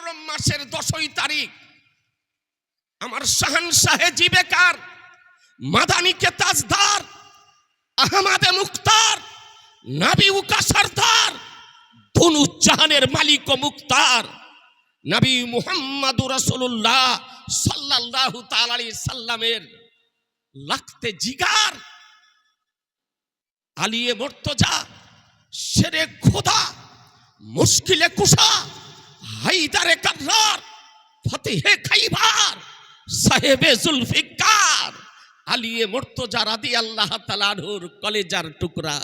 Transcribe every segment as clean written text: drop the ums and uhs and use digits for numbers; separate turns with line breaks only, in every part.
মুহররম মাসের 10ই তারিখ আমার শাহানশাহে জিবেকার মাদানিকে তাজদার আহমদে মুখতার নবী উকা সরদার দুনুজ্জাহানের মালিক ও মুখতার নবী মুহাম্মদুর রাসূলুল্লাহ সাল্লাল্লাহু তাআলা আলাইহি সাল্লামের লাখতে জিগার আলিয়ে মুর্তজা শেরে খোদা মুশকিলে কুশা হায়দারে কাররার ফতেহে খাইবার সাহেবে জুলফিকার আলিয়ে মুর্তজা রাদিয়াল্লাহু তাআলা আনহুর কলেজার টুকরা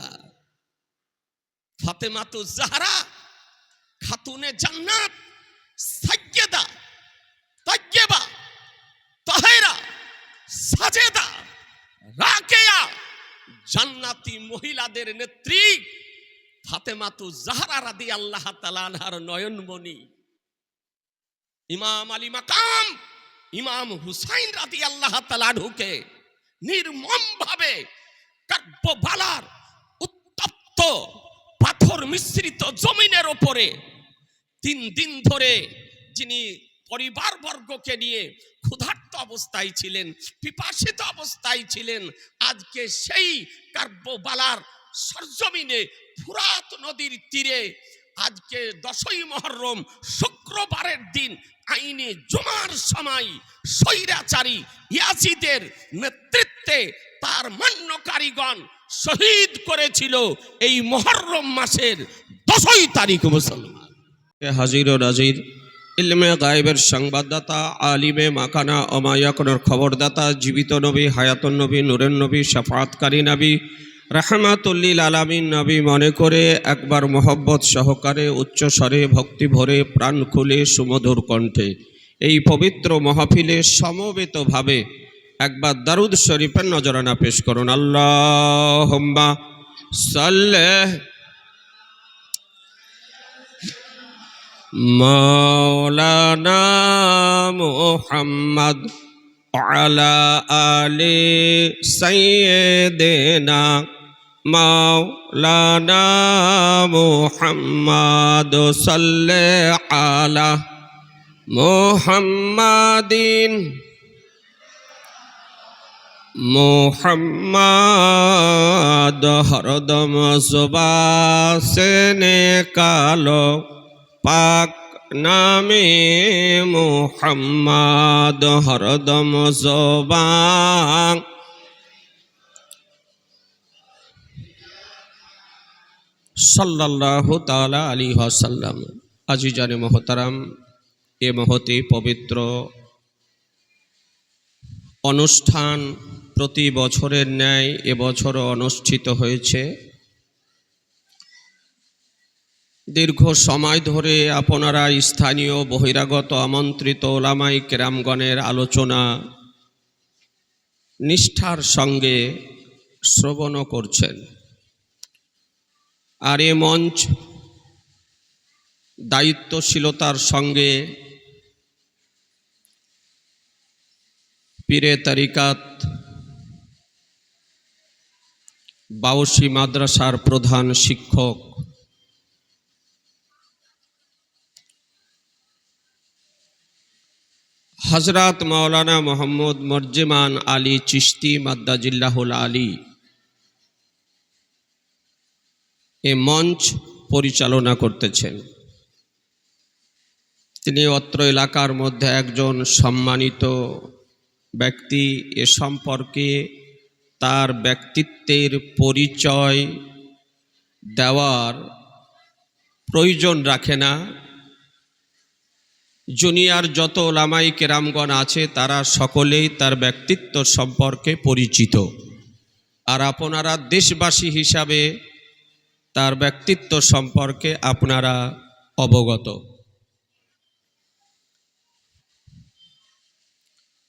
ফাতেমাতুজ জাহরা খাতুনে জান্নাত সাইয়্যিদা তাইয়্যিবা তাহেরা সাজেদা রাকিয়া জান্নাতি মহিলাদের নেত্রী ফাতেমাতুজ জাহরা রাদিয়াল্লাহু তাআলা আনহার নয়নমণি ইমাম আলী মাকাম ইমাম হুসাইন রাদিয়াল্লাহু তাআলা আনহুকে নির্মমভাবে কারবালার উত্তপ্ত পাথর মিশ্রিত জমিনের উপরে 3 দিন ধরে যিনি পরিবারবর্গকে নিয়ে ক্ষুধার্ত অবস্থায় ছিলেন, পিপাসিত অবস্থায় ছিলেন, আজকে সেই কারবালার সরজমিনে ফুরাত নদীর তীরে আজকে 10ই মুহররম শুক্রবারের দিন আইনে জুমার সময় স্বৈরাচারী ইয়াজিদের নেতৃত্বে তার মান্যকারীগণ শহীদ করেছিল এই মুহররম মাসের 10ই তারিখ। মুসলমান
হাজির ও নাজির, ইলমে গায়েবের সংবাদদাতা, আলিমে মাকানা অমায়াকনের খবরদাতা, জীবিত নবী, হায়াতুন নবী, নূরের নবী, শাফাআতকারী নবী, রাহমাতুল্লিল আলামিন নবী মনে করে একবার মোহব্বত সহকারে উচ্চ স্বরে ভক্তি ভরে প্রাণ খুলে সুমধুর কণ্ঠে এই পবিত্র মাহফিলে সমবেতভাবে একবার দারুদ শরীফের নজরানা পেশ করুন। আল্লাহুম্মা সাল্লি মাওলানা মুহাম্মদ আলা আলি সাইয়্যিদিনা মাওলানা মুহাম্মদ সাল্লি আলা মুহাম্মাদিন মুহাম্মদ হরদম সুবাসনে কালো পাক নামে মুহাম্মদ হরদম জবান সাল্লাল্লাহু তাআলা আলাইহি ওয়াসাল্লাম। আজিজানে মোহতারাম, এ মহতে পবিত্র অনুষ্ঠান প্রতি বছরের ন্যায় এবছরও অনুষ্ঠিত হয়েছে। দীর্ঘ সময় ধরে আপনারা স্থানীয় বহিরাগত আমন্ত্রিত ওলামায়ে কেরামগণের আলোচনা নিষ্ঠার সঙ্গে শ্রবণ করছেন, আর এ মঞ্চ দায়িত্বশীলতার সঙ্গে পীরে তরিকাত বাউসী মাদ্রাসার প্রধান শিক্ষক হযরত মাওলানা মোহাম্মদ মরজেমান আলী চিশতি মাদ্দাজিল্লাহুল আলী এ মঞ্চ পরিচালনা করতেছেন। তিনি অত্র এলাকার মধ্যে একজন সম্মানিত ব্যক্তি। এ সম্পর্কে তার ব্যক্তিত্বের পরিচয় দেওয়ার প্রয়োজন রাখে না। জুনিয়র যত ওলামায়ে কেরামগণ আছে তারা সকলেই তার ব্যক্তিত্ব সম্পর্কে পরিচিত, আর আপনারা দেশবাসী হিসাবে তার ব্যক্তিত্ব সম্পর্কে আপনারা অবগত।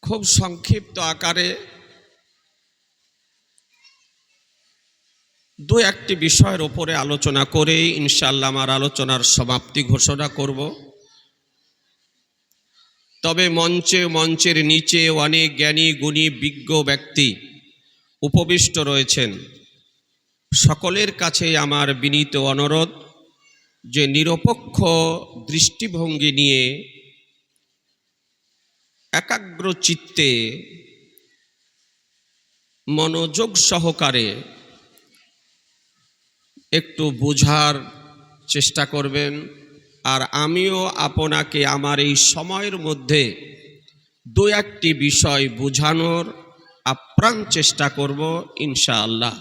খুব সংক্ষিপ্ত আকারে দু একটি বিষয়ের উপরে আলোচনা করে ইনশাআল্লাহ আমার আলোচনার সমাপ্তি ঘোষণা করব। তবে মঞ্চের নিচে অনেক জ্ঞানী গুণী বিজ্ঞ ব্যক্তি উপবিষ্ট রয়েছেন। সকলের কাছে আমার বিনীত অনুরোধ যে নিরপেক্ষ দৃষ্টিভঙ্গি নিয়ে একাগ্র চিত্তে মনোযোগ সহকারে একটু বোঝার চেষ্টা করবেন। আর আমিও আপনাকে আমার এই সময়ের মধ্যে দু একটি বিষয় বোঝানোর আপ্রাণ চেষ্টা করব ইনশাআল্লাহ।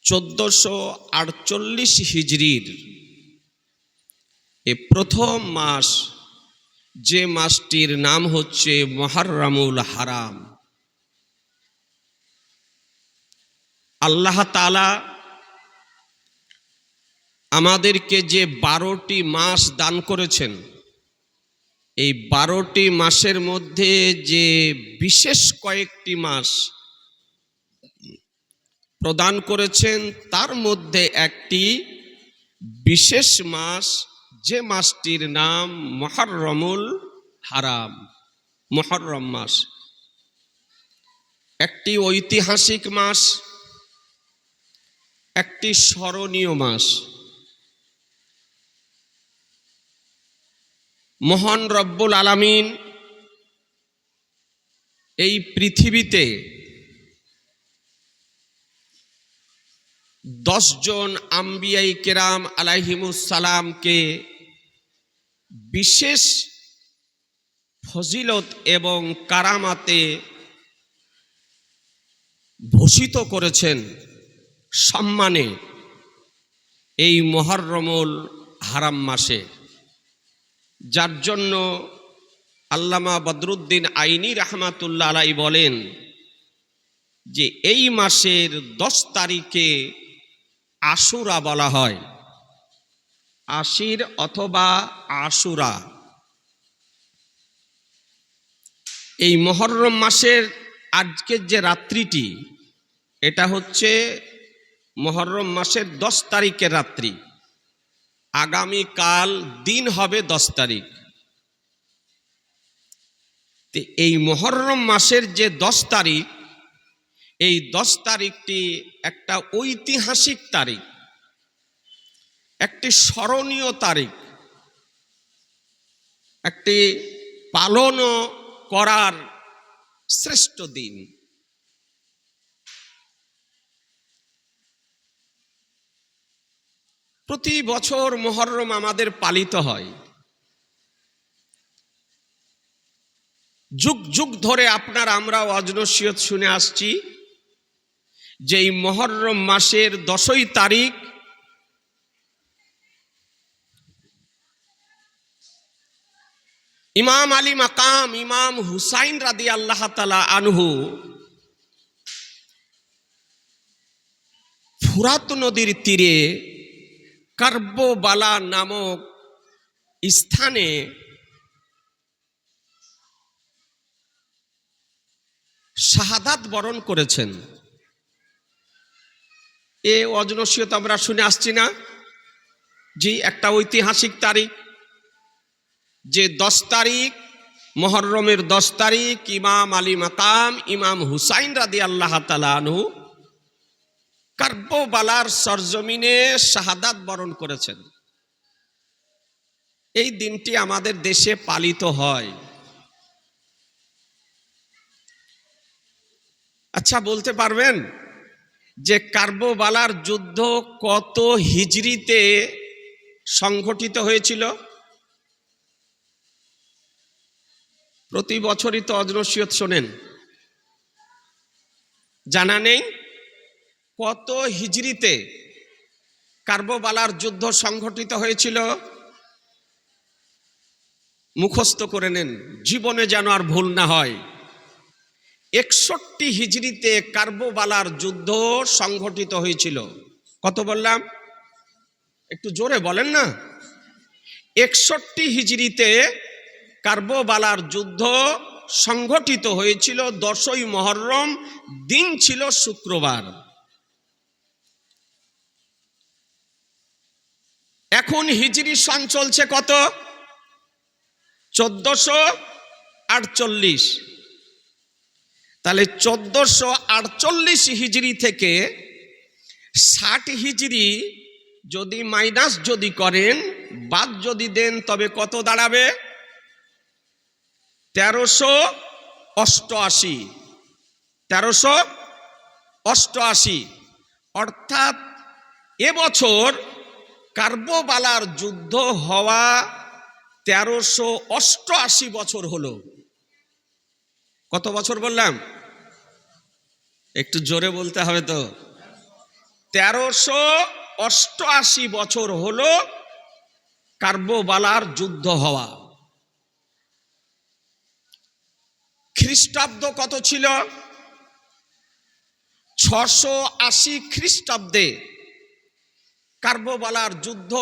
1448 হিজরির এ প্রথম মাস, যে মাসটির নাম হচ্ছে মুহররমুল হারাম, আল্লাহ তাআলা আমাদেরকে যে 12টি মাস দান করেছেন, এই 12টি মাসের মধ্যে যে বিশেষ কয়েকটি মাস প্রদান করেছেন, তার মধ্যে একটি বিশেষ মাস, যে মাসটির নাম মুহররমুল হারাম, মুহররম মাস। একটি ঐতিহাসিক মাস, একটি স্মরণীয় মাস। মহান রব্বুল আলামিন এই পৃথিবীতে 10 জন আম্বিয়াই কেরাম আলাইহিমুস সালামকে বিশেষ ফজিলত এবং কারামাতে ভূষিত করেছেন, সম্মানে, এই মুহররমুল হারাম মাসে। যার জন্য আল্লামা বদরুদ্দিন আইনি রাহমাতুল্লাহ আলাইহি বলেন যে এই মাসের 10 তারিখে আশুরা বলা হয়, আশির অথবা আশুরা। এই মুহররম মাসের আজকের যে রাত্রিটি, এটা হচ্ছে মুহররম মাসের 10 তারিখের রাত্রি। আগামীকাল দিন হবে 10 তারিখ। এই মুহররম মাসের যে 10 তারিখ, এই 10 তারিখটি একটা ঐতিহাসিক তারিখ, একটি স্মরণীয় তারিখ, একটি পালন করার শ্রেষ্ঠ দিন। প্রতি বছর মুহররম আমাদের পালিত হয়। যুগ যুগ ধরে আমরা ওয়াজ নসিহত শুনে আসছি যে এই মুহররম মাসের 10ই তারিখ ইমাম আলী মাকাম ইমাম হুসাইন রাদিয়াল্লাহু তাআলা আনহু ফুরাত নদীর তীরে কারবালা নামক স্থানে শাহাদাত বরণ করেছেন। এ ওয়াজ নসিহত আমরা শুনে আসছি না? জি, একটা ঐতিহাসিক তারিখ, যে 10 তারিখ মুহররমের 10 তারিখ ইমাম আলী মাকাম ইমাম হুসাইন রাদিয়াল্লাহু তাআলা আনহু কারবালার সরজমিনে শাহাদাত বরণ করেছেন। এই দিনটি আমাদের দেশে পালিত হয়। আচ্ছা, বলতে পারবেন যে কারবালার যুদ্ধ কত হিজরিতে সংঘটিত হয়েছিল? প্রতি বছরই তো ওয়াজ নসিহত শোনেন, জানা নেই কত হিজরিতে কারবালার যুদ্ধ সংঘটিত হয়েছিল? মুখস্থ করে নেন, জীবনে যেন আর ভুল না হয়। 61 হিজরিতে কারবালার যুদ্ধ সংঘটিত হয়েছিল। কত বললাম? একটু জোরে বলেন না। 61 হিজরিতে কারবালার যুদ্ধ সংঘটিত হয়েছিল। 10ই মুহররম, দিন ছিল শুক্রবার। এখন হিজরি সন চলছে কত? 1448। তাহলে 1448 হিজরি থেকে 60 হিজরি যদি মাইনাস যদি করেন, বাদ যদি দেন তবে কত দাঁড়াবে? 1388। 1388, অর্থাৎ এবছর কার্বোবালার যুদ্ধ হওয়া 1388 বছর হলো। কত বছর বললাম? একটু জোরে বলতে হবে তো। 1388 বছর হলো কার্বোবালার যুদ্ধ হওয়া। খ্রিস্টাব্দ কত ছিল? 680 খ্রিস্টাব্দে কার্বোবালার যুদ্ধ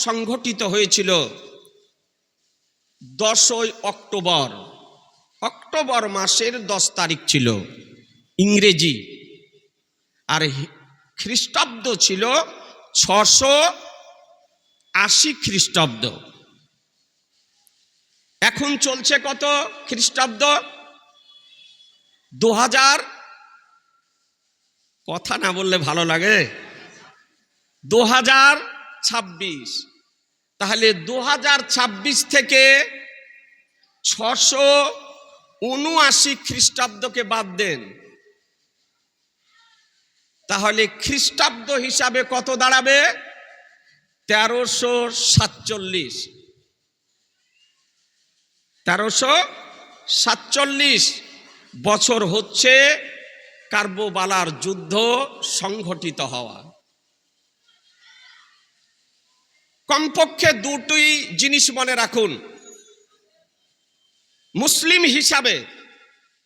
সংঘটিত হয়েছিল 10ই অক্টোবর। অক্টোবর মাসের 10 তারিখ ছিল ইংরেজি, আর খ্রিস্টাব্দ ছিল 680 খ্রিস্টাব্দ। এখন চলছে কত খ্রিস্টাব্দ? 2000, কথা না বললে ভালো লাগে, 2026। তাহলে 2026 থেকে 679 খ্রিস্টাব্দকে বাদ দেন, তাহলে খ্রিস্টাব্দ হিসাবে কত দাঁড়াবে? 1347। 1347 বছর হচ্ছে কার্বোবালার যুদ্ধ সংঘটিত হওয়া। কমপক্ষে দুটি জিনিস মনে রাখুন মুসলিম হিসাবে,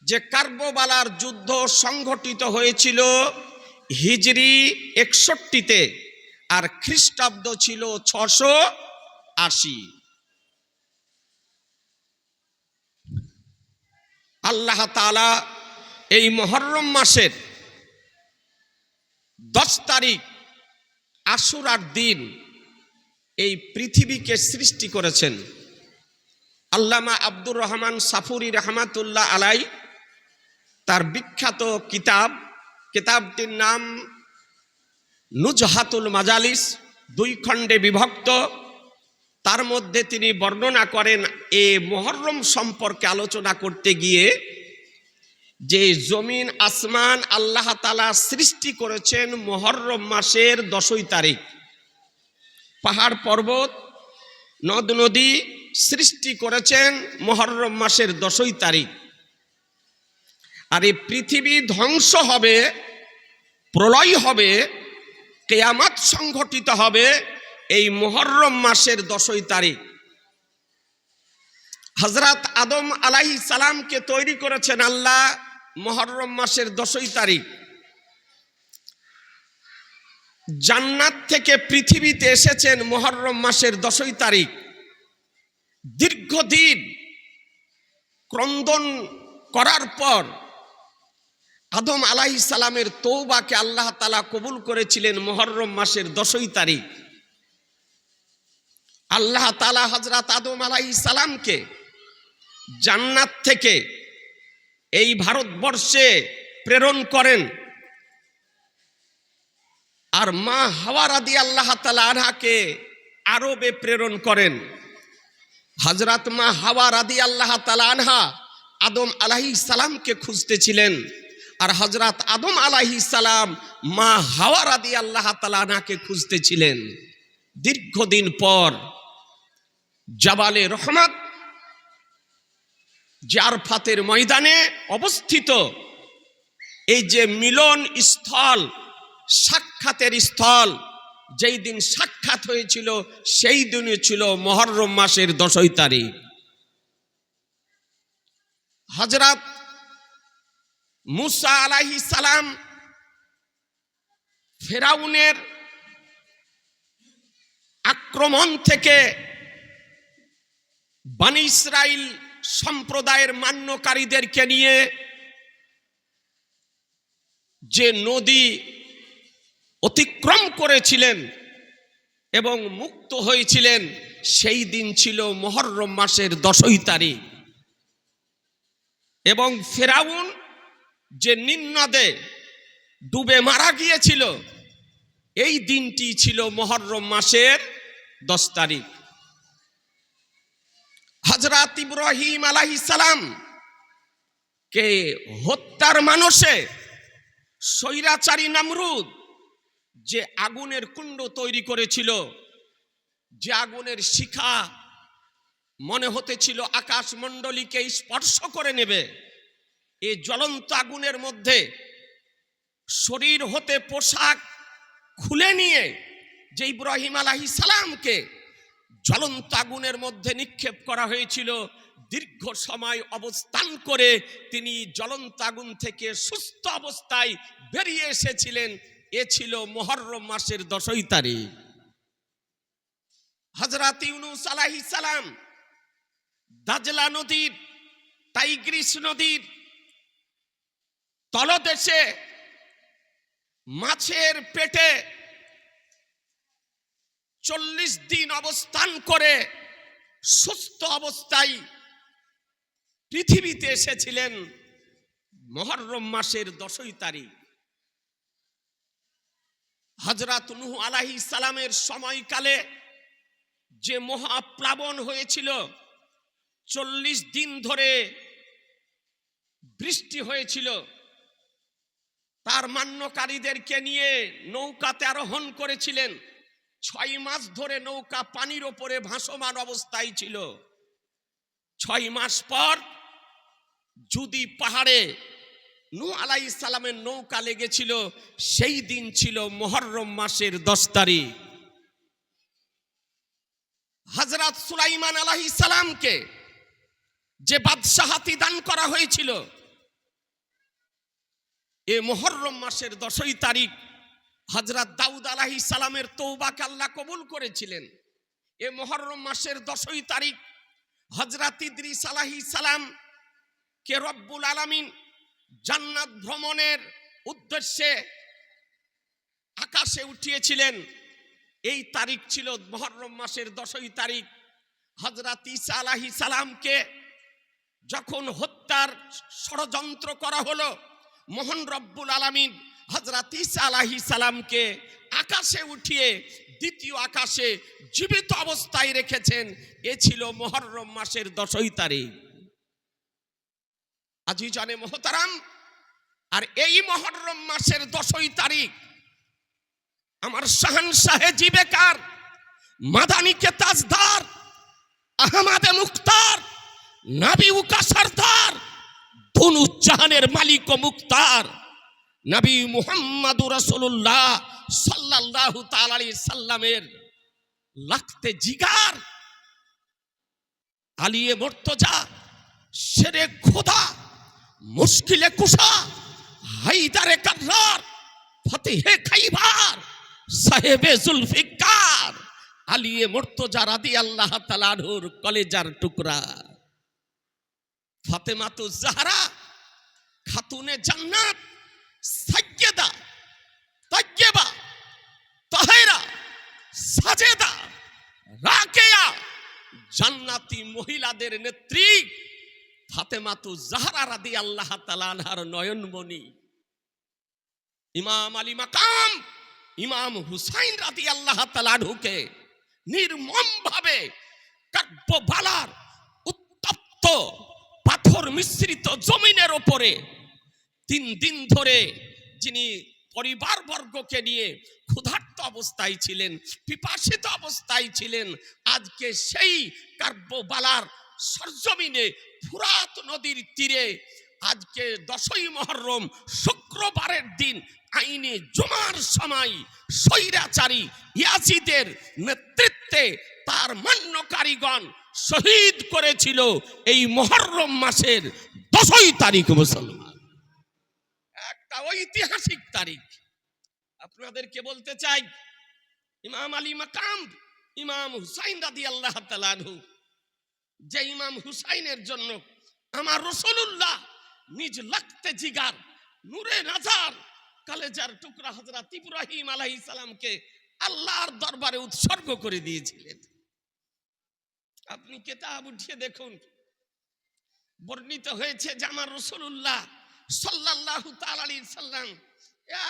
যে কার্বোবালার যুদ্ধ সংঘটিত হয়েছিল হিজরি 61-তে, আর খ্রিস্টাব্দ ছিল 680। আল্লাহ তাআলা এই মুহররম মাসের 10 তারিখ আশুরার দিন এই পৃথিবীকে সৃষ্টি করেছেন। আল্লামা আব্দুর রহমান সাফুরি রহমাতুল্লাহ আলাই তার বিখ্যাত কিতাবটির নাম নুজহাতুল মাজালিস, 2 খণ্ডে বিভক্ত। তার মধ্যে তিনি বর্ণনা করেন এ মুহররম সম্পর্কে আলোচনা করতে গিয়ে, যে জমিন আসমান আল্লাহ তাআলা সৃষ্টি করেছেন মুহররম মাসের 10ই তারিখ। পাহাড় পর্বত নদ নদী সৃষ্টি করেছেন মুহররম মাসের 10ই তারিখ। আর এই পৃথিবী ধ্বংস হবে, প্রলয় হবে, কিয়ামত সংঘটিত হবে এই মুহররম মাসের 10ই তারিখ। হযরত আদম আলাইহিস সালামকে তৈরি করেছেন আল্লাহ মুহররম মাসের 10ই তারিখ। জান্নাত থেকে পৃথিবীতে এসেছেন মুহররম মাসের 10ই তারিখ। দীর্ঘদিন ক্রন্দন করার পর আদম আলাইহিস সালামের তওবাকে আল্লাহ তাআলা কবুল করেছিলেন মুহররম মাসের 10ই তারিখ। আল্লাহ তাআলা হযরত আদম আলাইহিস সালামকে জান্নাত থেকে এই ভারতবর্ষে প্রেরণ করেন, আর মা হাওয়া রাদিয়াল্লাহু তাআলা আনহাকে আরবে প্রেরণ করেন। হযরত মা হাওয়া রাদিয়াল্লাহু তাআলা আনহা আদম আলাইহিস সালামকে খুঁজতেছিলেন, আর হযরত আদম আলাইহিস সালাম মা হাওয়া রাদিয়াল্লাহু তাআলা আনহাকে খুঁজতেছিলেন। দীর্ঘদিন পর জাবালে রহমত, যে আরফাতের ময়দানে অবস্থিত এই যে মিলন স্থল, সাক্ষাতের স্থল, যেই দিন সাক্ষাৎ হয়েছিল সেই দিনে ছিল মুহররম মাসের 10ই তারিখ। হযরত মুসা আলাইহিস সালাম ফেরাউনের আক্রমণ থেকে বনি ইসরাইল সম্প্রদায়ের মান্যকারীদেরকে নিয়ে যে নদী অতিক্রম করেছিলেন এবং মুক্ত হয়েছিলেন, সেই দিন ছিল মুহররম মাসের 10ই তারিখ। এবং ফেরাউন যে নীলনদে ডুবে মারা গিয়েছিল, এই দিনটি ছিল মুহররম মাসের 10 তারিখ।
হযরত ইব্রাহিম আলাইহিস সালাম কে হত্যার মানসে স্বৈরাচারী নমরুদ যে আগুনের কুণ্ড তৈরি করেছিল, যে আগুনের শিখা মনে হতেছিল আকাশমণ্ডলীকে স্পর্শ করে নেবে, এই জ্বলন্ত আগুনের মধ্যে শরীর হতে পোশাক খুলে নিয়ে যে ইব্রাহিম আলাইহিস সালামকে জ্বলন্ত আগুনের মধ্যে নিক্ষেপ করা হয়েছিল, দীর্ঘ সময় অবস্থান করে তিনি জ্বলন্ত আগুন থেকে সুস্থ অবস্থায় বেরিয়ে এসেছিলেন। এ ছিল মুহররম মাসের 10 তারিখ। হযরত ইউনূস আলাইহিস সালাম দাজলা নদীর, টাইগ্রিস নদীর তলদেশে মাছের পেটে 40 দিন অবস্থান করে সুস্থ অবস্থায় পৃথিবীতে এসেছিলেন মুহররম মাসের 10 তারিখ। হযরত নূহ আলাইহিস সালামের সময়কালে যে মহাপ্লাবন হয়েছিল, 40 দিন ধরে বৃষ্টি হয়েছিল, তার মান্যকারীদেরকে নিয়ে নৌকাতে আরোহণ করেছিলেন। 6 মাস ধরে নৌকা পানির ওপরে ভাসমান অবস্থায় ছিল। 6 মাস পর জুদি পাহাড়ে নূহ আলাইহিস সালামের নৌকা লেগেছিল, সেই দিন ছিল মুহররম মাসের 10 তারিখ। হযরত সুলাইমান আলাইহিস সালামকে যে বাদশাহতি দান করা হয়েছিল, এ মুহররম মাসের 10 তারিখ হযরত দাউদ আলাইহিস সালামের তওবাকে আল্লাহ কবুল করেছিলেন। এ মুহররম মাসের 10 তারিখ হযরত ইদ্রিস আলাইহিস সালাম কে রব্বুল আলামিন জান্নাত ভ্রমণের উদ্দেশ্যে আকাশে উঠিয়েছিলেন। এই তারিখ ছিল মুহররম মাসের 10 তারিখ। হযরত ঈসা আলাইহিস সালামকে যখন হত্যার ষড়যন্ত্র করা হলো, মহান রব্বুল আলামিন হযরত ঈসা আলাইহিস সালামকে আকাশে উঠিয়ে দ্বিতীয় আকাশে জীবিত অবস্থায় রেখেছেন। এ ছিল মুহররম মাসের 10 তারিখ। আজিজানে মোহতারাম, আর এই মুহররম মাসের 10 তারিখ আমার শাহনশাহে জিবেকার, মাদানিকে তাজদার, আহমদে মুখতার, নবী উকা সরদার, দুনু জাহানের মালিক ও মুখতার নবী মুহাম্মদুর রাসূলুল্লাহ সাল্লাল্লাহু তাআলা আলাইহি সাল্লামের লাখতে জিগার, আলিয়ে মুর্তজা, শেরে খোদা, মুশকিলে কুশা, হায়দারে কাররার, ফতেহে খাইবার, সাহেবে জুলফিকার, আলিয়ে মুর্তজা রাদিয়াল্লাহু তাআলা আনহুর কলেজার টুকরা ফাতেমাতুজ জাহরা, খাতুনে জান্নাত, সাইয়্যিদা, তাইয়্যিবা, তাহেরা, সাজেদা, রাকিয়া, জান্নাতি মহিলাদের নেত্রী ফাতেমাতুজ জাহরা রাদিয়াল্লাহু তাআলা আনহার নয়নমণি। ইমাম আলী মাকাম ইমাম হুসাইন রাদিয়াল্লাহু তাআলা আনহুকে নির্মমভাবে কার্বলার উত্তপ্ত পাথর মিশ্রিত জমিনের ওপরে 3 দিন ধরে যিনি পরিবারবর্গকে নিয়ে ক্ষুধার্ত অবস্থায় ছিলেন, পিপাসিত অবস্থায় ছিলেন, আজকে সেই কার্বলার সরজমিনে ফুরাত নদীর তীরে আজকে 10ই মুহররম শুক্রবারের দিন আইনে জুমার সময় স্বৈরাচারী ইয়াজিদের নেতৃত্বে তার মান্যকারীগণ শহীদ করেছিল এই মুহররম মাসের 10ই তারিখ। মুসলমান, একটা ঐতিহাসিক তারিখ। আপনাদেরকে বলতে চাই, ইমাম আলী মাকাম ইমাম হুসাইন রাদিয়াল্লাহু তাআলা আনহু, যে ইমাম হুসাইনের জন্য আমার রাসূলুল্লাহ নিজ লাখতে জিগার, নূরে নাজার, কলেজার টুকরা হযরত ইব্রাহিম আলাইহিস সালামকে আল্লাহর দরবারে উৎসর্গ করে দিয়েছিলেন। আপনি কিতাব উঠিয়ে দেখুন, বর্ণিত হয়েছে যে আমার রাসূলুল্লাহ সাল্লাল্লাহু তাআলা আলাইহি সাল্লাম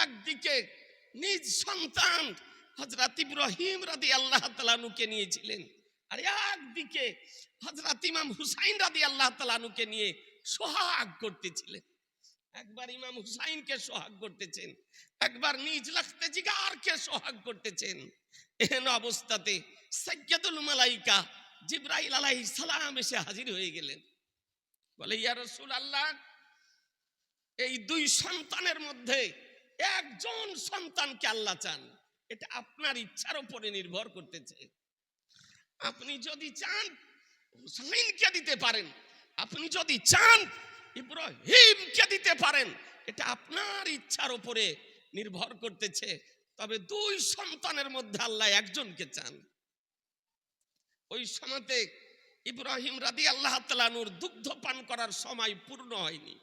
একদিকে নিজ সন্তান হযরত ইব্রাহিম রাদিয়াল্লাহু তাআলা আনহুকে নিয়েছিলেন, আর একদিকে হযরত ইমাম হুসাইন রাদিয়াল্লাহু তাআলা আনহুকে নিয়ে সোহাগ করতেছিলেন। একবার ইমাম হুসাইনকে সোহাগ করতেছেন, একবার নিজ লখতে জিগারকে সোহাগ করতেছেন। এহেন অবস্থাতে সাইয়্যিদুল মালাইকা জিবরাইল আলাইহিস সালাম এসে হাজির হয়ে গেলেন। বলে, ইয়া রাসূলুল্লাহ, এই দুই সন্তানের মধ্যে একজন সন্তানকে আল্লাহ চান, এটা আপনার ইচ্ছার উপরে নির্ভর করতেছে। আপনি যদি চান হুসাইনকে দিতে পারেন, আপনি যদি চান ইব্রাহিমকে দিতে পারেন, এটা আপনার ইচ্ছার উপরে নির্ভর করতেছে। তবে দুই সন্তানের মধ্যে আল্লাহ একজনকে চান। ওই সময়তে ইব্রাহিম রাদিয়াল্লাহু তাআলা নূর দুগ্ধ পান করার সময় পূর্ণ হয়নি।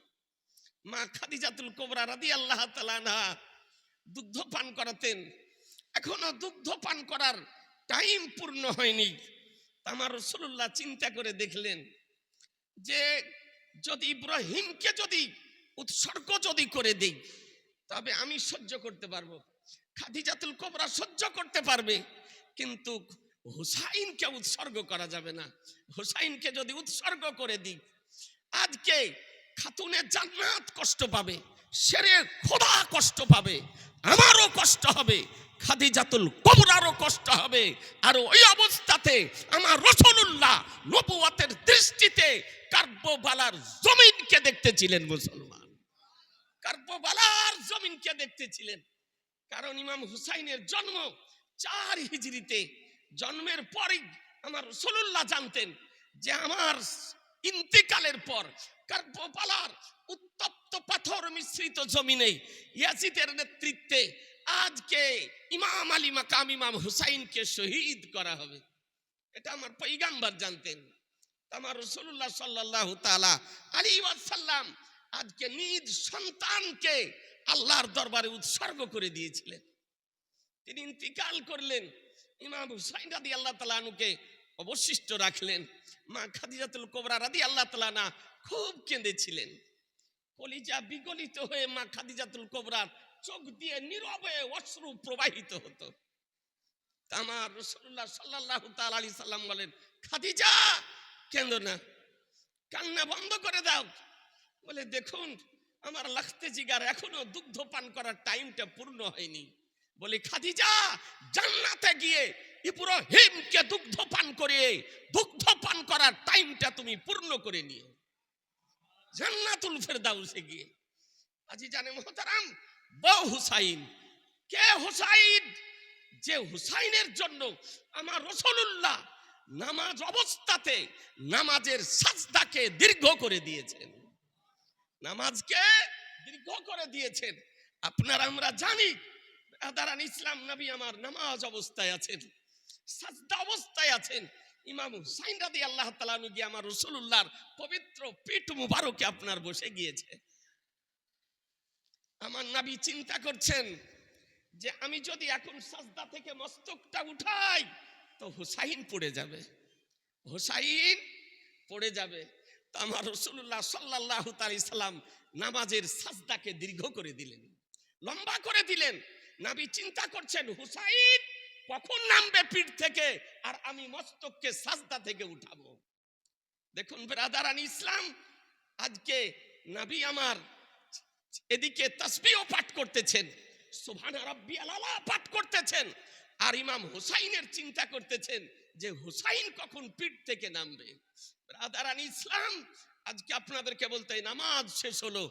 মা খাদিজাতুল কুবরা রাদিয়াল্লাহু তাআলা আনহা দুগ্ধ পান করাতেন, এখনো দুগ্ধ পান করার টাইম পূর্ণ হয়নি। আমার রাসূলুল্লাহ চিন্তা করে দেখলেন যে যদি ইব্রাহিমকে যদি উৎসর্গ যদি করে দেই তবে আমি সহ্য করতে পারবো, খাদিজাতুল কুবরা সহ্য করতে পারবে, কিন্তু হুসাইনকে উৎসর্গ করা যাবে না। হুসাইনকে যদি উৎসর্গ করে দিই, আজকে খাতুনে জান্নাত কষ্ট পাবে, শেরে খোদা কষ্ট পাবে, আমারও কষ্ট হবে, খাদিজাতুল কুবরারও কষ্ট হবে। আর ওই অবস্থাতে আমার রাসূলুল্লাহ নবুয়তের দৃষ্টিতে কারবালার জমিনকে দেখতেছিলেন। মুসলমান কারবালার জমিনকে দেখতেছিলেন, কারণ ইমাম হুসাইনের জন্ম 4 হিজরিতে। জন্মের পরই আমার রাসূলুল্লাহ জানতেন যে আমার ইন্তিকালের পর কারবালার উত্তপ্ত পাথর মিশ্রিত জমিনে ইয়াজিদের নেতৃত্বে আজকে ইমাম আলী মাকাম ইমাম হুসাইনকে শহীদ করা হবে। এটা আমার পয়গম্বর জানতেন। আমার রাসূলুল্লাহ সাল্লাল্লাহু তাআলা আলাইহি ওয়াসাল্লাম আজকে নিজ সন্তানকে আল্লাহর দরবারে উৎসর্গ করে দিয়েছিলেন। তিনি ইন্তিকাল করলেন, ইমাম হুসাইন রাদিয়াল্লাহু তাআলা আনহুকে অবশিষ্ট রাখলেন। মা খাদিজাতুল কুবরা রাদিয়াল্লাহু তাআলা আনহা খুব কেঁদেছিলেন। কলিজা বিগলিত হয়ে মা খাদিজাতুল কুবরার চোখ দিয়ে নীরবে অশ্রু প্রবাহিত হতো। আমার রাসূলুল্লাহ সাল্লাল্লাহু তাআলা আলাইহি সাল্লাম বলেন, খাদিজা কেঁদো না, কান্না বন্ধ করে দাও। বলে, দেখুন আমার লখতে জিগার এখনো দুগ্ধ পান করার টাইমটা পূর্ণ হয়নি। বলে, খাদিজা জান্নাতে গিয়ে ইব্রাহিমকে দুগ্ধ পান করার টাইমটা তুমি পূর্ণ করে নিও জান্নাতুল ফেরদাউসে গিয়ে। আজি জানে মুহতারাম, বউ হুসাইন। কে হুসাইন? যে হুসাইনের জন্য আমার রাসূলুল্লাহ নামাজ অবস্থাতে নামাজের সাজদাকে দীর্ঘ করে দিয়েছেন, নামাজকে দীর্ঘ করে দিয়েছেন। আপনারা আমরা জানি আদারান ইসলাম, নবী আমার নামাজ অবস্থায় আছেন, সাজদা অবস্থায় আছেন। ইমাম হুসাইন রাদিয়াল্লাহু তাআলা আনহু গিয়ে আমার রাসূলুল্লাহর পবিত্র পিঠ মুবারকে আপনার বসে গিয়েছে। আমার নবী চিন্তা করছেন যে আমি যদি এখন সাজদা থেকে মস্তকটা উঠাই তো হুসাইন পড়ে যাবে, হুসাইন পড়ে যাবে। তো আমার রাসূলুল্লাহ সাল্লাল্লাহু আলাইহি সাল্লাম নামাজের সাজদাকে দীর্ঘ করে দিলেন, লম্বা করে দিলেন। নবী চিন্তা করছেন হুসাইন কখন নামবে পিঠ থেকে আর আমি মস্তককে সাজদা থেকে উঠাবো। দেখুন ব্রাদারান ইসলাম, আজকে নবী আমার এদিকে তাসবিহ পাঠ করতেছেন, সুবহানা রাব্বিয়াল আলা পাঠ করতেছেন, আর ইমাম হুসাইনের চিন্তা করতেছেন যে হুসাইন কখন পিঠ থেকে নামবে। ব্রাদারান ইসলাম, আজকে আপনাদেরকে বলতে নামাজ শেষ হলো,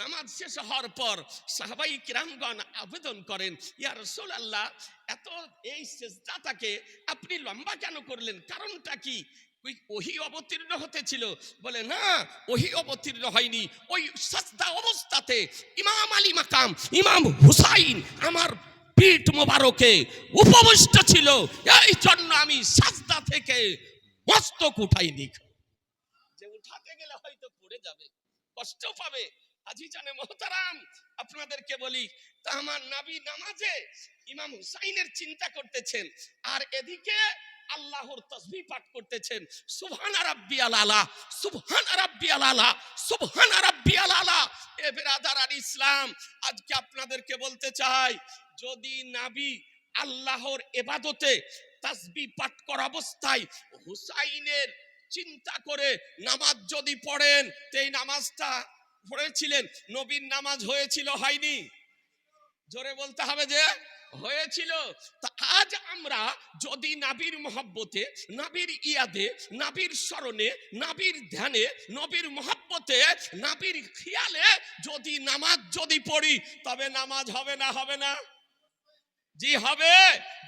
নামাজ শেষ হওয়ার পর সাহাবাই কিরামগণ আবেদন করেন, ইয়া রাসূলুল্লাহ এত এই সিজদাটাকে আপনি লম্বা কেন করলেন, কারণটা কি? ওহী অবতীর্ণ হতেছিল? বলে না, ওহী অবতীর্ণ হয়নি। ওই সাজদা অবস্থাতে ইমাম আলী মাকাম ইমাম হুসাইন আমার পিঠ মোবারকে উপবিষ্ট ছিল, এই জন্য আমি সাজদা থেকে মস্তক উঠাইনি। যে উঠাতে গেলে হয়তো পড়ে যাবে, কষ্ট পাবে। আজিজানে মুহতারাম, আপনাদেরকে বলি, তা আমার নবী নামাজে ইমাম হুসাইনের চিন্তা করতেছেন, আর এদিকে আল্লাহর তাসবিহ পাঠ করতেছেন, সুবহানা রাব্বিয়াল আলা, সুবহানা রাব্বিয়াল আলা, সুবহানা রাব্বিয়াল আলা। এ ব্রাদারান ইসলাম, আজকে আপনাদেরকে বলতে চাই, যদি নবী আল্লাহর ইবাদতে তাসবিহ পাঠ করা অবস্থায় হুসাইনের চিন্তা করে নামাজ যদি পড়েন, তো এই নামাজটা পড়েছিলেন, নবীর নামাজ হয়েছিল হয়নি? জোরে বলতে হবে যে হয়েছিল। তা আজ আমরা যদি নাবির মহব্বতে, নাবির ইয়াদে, নাবির স্মরণে, নাবির ধ্যানে, নবীর মহব্বতে, নাবির খেয়ালে যদি নামাজ যদি পড়ি, তবে নামাজ হবে না? হবে না? জি হবে।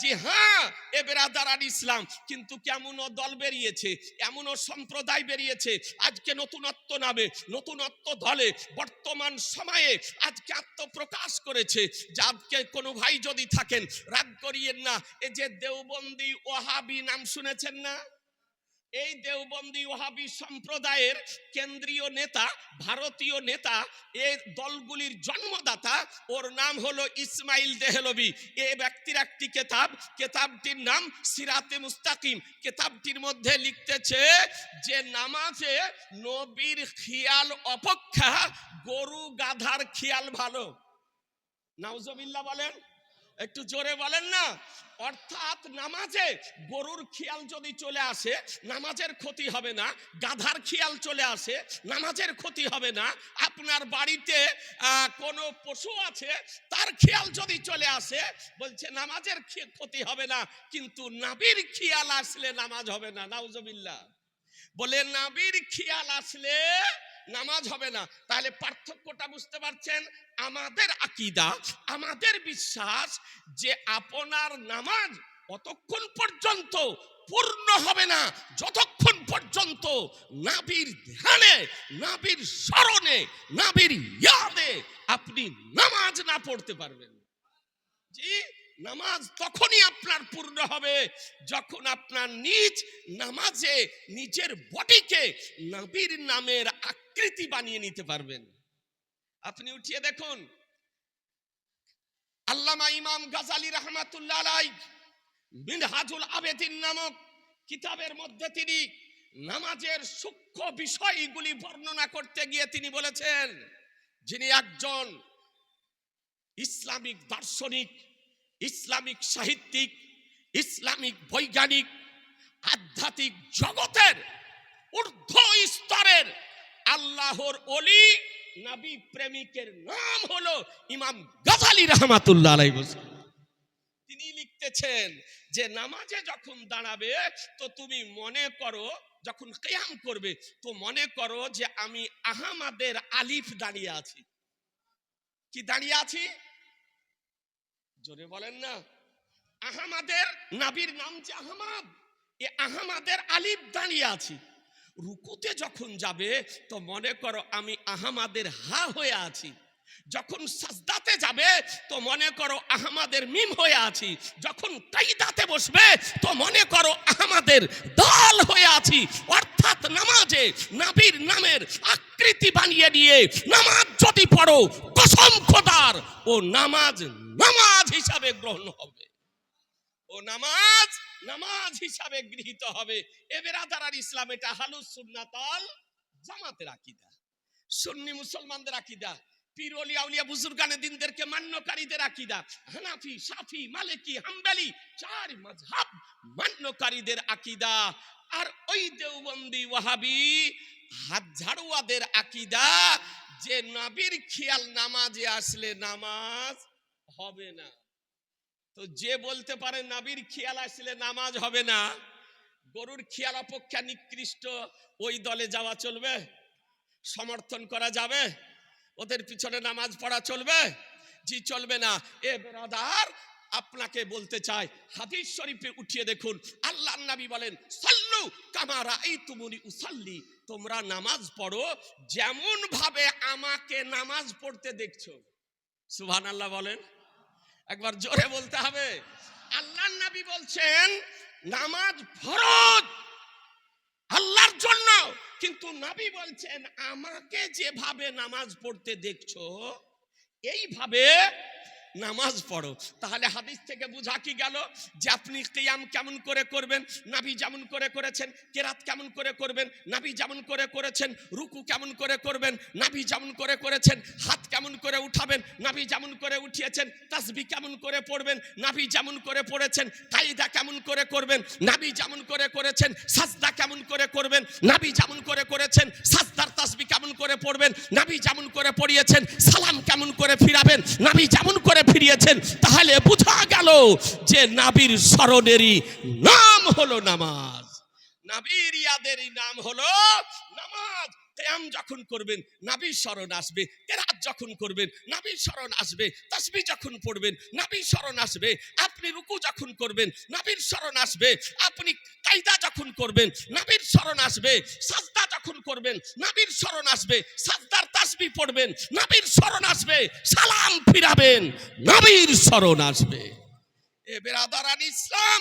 জি হ্যাঁ, এ বেরাদারান ইসলাম। কিন্তু কেমনও দল বেরিয়েছে, এমনও সম্প্রদায় বেরিয়েছে, আজকে নতুনত্ব নামে, নতুনত্ব দলে বর্তমান সময়ে আজকে আত্মপ্রকাশ করেছে। যে আজকে কোনো ভাই যদি থাকেন, রাগ করিয়েন না, এই যে দেওবন্দি ওয়াহাবি নাম শুনেছেন না? এই দেওবন্দি ওয়াহাবি সম্প্রদায়ের কেন্দ্রীয় নেতা, ভারতীয় নেতা, এই দলগুলির জন্মদাতা, ওর নাম হলো ইসমাইল দেহলভি। এই ব্যক্তির একটি কেতাবটির নাম সিরাতে মুস্তাকিম। কেতাবটির মধ্যে লিখতেছে যে নামাজে নবীর খেয়াল অপেক্ষা গরু গাধার খেয়াল ভালো। নাউজুবিল্লাহ বলেন, একটু জোরে বলেন না। অর্থাৎ নামাজে গরুর খেয়াল যদি চলে আসে, নামাজের ক্ষতি হবে না। গাধার খেয়াল চলে আসে, নামাজের ক্ষতি হবে না। আপনার বাড়িতে কোনো পশু আছে, তার খেয়াল যদি চলে আসে, বলছে নামাজের ক্ষতি হবে না, কিন্তু নাবির খেয়াল আসলে নামাজ হবে না। নাউজুবিল্লাহ। বলে নাবির খেয়াল আসলে নামাজ হবে না। তাহলে পার্থক্যটা বুঝতে পারছেন? আমাদের আকীদা, আমাদের বিশ্বাস যে আপনার নামাজ অতক্ষণ পর্যন্ত পূর্ণ হবে না যতক্ষণ পর্যন্ত নাবির ধ্যানে, নাবির স্মরণে, নাবির ইয়াদে আপনি নামাজ না পড়তে পারবেন। জি, নামাজ তখনই আপনার পূর্ণ হবে যখন আপনার নিজ নামাজে নিজের বডিকে নবীর নামের আকৃতি বানিয়ে নিতে পারবেন। আপনি উঠিয়ে দেখুন, আল্লামা ইমাম গাজালি রাহমাতুল্লাহ আলাইহি মিনহাজুল আবেদিন নামক কিতাবের মধ্যে তিনি নামাজের সূক্ষ্ম বিষয়গুলি বর্ণনা করতে গিয়ে তিনি বলেছেন, যিনি একজন ইসলামিক দার্শনিক, ইসলামিক সাহিত্যিক, ইসলামিক বৈজ্ঞানিক, আধ্যাত্মিক জগতের ঊর্ধ্ব স্তরের আল্লাহর ওলি, নবী প্রেমিকের নাম হলো ইমাম গাজালি রাহমাতুল্লাহ আলাইহি। তিনি লিখতেছেন যে নামাজে যখন দাঁড়াবে, তো তুমি মনে করো, যখন কিয়াম করবে, তো মনে করো যে আমি আহমাদের আলিফ দাঁড়িয়ে আছি। কি দাঁড়িয়ে আছি? জোরে বলেন না। আহমাদের নবীর নাম যে আহমদ, এ আহমাদের আলিফ দাঁড়িয়ে আছি। রুকুতে যখন যাবে, তো মনে করো আমি আহমাদের হা হয়ে আছি। যখন সাজদাতে যাবে, তো মনে করো আহমাদের মিম হয়ে আছি। যখন কাইদাতে বসবে, তো মনে করো আহমাদের দাল হয়ে আছি। অর্থাৎ নামাজে নবীর নামের আকৃতি বানিয়ে নিয়ে নামাজ যদি পড়ো, কসম খোদার, ও নামাজ নামাজ হিসাবে গ্রহণ হবে। ও নামাজ নামাজ হিসাবে গৃহীত হবে। এ বেরাদারান ইসলাম, এটা আহলুস সুন্নাত ওয়াল জামাতের আকীদা, সুন্নি মুসলমানদের আকীদা, পীর ওলি আউলিয়া বুজুর্গানে দিনদেরকে মান্যকারীদের আকীদা, হানাফি, শাফি, মালিকি, হাম্বলি চার মাযহাব মান্যকারীদের আকীদা। আর ওই দেওবন্দি ওয়াহাবি হাত ঝাড়ুয়াদের আকীদা যে নবীর খেয়াল নামাজে আসলে নামাজ হবে না। তো যে বলতে পারে নবীর খেয়াল আসলে নামাজ হবে না, গরুর খেয়াল অপেক্ষা নিকৃষ্ট, ওই দলে যাওয়া চলবে? সমর্থন করা যাবে? ওদের পিছনে নামাজ পড়া চলবে? জি চলবে না। এ বেরাদার, আপনাকে বলতে চাই, হাদিস শরীফে উঠিয়ে দেখুন, আল্লাহর নবী বলেন, সাল্লু কামা রাআইতুমুনি উসাল্লি, তোমরা নামাজ পড়ো যেমন ভাবে আমাকে নামাজ পড়তে দেখছো। সুবহানাল্লাহ বলেন, একবার জোরে বলতে হবে। আল্লাহর নবী বলছেন নামাজ ফরজ আল্লাহর জন্য, কিন্তু নবী বলছেন আমাকে যেভাবে নামাজ পড়তে দেখছো, এইভাবে নামাজ পড়ো। তাহলে হাদিস থেকে বোঝা কি গেল যে আপনি কিয়াম কেমন করে করবেন, নবী যেমন করে করেছেন, কেরাত কেমন করে করবেন, নবী যেমন করে করেছেন, রুকু কেমন করে করবেন, নবী যেমন করে করেছেন, হাত কেমন করে উঠাবেন, নবী যেমন করে উঠিয়েছেন, তাসবিহ কেমন করে পড়বেন, নবী যেমন করে পড়েছেন, কায়দা কেমন করে করবেন, নবী যেমন করে করেছেন, সাজদা কেমন করে করবেন, নবী যেমন করে করেছেন, সাজদার তাসবিহ কেমন করে পড়বেন, নবী যেমন করে পড়িয়েছেন, সালাম কেমন করে ফিরাবেন, নবী যেমন করে ফিরিয়েছেন। তাহলে বোঝা গেল যে নবীর স্মরণেরই নাম হলো নামাজ, নবীর ইয়াদেরই নাম হলো নামাজ। কিয়াম যখন করবেন নবীর স্মরণ আসবে, কেরাত যখন করবেন নবীর স্মরণ আসবে, তাসবিহ যখন পড়বেন নবীর স্মরণ আসবে, আপনি রুকু যখন করবেন নবীর স্মরণ আসবে, আপনি কায়দা যখন করবেন নবীর স্মরণ আসবে, সাজদা যখন করবেন নবীর স্মরণ আসবে, সাজদার তাসবিহ পড়বেন নবীর স্মরণ আসবে, সালাম ফিরাবেন নবীর স্মরণ আসবে। এ বেরাদারান ইসলাম,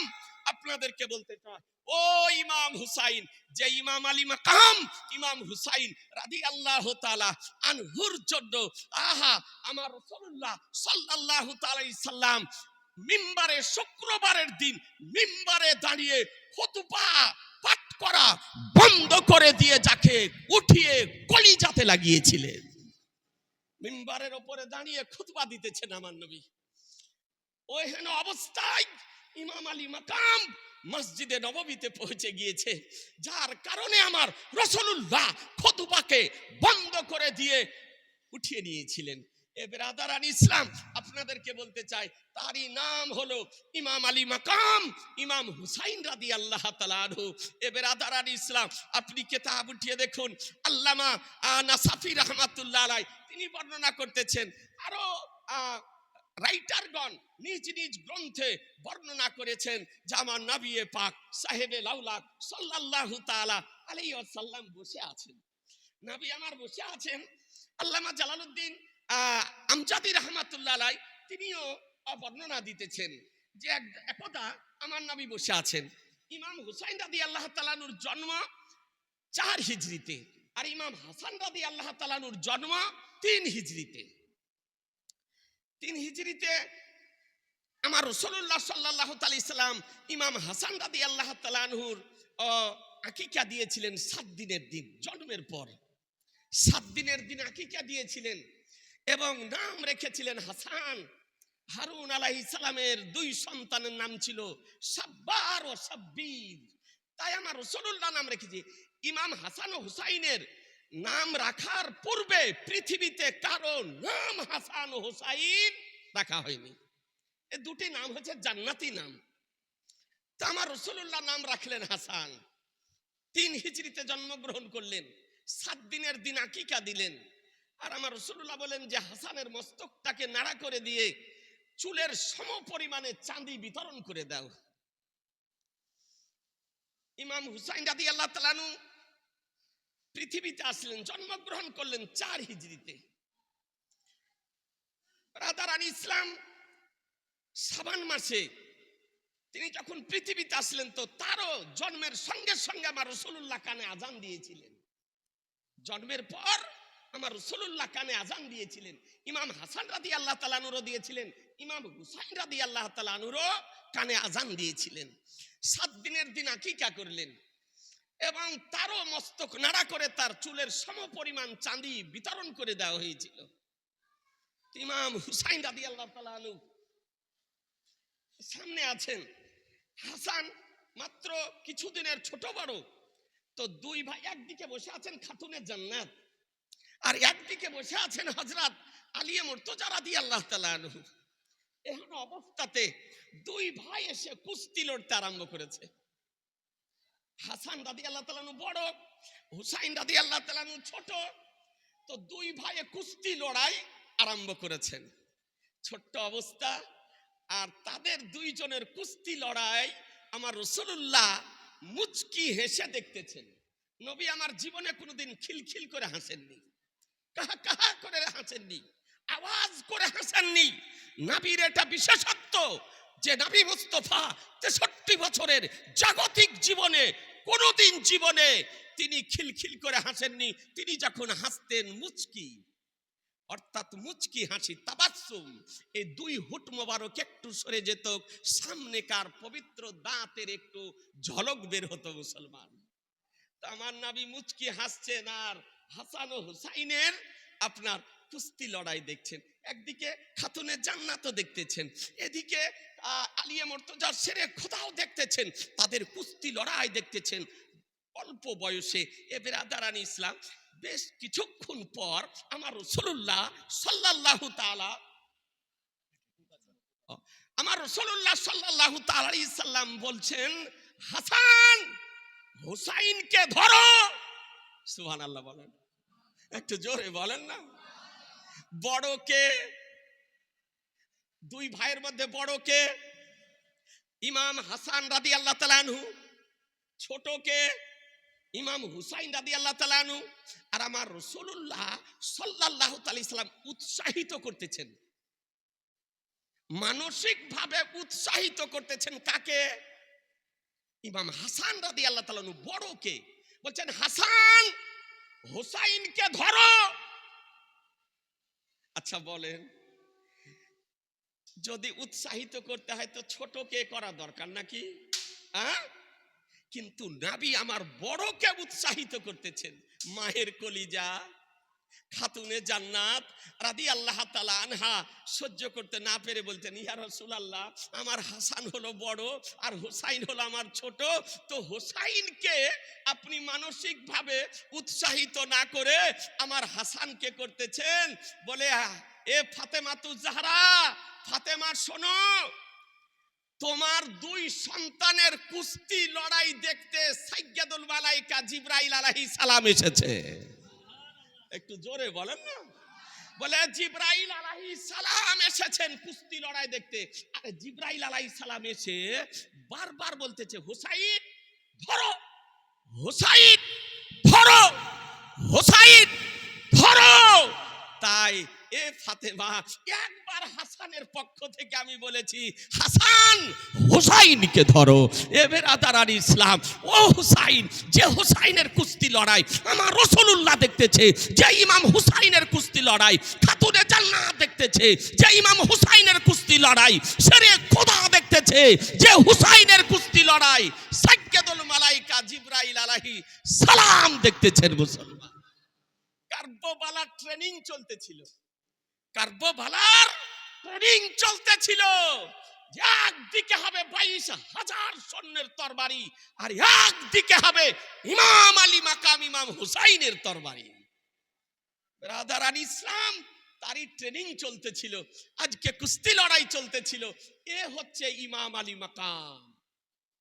আপনাদেরকে বলতে চাই, ও ইমাম হুসাইন, যে ইমাম আলী মাকাম ইমাম হুসাইন রাদিয়াল্লাহু তাআলা আনহুর জন্য আহা আমার রাসূলুল্লাহ সাল্লাল্লাহু তাআলা আলাইহি সাল্লাম মিম্বারে শুক্রবারের দিন মিম্বারে দাঁড়িয়ে খুতবা পাঠ করা বন্ধ করে দিয়ে যাকে উঠিয়ে কলিজাতে লাগিয়েছিলেন। মিম্বারের উপরে দাঁড়িয়ে খুতবা দিতেছেন আমার নবী, ওই হেন অবস্থায় ইমাম আলী মাকাম মসজিদে নববীতে পৌঁছে গিয়েছে, যার কারণে আমার রাসূলুল্লাহ খুতবাকে বন্ধ করে দিয়ে উঠিয়ে নিয়েছিলেন। এ বেরাদারান ইসলাম, আপনাদেরকে বলতে চাই, তারই নাম হলো ইমাম আলী মাকাম ইমাম হুসাইন রাদিয়াল্লাহু তাআলা আনহু। এ বেরাদারান ইসলাম, আপনি কিতাব উঠিয়ে দেখুন, আল্লামা নাসাফি রাহমাতুল্লাহ আলাইহি তিনি বর্ণনা করতেছেন, আরো রাইটারগণ নিজ নিজ গ্রন্থে বর্ণনা করেছেন যে আমার নবী পাক সাহেবে লাউলাক সাল্লাল্লাহু তাআলা আলাইহি ওয়াসাল্লাম বসে আছেন, নবী আমার বসে আছেন। আল্লামা জালালউদ্দিন আমজাদি রাহমাতুল্লাহ আলাইহি তিনিও বর্ণনা দিতেছেন যে একদা আমার নবী বসে আছেন। ইমাম হুসাইন রাদিয়াল্লাহু তাআলা আনহুর জন্ম 4 হিজরিতে, আর ইমাম হাসান রাদিয়াল্লাহু তাআলা আনহুর জন্ম 3 হিজরিতে। 3 হিজরিতে আমার রাসূলুল্লাহ সাল্লাল্লাহু আলাইহি সাল্লাম ইমাম হাসান রাদিয়াল্লাহু তাআলা আনহুর আকিকা দিয়েছিলেন 7 দিনের দিন, জন্মের পর 7 দিনের দিন আকিকা দিয়েছিলেন এবং নাম রেখেছিলেন হাসান। হারুন আলাইহিস সালামের 2 সন্তানের নাম ছিল সাব্বার ও সাব্বির, তাই আমার রাসূলুল্লাহ নাম রেখেছি। ইমাম হাসান ও হুসাইনের নাম রাখার পূর্বে পৃথিবীতে কারো নাম হাসান ও হুসাইন রাখা হয়নি। এই দুটি নাম হচ্ছে জান্নাতি নাম, তা আমার রাসূলুল্লাহ নাম রাখলেন হাসান। 3 হিজরিতে জন্মগ্রহণ করলেন, 7 দিনের দিন আকিকা দিলেন। আর আমার রাসূলুল্লাহ বলেন যে হাসানের মস্তকটাকে নাড়া করে দিয়ে চুলের সম পরিমাণে চাঁদি বিতরণ করে দাও। ইমাম হুসাইন রাদিয়াল্লাহু তাআলা আনহু পৃথিবীতে আসলেন, জন্মগ্রহণ করলেন 4 হিজরিতে। ব্রাদারান ইসলাম, শাবান মাসে তিনি যখন পৃথিবীতে আসলেন তো তারও জন্মের সঙ্গে সঙ্গে আমার রাসূলুল্লাহ কানে আজান দিয়েছিলেন। জন্মের পর আমার রাসূলুল্লাহ কানে আজান দিয়েছিলেন। ইমাম হাসান রাদিয়াল্লাহু তাআলা আনহুরও দিয়েছিলেন, ইমাম হুসাইন রাদিয়াল্লাহু তাআলা আনহুরও কানে আজান দিয়েছিলেন। 7 দিনের দিন আকিকা করলেন এবং তারও মস্তক নাড়া করে তার চুলের সম পরিমাণ চাঁদি বিতরণ করে দেওয়া হয়েছিল। ইমাম হুসাইন রাদিয়াল্লাহু তাআলা আনহু সামনে আছেন, হাসান মাত্র কিছুদিনের ছোট বড়। তো 2 ভাই একদিকে বসে আছেন খাতুনে জান্নাত, আর একদিকে বসে আছেন হযরত আলী মুর্তজা রাদিয়াল্লাহু তাআলা আনহু। এমন অবস্থাতে 2 ভাই এসে কুস্তি লড়তে আরম্ভ করেছে। হাসান রাদিয়াল্লাহু তাআলা আনহু বড়, হুসাইন রাদিয়াল্লাহু তাআলা আনহু ছোট। তো 2 ভাইয়ে কুস্তি লড়াই আরম্ভ করেছেন। ছোট্ট অবস্থা, আর তাদের 2 জনের কুস্তি লড়াই আমার রাসূলুল্লাহ মুচকি হেসে দেখতেছেন। নবী আমার জীবনে কোনোদিন খিলখিল করে হাসেননি, কাহা কাহা করে হাসেননি, আওয়াজ করে হাসেননি। নবীর এটা বিশেষত্ব যে নবী মুস্তাফা 63 বছরের জাগতিক জীবনে কোনোদিন জীবনে তিনি খিলখিল করে হাসেননি। তিনি যখন হাসতেন মুচকি, অর্থাৎ মুচকি হাসি, তাবাসসুম, এই দুই হুট মোবারক একটু সরে যেত, সামনেকার পবিত্র দাঁতের একটু ঝলক বের হতো মুসলমান। তো আমার নবী মুচকি হাসছেন আর হাসান ও হুসাইনের আপনার কুস্তি লড়াই দেখছেন। একদিকে খাতুনে জান্নাতও দেখতেছেন, এদিকে আলিয়ে মুর্তজার শেরে খোদাও দেখতেছেন, তাদের কুস্তি লড়াই দেখতেছেন অল্প বয়সে। এ বেরাদারান ইসলাম, বেশ কিছুক্ষণ পর আমার রাসূলুল্লাহ সাল্লাল্লাহু তাআলা আলাইহি সাল্লাম বলছেন, হাসান হুসাইনকে ধরো। সুবহানাল্লাহ বলেন, একটু জোরে বলেন না। বড় কে? দুই ভাইয়ের মধ্যে বড় কে? ইমাম হাসান রাদিয়াল্লাহু তাআলা আনহু। ছোট কে? ইমাম হুসাইন রাদিয়াল্লাহু তাআলা আনহু। আর আমার রাসূলুল্লাহ সাল্লাল্লাহু আলাইহি সাল্লাম উৎসাহিত করতেছেন, মানসিক ভাবে উৎসাহিত করতেছেন কাকে? ইমাম হাসান রাদিয়াল্লাহু তাআলা আনহু। বড় কে? বলছেন হাসান হুসাইনকে ধরো। আচ্ছা বলেন, যদি উৎসাহিত করতে হয় তো ছোটকে করা দরকার নাকি? কিন্তু নবী আমার বড়কে উৎসাহিত করতেছেন। মায়ের কলিজা খাতুনে জান্নাত রাদিয়াল্লাহু তাআলা আনহা সহ্য করতে না পেরে বলতেন, ইয়া রাসূলুল্লাহ, আমার হাসান হলো বড় আর হুসাইন হলো আমার ছোট, তো হুসাইনকে আপনি মানসিকভাবে উৎসাহিত না করে আমার হাসানকে করতেছেন। বলে, এ ফাতেমাতুজ জাহরা, ফাতেমা শোনো, তোমার দুই সন্তানের কুস্তি লড়াই দেখতে সাইয়্যিদুল মালায়েকা জিবরাইল আলাইহিস সালাম এসেছে। একটু জোরে বলেন না। বলে জিবরাইল আলাইহিস সালাম এসেছেন কুস্তি লড়াই দেখতে। আরে জিবরাইল আলাইহিস সালাম এসে বারবার বলতেছে, হুসাইন ধরো, হুসাইন ধরো, হুসাইন ধরো। তাই এ ফাতেমা, একবার হাসানের পক্ষ থেকে আমি বলেছি, হাসান হুসাইনকে ধরো। এ বেরাদারান ইসলাম, ও হুসাইন, যে হুসাইনের কুস্তি লড়াই আমার রাসূলুল্লাহ দেখতেছে, যে ইমাম হুসাইনের কুস্তি লড়াই খাতুনে জান্নাত দেখতেছে, যে ইমাম হুসাইনের কুস্তি লড়াই শেরে খোদা দেখতেছে, যে হুসাইনের কুস্তি লড়াই সাইয়্যিদুল মালায়েকা জিবরাইল আলাইহিস সালাম দেখতেছেন। মুসলমান, কারবালার ট্রেনিং চলতেছিল, কারবালার ট্রেনিং চলতেছিল। একদিকে হবে 22,000 সৈন্যের তরবারি, আর একদিকে হবে ইমাম আলী মাকাম ইমাম হুসাইনের তরবারি। ব্রাদারান ইসলাম, তারই ট্রেনিং চলতেছিল, আজকে কুস্তি লড়াই চলতেছিল। এ হচ্ছে ইমাম আলী মাকাম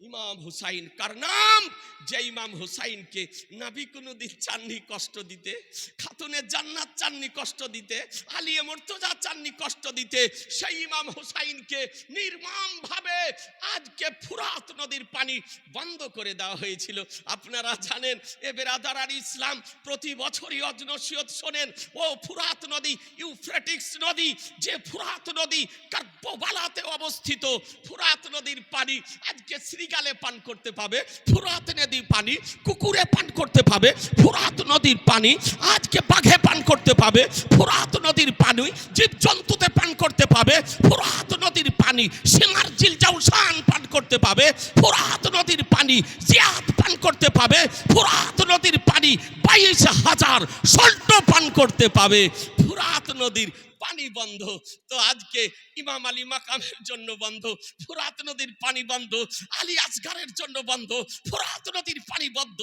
ইমাম হুসাইন। কার নাম? যে ইমাম হুসাইনকে নবী কোনদিন চাননি কষ্ট দিতে, খাতুনে জান্নাত চাননি কষ্ট দিতে, আলিয়ে মুর্তজা চাননি কষ্ট দিতে, সেই ইমাম হুসাইনকে নির্মম ভাবে আজকে ফুরাত নদীর পানি বন্ধ করে দেওয়া হয়েছিল। আপনারা জানেন, এ বেরাদারান ইসলাম, প্রতি বছরই অজনসিয়ত শোনেন, ও ফুরাত নদী, ইউফ্রেটিক্স নদী, যে ফুরাত নদী কারবালাতে অবস্থিত, ফুরাত নদীর পানি আজকে গালে পান করতে পাবে, ফুরাত নদীর পানি কুকুরে পান করতে পাবে, ফুরাত নদীর পানি আজকে বাঘে পান করতে পাবে, ফুরাত নদীর পানি জীবজন্তুতে পান করতে পাবে, ফুরাত নদীর পানি সিমার জিলজাউসান পান করতে পাবে, ফুরাত নদীর পানি জিয়াদ পান করতে পাবে, ফুরাত নদীর পানি 22,000 সৈন্য পান করতে পাবে। ফুরাত নদীর পানি বন্ধ, তো আজকে ইমাম আলী মাকামের জন্য বন্ধ, ফুরাত নদীর পানি বন্ধ, আলী আসগারের জন্য বন্ধ, ফুরাত নদীর পানি বন্ধ,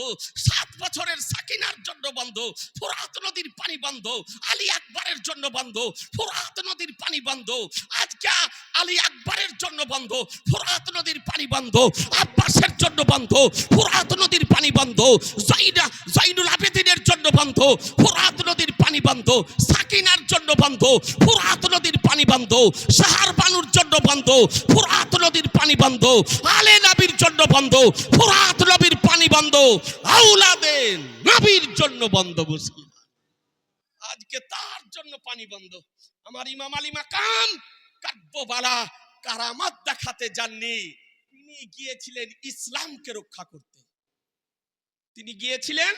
7 বছরের সাকিনার জন্য বন্ধ, ফুরাত নদীর পানি বন্ধ, আলী আকবরের জন্য বন্ধ, ফুরাত নদীর পানি বন্ধ, আজকে আলী আকবরের জন্য বন্ধ, ফুরাত নদীর পানি বন্ধ, আব্বাসের জন্য বন্ধ, ফুরাত নদীর পানি বন্ধ, জাইনুল আবেদিনের জন্য বন্ধ, ফুরাত নদীর পানি বন্ধ, সাকিনার জন্য বন্ধ, ফুরাত নদীর পানি বন্ধ, শাহর বানুর জন্য বন্ধ, ফুরাত নদীর পানি বন্ধ, আলে নবীর জন্য বন্ধ, ফুরাত নবীর পানি বন্ধ, আওলাদে নবীর জন্য বন্ধ। মুসলিম, আজকে তার জন্য পানি বন্ধ। আমার ইমাম আলী মাকাম কারবালা কারামাত দেখাতে যাননি, তিনি গিয়েছিলেন ইসলামকে রক্ষা করতে, তিনি গিয়েছিলেন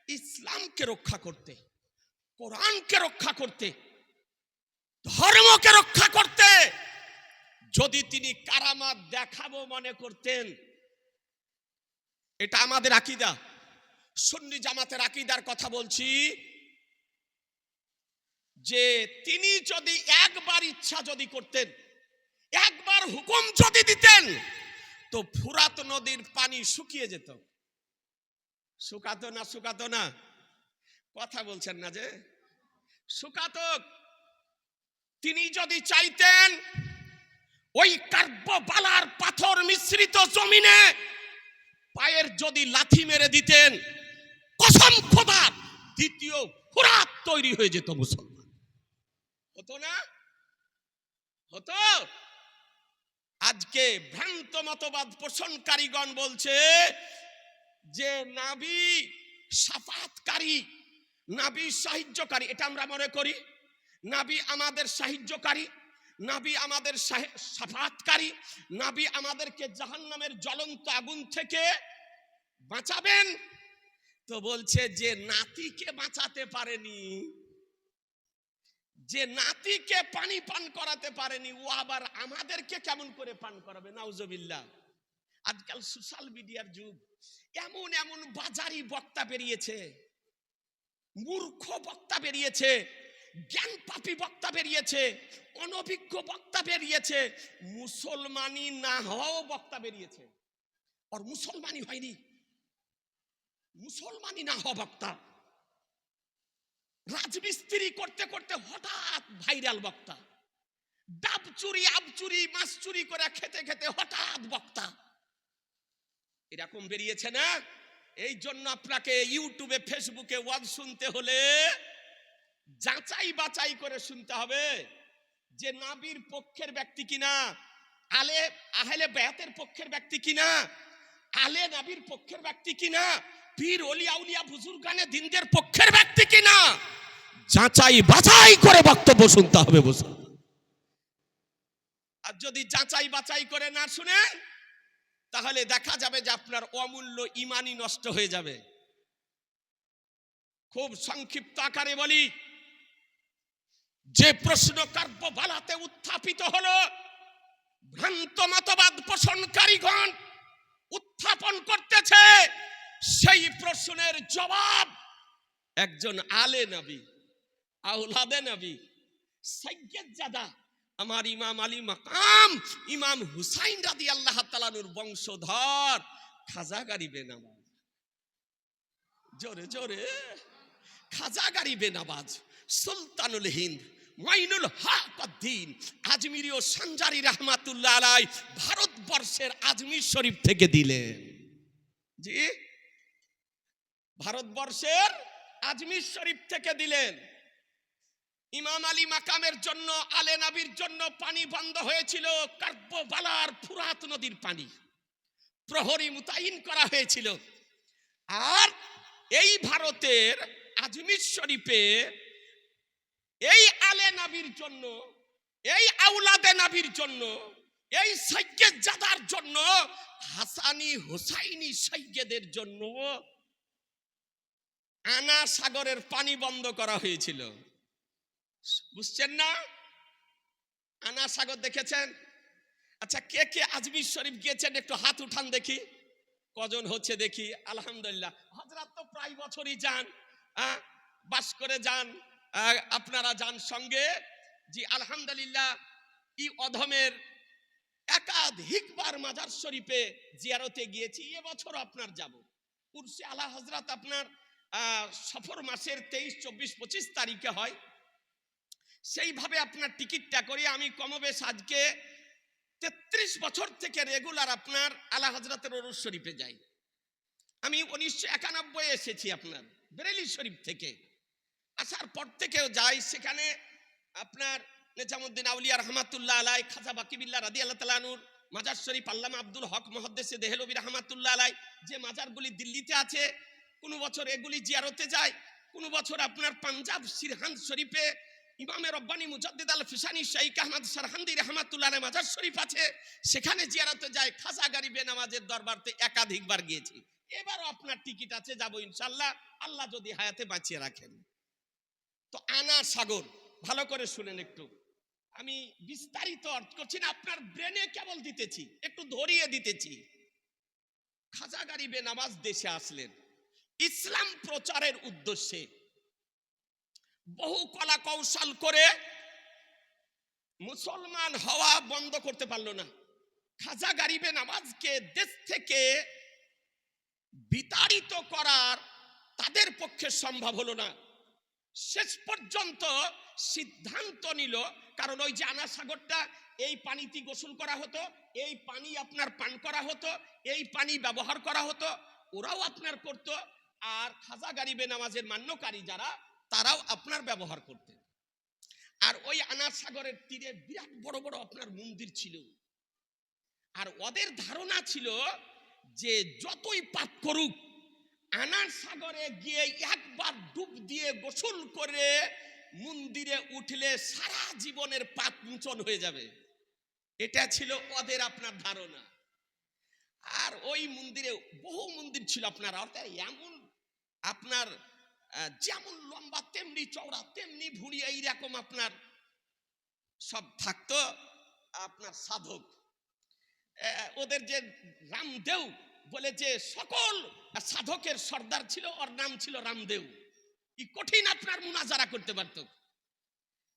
ইসলামকে রক্ষা করতে। কোরআনকে রক্ষা করতে, ধর্মকে রক্ষা করতে যদি তিনি কারামাত দেখাবো মনে করতেন, এটা আমাদের আকীদা, সুন্নি জামাতের আকীদার কথা বলছি, যে তিনি যদি একবার ইচ্ছা যদি করতেন, একবার হুকুম যদি দিতেন, তো ফুরাত নদীর পানি শুকিয়ে যেত। শুকাতো না? শুকাতো না? কথা বলছেন না যে শুকাতো। তিনি যদি চাইতেন ওই কার্ববালার পাথর মিশ্রিত জমিনে পায়ের যদি লাথি মেরে দিতেন, কসম খোদার দ্বিতীয় ফুরাত তৈরি হয়ে যেত মুসলমান। হতো না? হতো। আজকে ভ্রান্ত মতবাদ পোষণকারীগণ বলছে যে নাবী শাফাতকারী, নাবী সাহায্যকারী। এটা আমরা মনে করি নাবী আমাদের সাহায্যকারী, নাবী আমাদের শাফাতকারী, নাবী আমাদেরকে জাহান্নামের জ্বলন্ত আগুন থেকে বাঁচাবেন। তো বলছে যে নাতিকে বাঁচাতে পারেনি, যে নাতিকে পানি পান করাতে পারেনি, ও আবার আমাদেরকে কেমন করে পান করাবে? নাউজুবিল্লাহ। আজকাল সোশ্যাল মিডিয়ার যুগ, এমন এমন বাজারি বক্তা বেরিয়েছে, মূর্খ বক্তা বেরিয়েছে, জ্ঞান পাপী বক্তা বেরিয়েছে, অনভিজ্ঞ বক্তা বেরিয়েছে, মুসলমানি না হওয়াও বক্তা বেরিয়েছে। আর মুসলমানি হয়নি, মুসলমানি না হওয়া বক্তা, রাজমিস্ত্রি করতে করতে হঠাৎ ভাইরাল বক্তা, ডাব চুরি আব চুরি মাছ চুরি করে খেতে খেতে হঠাৎ বক্তা, এরকম বেরিয়েছে না? এই জন্য আপনাকে ইউটিউবে ফেসবুকে ওয়াজ শুনতে হলে যাচাই বাছাই করে শুনতে হবে যে নাবির পক্ষের ব্যক্তি কিনা, আহলে বায়াতের পক্ষের ব্যক্তি কিনা, আলে নাবির পক্ষের ব্যক্তি কিনা, পীর ওলি আউলিয়া বুজুর্গানে দিনদের পক্ষের ব্যক্তি কিনা, যাচাই বাছাই করে বক্তব্য শুনতে হবে মুসলমান। আর যদি যাচাই বাছাই করে না শুনেন, তাহলে দেখা যাবে যে আপনার অমূল্য ঈমানই নষ্ট হয়ে যাবে। খুব সংক্ষিপ্ত আকারে বলি, যে প্রশ্ন কার্ববালাতে উত্থাপিত হলো, ভ্রান্ত মতবাদ পোষণকারীগণ উত্থাপন করতেছে, সেই প্রশ্নের জবাব একজন আলে নবী, আওলাদে নবী, সাইয়্যিদজাদা আমার ইমাম আলী মাকাম ইমাম হুসাইন রাদিয়াল্লাহু তাআলা নূর বংশধর খাজা গরিবে নওয়াজ, জোরে জোরে, খাজা গরিবে নওয়াজ, সুলতানুল হিন্দ মাইনুল হক উদ্দিন আজমিরি ও সানজারি রহমাতুল্লাহ আলাইহি ভারতবর্ষের আজমির শরীফ থেকে দিলেন। জি, ভারতবর্ষের আজমির শরীফ থেকে দিলেন। ইমাম আলী মাকামের জন্য, আলে নবীর জন্য পানি বন্ধ হয়েছিল, কার্ববালার ফুরাত নদীর পানি, প্রহরী মুতাইন করা হয়েছিল। আর এই ভারতের আজমির শরীফে এই আলে নবীর জন্য, এই আওলাদে নবীর জন্য, এই সাইয়্যিদজাদার জন্য, হাসানি হুসাইনি সাইয়্যিদের জন্য আনা সাগরের পানি বন্ধ করা হয়েছিল। বুঝছেন না? আনা সাগর দেখেছেন? আচ্ছা, কে কে আজমির শরীফ গিয়েছেন একটু হাত উঠান দেখি, কজন হচ্ছে দেখি। আলহামদুলিল্লাহ, হযরত তো প্রায় বছরই যান, বাস করে যান, আপনারা যান সঙ্গে। জি আলহামদুলিল্লাহ, ই অধমের একাধিকবার মাজার শরীফে জিয়ারতে গিয়েছি, এবছর আপনার যাব। উরসে আলা হযরত আপনার সফর মাসের 23, 24, 25 তারিখে হয়। সেইভাবে আপনার টিকিটটা করে আমি কমবেশ আজকে 33 বছর থেকে রেগুলার আপনার আলা হযরতের ওরস শরীফে যাই। আমি 1991 এসেছি আপনার বেরেলি শরীফ থেকে, আসার পর থেকেও যাই। সেখানে আপনার নেজামুদ্দিন আউলিয়া রহমাতুল্লাহ আলাইহি, খাজা বাকি বিল্লাহ রাদিয়াল্লাহু তাআলা আনহুর মাজার শরীফ, আল্লামা আব্দুল হক মুহাদ্দিসে দেহলভী রহমাতুল্লাহ আলাইহি যে মাজারগুলি দিল্লিতে আছে, কোনো বছর এগুলি জিয়ারতে যায়, কোনো বছর আপনার পাঞ্জাব সিরহান শরীফে ইমামে রব্বানি মুজাদ্দিদ আল ফিসানি শাইখ আহমদ সরহান্দি রহমাতুল্লাহ আলাইহি মাজার শরীফ আছে, সেখানে জিয়ারতে যায়। খাজা গরিবে নওয়াজের দরবারতে একাধিকবার গিয়েছি। এবারও আপনার টিকিট আছে, যাব ইনশাআল্লাহ, আল্লাহ যদি হায়াতে বাঁচিয়ে রাখেন। তো আনা সাগর, ভালো করে শুনেন একটু, আমি বিস্তারিত অর্থ করছি না, আপনার ব্রেনে কেবল দিতেছি, একটু ধরিয়ে দিতেছি। খাজা গরিবে নওয়াজ দেশে আসলেন ইসলাম প্রচারের উদ্দেশ্যে। বহু কলা কৌশল করে মুসলমান হওয়া বন্ধ করতে পারলো না। খাজা গরিবে নওয়াজকে দেশ থেকে বিতাড়িত করার তাদের পক্ষে সম্ভব হলো না। শেষ পর্যন্ত সিদ্ধান্ত নিল, কারণ ওই যে আনা সাগরটা, এই পানিতে গোসল করা হতো, এই পানি আপনার পান করা হতো, এই পানি ব্যবহার করা হতো, ওরাও আপনার করত, আর খাজা গরিবে নওয়াজের মান্যকারী যারা, তারাও আপনার ব্যবহার করতেন। আর ওই আনা সাগরের তীরে বিরাট বড় বড় আপনার মন্দির ছিল। আর ওদের ধারণা ছিল যে যতই পাপ করুক, আনার সাগরে গিয়ে একবার ডুব দিয়ে গোসল করে মন্দিরে উঠলে সারা জীবনের পাপ মোচন হয়ে যাবে। এটা ছিল ওদের আপনার ধারণা। আর ওই মন্দিরে বহু মন্দির ছিল আপনার, অর্থাৎ এমন আপনার যেমন লম্বা তেমনি চওড়া তেমনি ভুঁড়ি, এইরকম আপনার সব থাকতো আপনার সাধক। ওদের যে রামদেও বলে যে সকল সাধকের সর্দার ছিল, ওর নাম ছিল রামদেও। এই কঠিন আপনার মুনাজারা করতে পারত।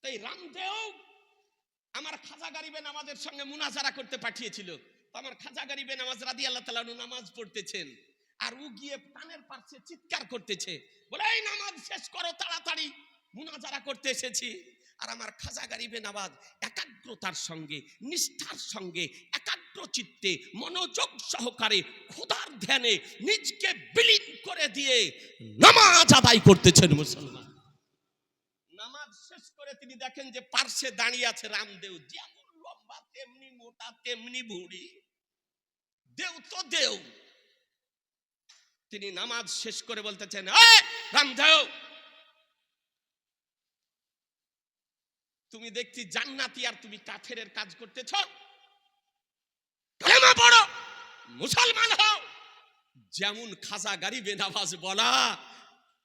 তাই রামদেও আমার খাজা গরিবে নওয়াজের সঙ্গে মুনাজারা করতে পাঠিয়েছিল। আমার খাজা গরিবে নওয়াজ রাদিয়াল্লাহু তাআলা আনহু নামাজ পড়তেছেন, আর ও গিয়ে কানের পাশে চিৎকার করতেছে, বলে এই নামাজ শেষ করো তাড়াতাড়ি, মুনাজারা করতে এসেছি। আর আমার খাজা গরিবে নওয়াজ একাগ্রতার সঙ্গে, নিষ্ঠার সঙ্গে, একাগ্র চিত্তে, মনোযোগ সহকারে, খোদার ধ্যানে নিজকে বিলীন করে দিয়ে নামাজ আদায় করতেছেন মুসলমান। নামাজ শেষ করে তিনি দেখেন যে পার্শ্বে দাঁড়িয়ে আছে রামদেও, যেমন লম্বা তেমনি মোটা তেমনি ভুঁড়ি, দেও তো দেও। তিনি নামাজ শেষ করে বলতেছেন, রামদেও, তুমি দেখছি জান্নাতি আর তুমি কাফেরের কাজ করতেছ, কালেমা পড়ো, মুসলমান হও। যেমন খাজা গরিবে নওয়াজ বলা,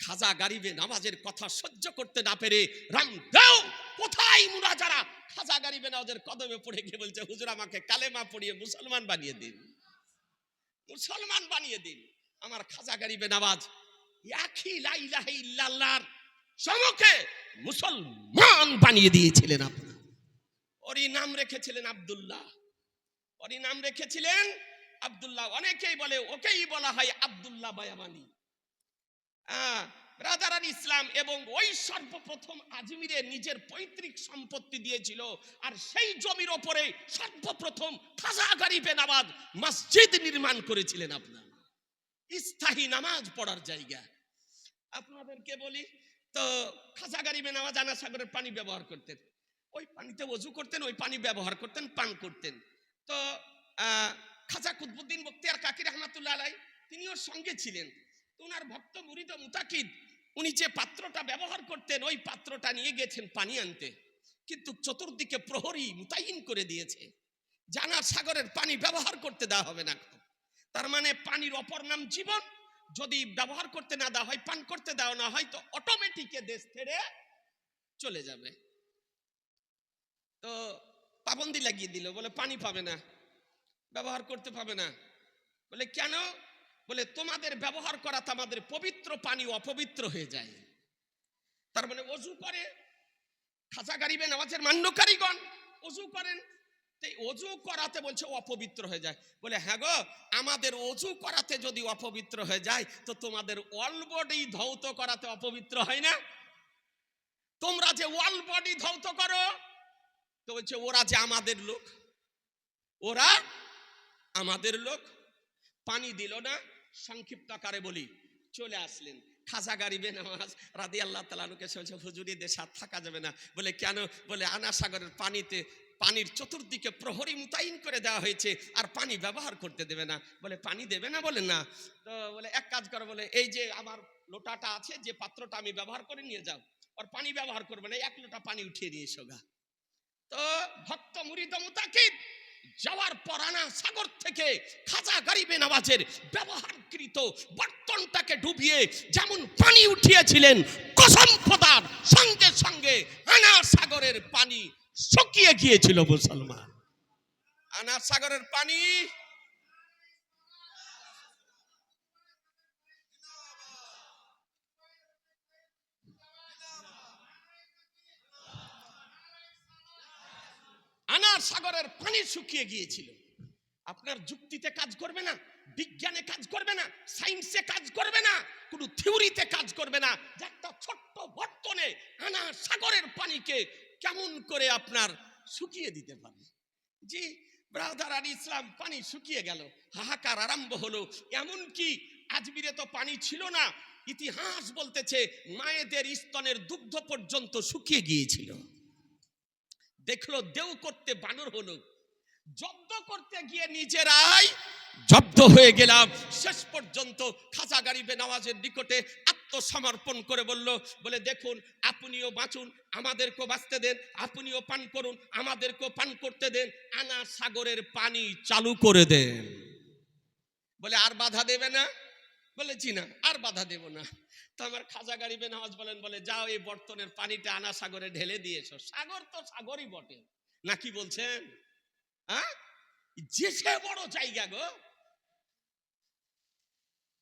খাজা গরিবে নওয়াজের কথা সহ্য করতে না পেরে রামদেও কোথায় মুনাজারা, খাজা গরিবে নওয়াজের কদমে পড়ে গিয়ে বলছে, হুজুর আমাকে কালেমা পড়িয়ে মুসলমান বানিয়ে দিন, মুসলমান বানিয়ে দিন। আমার খাজা গরিবে নওয়াজ একই লা ইলাহা ইল্লাল্লাহর সম্মুখে মুসলমান বানিয়ে দিয়েছিলেন। আপনার ওরই নাম রেখেছিলেন আব্দুল্লাহ, ওরই নাম রেখেছিলেন আব্দুল্লাহ। অনেকেই বলে ওকেই বলা হয় আব্দুল্লাহ বায়ামানি। ব্রাদারান ইসলাম, এবং ওই সর্বপ্রথম আজমিরে নিজের পৈতৃক সম্পত্তি দিয়েছিল, আর সেই জমির ওপরে সর্বপ্রথম খাজা গরিবে নওয়াজ মসজিদ নির্মাণ করেছিলেন, আপনার স্থায়ী নামাজ পড়ার জায়গা। আপনাদেরকে বলি তো, খাজা গরিবে নওয়াজ আনা সাগরের পানি ব্যবহার করতেন, ওই পানিতে ওযু করতেন, ওই পানি ব্যবহার করতেন, পান করতেন। তো খাজা কুতুবউদ্দিন বখতিয়ার কাকি রহমাতুল্লাহ আলাইহি তিনিও সঙ্গে ছিলেন। ওনার ভক্ত মুরিদ ও মুতাকিদ, উনি যে পাত্রটা ব্যবহার করতেন, ওই পাত্রটা নিয়ে গেছেন পানি আনতে, কিন্তু চতুর্দিকে প্রহরী মুতায়িন করে দিয়েছে, জানা সাগরের পানি ব্যবহার করতে দেওয়া হবে না। তার মানে পানির অপর নাম জীবন, যদি ব্যবহার করতে না দেওয়া হয়, পান করতে দেওয়া না হয়, তো অটোমেটিক দেশ ছেড়ে চলে যাবে। তো পাবন্দি লাগিয়ে দিল, বলে পানি পাবে না, ব্যবহার করতে পাবে না। বলে কেন? বলে তোমাদের ব্যবহার করা তো আমাদের পবিত্র পানি অপবিত্র হয়ে যায়। তার মানে ওযু করে খাজা গরিবে নওয়াজের মান্যকারীগণ ওযু করেন, তাই ওযু করাতে বলছে অপবিত্র হয়ে যায়। বলে হ্যাঁ গো, আমাদের ওযু করাতে যদি অপবিত্র হয়ে যায়, তো তোমাদের অল বডি ধৌত করাতে অপবিত্র হয় না? তোমরা যে অল বডি ধৌত করো, তো বলছে ওরা যে আমাদের লোক, ওরা আমাদের লোক। পানি দিল না, সংক্ষিপ্ত আকারে বলি, চলে আসলেন খাজা গরিবে নওয়াজ রাদিয়াল্লাহু তাআলা আনহুকে। হুজুরি দেশে আর থাকা যাবে না। বলে কেন? বলে আনা সাগরের পানিতে, পানির চতুর্দিকে প্রহরী মুতায়িন করে দেওয়া হয়েছে, আর পানি ব্যবহার করতে দেবে না। বলে পানি দেবে না? বলে না। তো বলে এক কাজ করো, বলে এই যে আমার লোটাটা আছে, যে পাত্রটা আমি ব্যবহার করে নিয়ে যাও, আর পানি ব্যবহার করবে না, এক লোটা পানি উঠিয়ে নিয়ে এসো গা। তো ভক্ত মুরিদ মুতাকিদ যাওয়ার পর আনা সাগর থেকে খাজা গরিবে নওয়াজের ব্যবহারকৃত বর্তমান বর্তনটাকে ডুবিয়ে যেমন পানি উঠিয়েছিলেন, কসম খোদার, সঙ্গে সঙ্গে আনার সাগরের পানি শুকিয়ে গিয়েছিল মুসলমান। আনার সাগরের পানি আনার সাগরের পানি শুকিয়ে গিয়েছিল। আপনার যুক্তিতে কাজ করবে না, বিজ্ঞানে কাজ করবে না, সায়েন্সে কাজ করবে না, কোনো থিওরিতে কাজ করবে না যে একটা ছোট্ট বর্তনে আনার সাগরের পানিকে কেমন করে আপনার শুকিয়ে দিতে পারে। জি ব্রাদার আর ইসলাম, পানি শুকিয়ে গেল, হাহাকার আরম্ভ হলো। এমন কি আজমিরে তো পানি ছিল না, ইতিহাস বলতেছে মায়েদের স্তনের দুগ্ধ পর্যন্ত শুকিয়ে গিয়েছিল। দেখলো দেউ করতে বানর হলো, জব্দ করতে গিয়ে নিজেরাই জব্দ হয়ে গেলাম। শেষ পর্যন্ত খাজা গরিবে নওয়াজের নিকটে আত্মসমর্পণ করে বলে দেখুন, আপনিও বাঁচুন, আমাদেরকেও বাঁচতে দেন, আপনিও পান করুন, আমাদেরকেও পান করতে দেন, আনা সাগরের পানি চালু করে দেন। বলে আর বাধা দেবে না? বলেছি না, আর বাধা দেব না। তো আমার খাজা গরিবে নওয়াজ বলে যাও এই বর্তনের পানিটা আনা সাগরে ঢেলে দিয়েছো। সাগর তো সাগরই বটে, নাকি বলছেন? যে সে বড় জায়গা গো,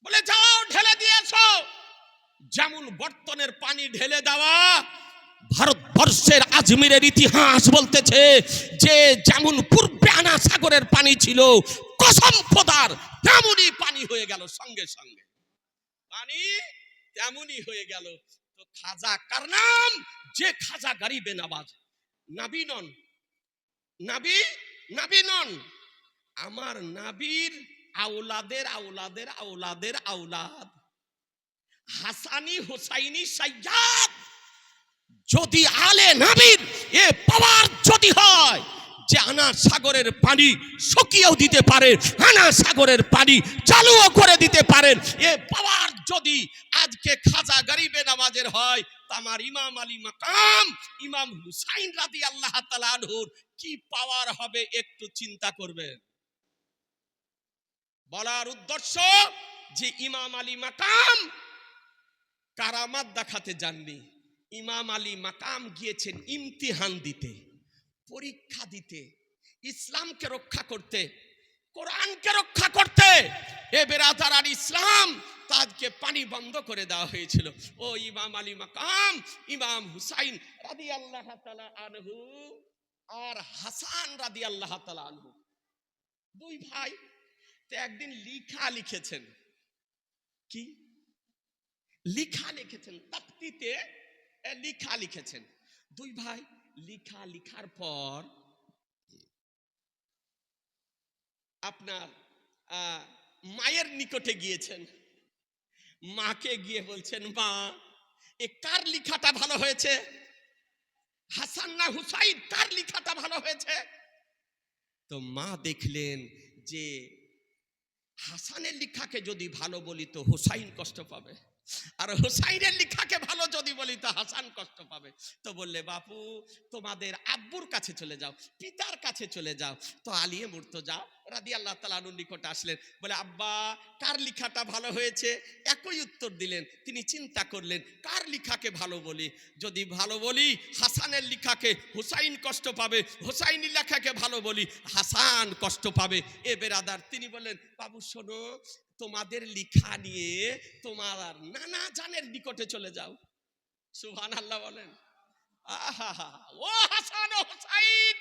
বলে যাও ঢেলে দিয়েছো। যেমন বর্তনের পানি ঢেলে দেওয়া, ভারতবর্ষের আজমিরের ইতিহাস বলতেছে যে যেমন পূর্বে আনা সাগরের পানি ছিল, কসম খোদার তেমনই পানি হয়ে গেল, সঙ্গে সঙ্গে পানি তেমনই হয়ে গেল। তো খাজা কার নাম? যে খাজা গরিবে নওয়াজ। নাবি নন, নাবি নন, আমার নাবির আওলাদের আওলাদের আওলাদের আওলাদ, হাসানি হুসাইনি সাইয়্যাদ। যদি আলে নাবির এ পাওয়ার যদি হয় যে আনা সাগরের পানি শুকিয়েও দিতে পারে, আনা সাগরের পানি চালুও করে দিতে পারেন, এ পাওয়ার যদি আজকে খাজা গরিবে নওয়াজের হয়, তা আমার ইমাম আলী মাকাম ইমাম হুসাইন রাদিয়াল্লাহু তাআলা আনহুর কি পাওয়ার হবে একটু চিন্তা করবেন। বলার উদ্দেশ্য যে ইমাম আলী মাকাম কারামাত দেখাতে যাননি, ইমাম আলী মাকাম গিয়েছেন ইমতিহান দিতে, পরীক্ষা দিতে, ইসলামকে রক্ষা করতে, কোরআনকে রক্ষা করতে। এ বেরাদার আর ইসলাম, তাজকে পানি বন্ধ করে দেওয়া হয়েছিল। ও ইমাম আলী মাকাম ইমাম হুসাইন রাদিয়াল্লাহু তাআলা আনহু আর হাসান রাদিয়াল্লাহু তাআলা আনহু, দুই ভাই। তো একদিন লিখা লিখেছেন, কি লিখা লিখেছেন, তাকতিতে লিখা লিখেছেন। দুই ভাই লিখার পর আপনার মায়ের নিকটে গিয়েছেন। মাকে গিয়ে বলছেন, মা এ কার লিখাটা ভালো হয়েছে, হাসান না হুসাইন, কার লিখাটা ভালো হয়েছে? তো মা দেখলেন যে হাসানের লিখাকে যদি ভালো বলি তো হুসাইন কষ্ট পাবে, আর হুসাইনের লিখাকে ভালো যদি বলি তো হাসান কষ্ট পাবে। তো বললে, বাপু তোমাদের আব্বুর কাছে চলে যাও, পিতার কাছে চলে যাও। তো আলিয়ে মুর্তজা রাদিয়াল্লাহু তাআলা আনহুর নিকটে আসলেন, বলে আব্বা কার লিখাটা ভালো হয়েছে? একই উত্তর দিলেন। তিনি চিন্তা করলেন কার লিখাকে ভালো বলি, যদি ভালো বলি হাসানের লিখাকে হুসাইন কষ্ট পাবে, হুসাইনের লেখাকে ভালো বলি হাসান কষ্ট পাবে। এ বেরাদার তিনি বললেন, বাবু শোনো, তোমাদের লিখা নিয়ে তোমার নানা জানের নিকটে চলে যাও। সুবহানাল্লাহ বলেন। আহা, ও হাসান ও হুসাইন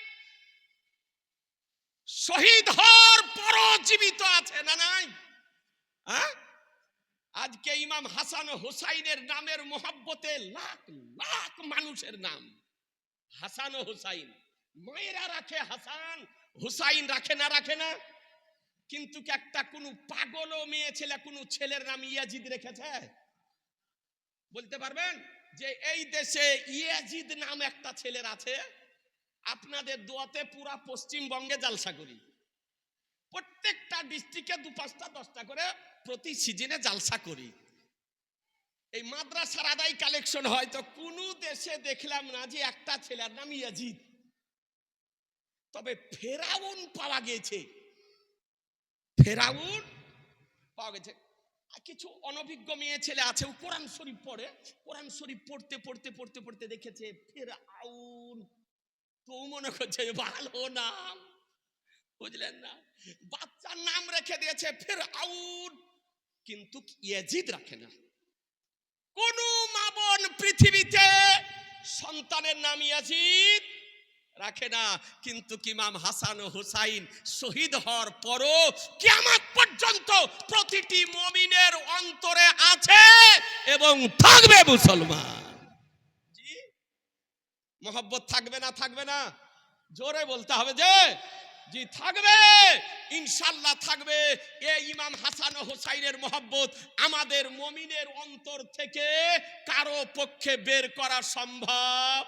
শহীদ হওয়ার পরও জীবিত আছে না নাই? আজকে ইমাম হাসান ও হুসাইনের নামের মোহাব্বতে লাখ লাখ মানুষের নাম হাসান ও হুসাইন। মায়েরা রাখে হাসান, হুসাইন রাখে না? কিন্তু একটা কোন পাগল মেয়ে ছেলে কোন ছেলের নাম ইয়াজিদ রেখেছে? বলতে পারবেন যে এই দেশে ইয়াজিদ নাম একটা ছেলের আছে? আপনাদের দোয়াতে পুরা পশ্চিমবঙ্গে জালসা করি, প্রত্যেকটা ডিস্ট্রিক্টে 2-5টা 10টা করে প্রতি সিজনে জালসা করি। এই মাদ্রাসার আদায় কালেকশন হয়, তো কোন দেশে দেখলাম না যে একটা ছেলের নাম ইয়াজিদ। তবে ফেরাউন পাওয়া গেছে, ফেরাউন পাওয়া গেছে। কিছু অনভিজ্ঞ মেয়ে ছেলে আছে, ও কোরআন শরীফ পড়ে, কোরআন শরীফ পড়তে পড়তে পড়তে পড়তে দেখেছে ফিরআউন, তো মনে করছে ভালো নাম, বুঝলেন না, বাচ্চার নাম রেখে দিয়েছে ফিরআউন, কিন্তু ইয়াজিদ রাখে না। কোন মা বোন পৃথিবীতে সন্তানের নাম ইয়াজিদ রাখে না, কিন্তু ইমাম হাসান ও হুসাইন শহীদ হওয়ার পরও কিয়ামত পর্যন্ত প্রতিটি মুমিনের অন্তরে আছে এবং থাকবে। মুসলমান জি, মোহব্বত থাকবে না? থাকবে না? জোরে বলতে হবে যে জি থাকবে, ইনশাআল্লাহ থাকবে। এই ইমাম হাসান ও হুসাইনের মোহব্বত আমাদের মুমিনের অন্তর থেকে কারো পক্ষে বের করা সম্ভব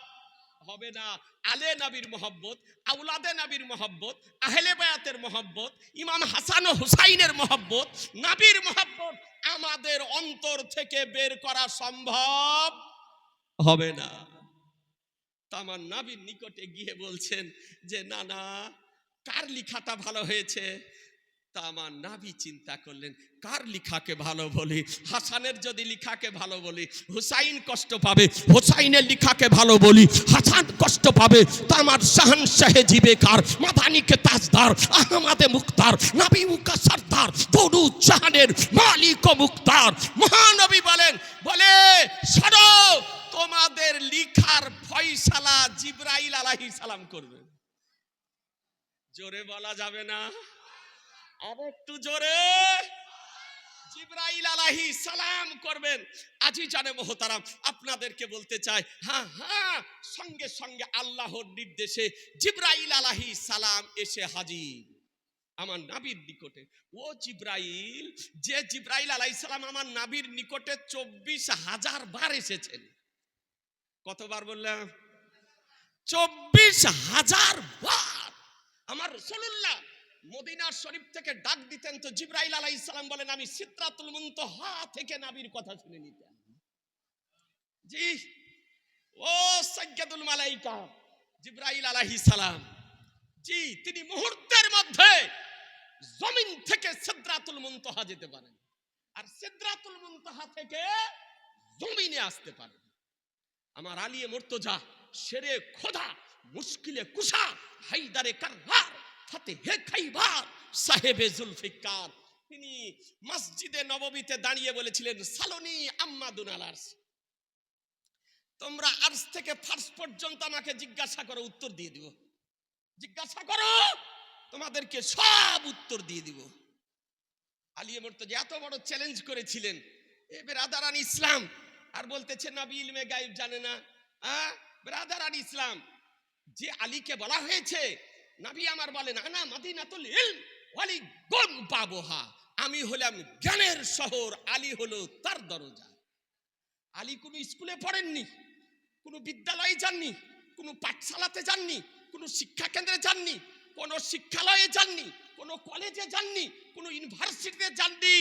হবে না। আলে নবীর মোহব্বত, আওলাদে নবীর মোহব্বত, আহলে বায়াতের মোহব্বত, ইমাম হাসান ও হুসাইনের মোহব্বত, নবীর মোহব্বত আমাদের অন্তর থেকে বের করা সম্ভব হবে না। তা আমার নবীর নিকটে গিয়ে বলছেন যে না না, কার লিখাটা ভালো হয়েছে? তা আমার নবী চিন্তা করলেন কার লিখাকে ভালো বলি। হাসানের যদি লিখাকে ভালো বলি হুসাইন কষ্ট পাবে, হুসাইনের লিখাকে ভালো বলি হাসান কষ্ট পাবে। তা আমার শাহনশাহ জিবে কার, মাদানিকে তাজদার, আহমদে মুখতার, নবী মুকা সরদার, দরু জাহানের মালিক ও মুখতার মহানবী বলেন, বলে শোনো, তোমাদের লিখার ফয়সালা জিবরাইল আলাইহিস সালাম করবে। জোরে বলা যাবে না? আর একটু জোরে। জিবরাইল আলাইহিস সালাম করবেন। আজিজানে মোহতারাম, আপনাদেরকে বলতে চাই, হ্যাঁ হ্যাঁ, সঙ্গে সঙ্গে আল্লাহর নির্দেশে জিবরাইল আলাইহিস সালাম এসে হাজির আমার নবীর নিকটে। ও জিবরাইল, যে জিবরাইল আলাইহিস সালাম আমার নবীর নিকটে 24,000 বার এসেছেন। কতবার বললাম? 24,000 বার। আমার রাসূলুল্লাহ মদিনা শরীফ থেকে ডাক দিতেন তো জিবরাইল আলাইহিস সালাম বলেন আমি সিদরাতুল মুনতাহা থেকে নবীর কথা শুনে নিতাম। জি, ও সাইয়্যিদুল মালাইকা জিবরাইল আলাইহিস সালাম, জি, তিনি মুহূর্তের মধ্যে জমিন থেকে সিদরাতুল মুনতাহা যেতে পারেন, আর সিদরাতুল মুনতাহা থেকে জমিনে আসতে পারেন। আমার আলিয়ে মুর্তজা, শেরে খোদা, মুশকিলে কুশা, হায়দারে কাররার, ফাতেহে খাইবার, সাহেবে জুলফিকার, তিনি মসজিদে নববীতে দাঁড়িয়ে বলেছিলেন সালনি আম্মাদুন আল আরশ, তোমরা আরশ থেকে ফার্স পর্যন্ত আমাকে জিজ্ঞাসা করো, উত্তর দিয়ে দিব। জিজ্ঞাসা করো, তোমাদেরকে সব উত্তর দিয়ে দিব। আলিয়ে মুর্তজা এত বড় চ্যালেঞ্জ করেছিলেন এ বেরাদারান ইসলাম, আর বলতেছে নবী ইলমে গায়েব জানে না। বেরাদারান ইসলাম, যে আলীকে বলা হয়েছে, নবী আমার বলেন আনা মদিনাতুল ইলম ওয়ালি গুন বাবুহা, আমি হলাম জ্ঞানের শহর, আলী হলো তার দরজা। আলী কোনো স্কুলে পড়েননি, কোনো বিদ্যালয়ে যাননি, কোনো পাঠশালাতে যাননি, কোনো শিক্ষা কেন্দ্রে যাননি, কোনো শিক্ষালয়ে যাননি, কোনো কলেজে যাননি, কোনো ইউনিভার্সিটিতে যাননি।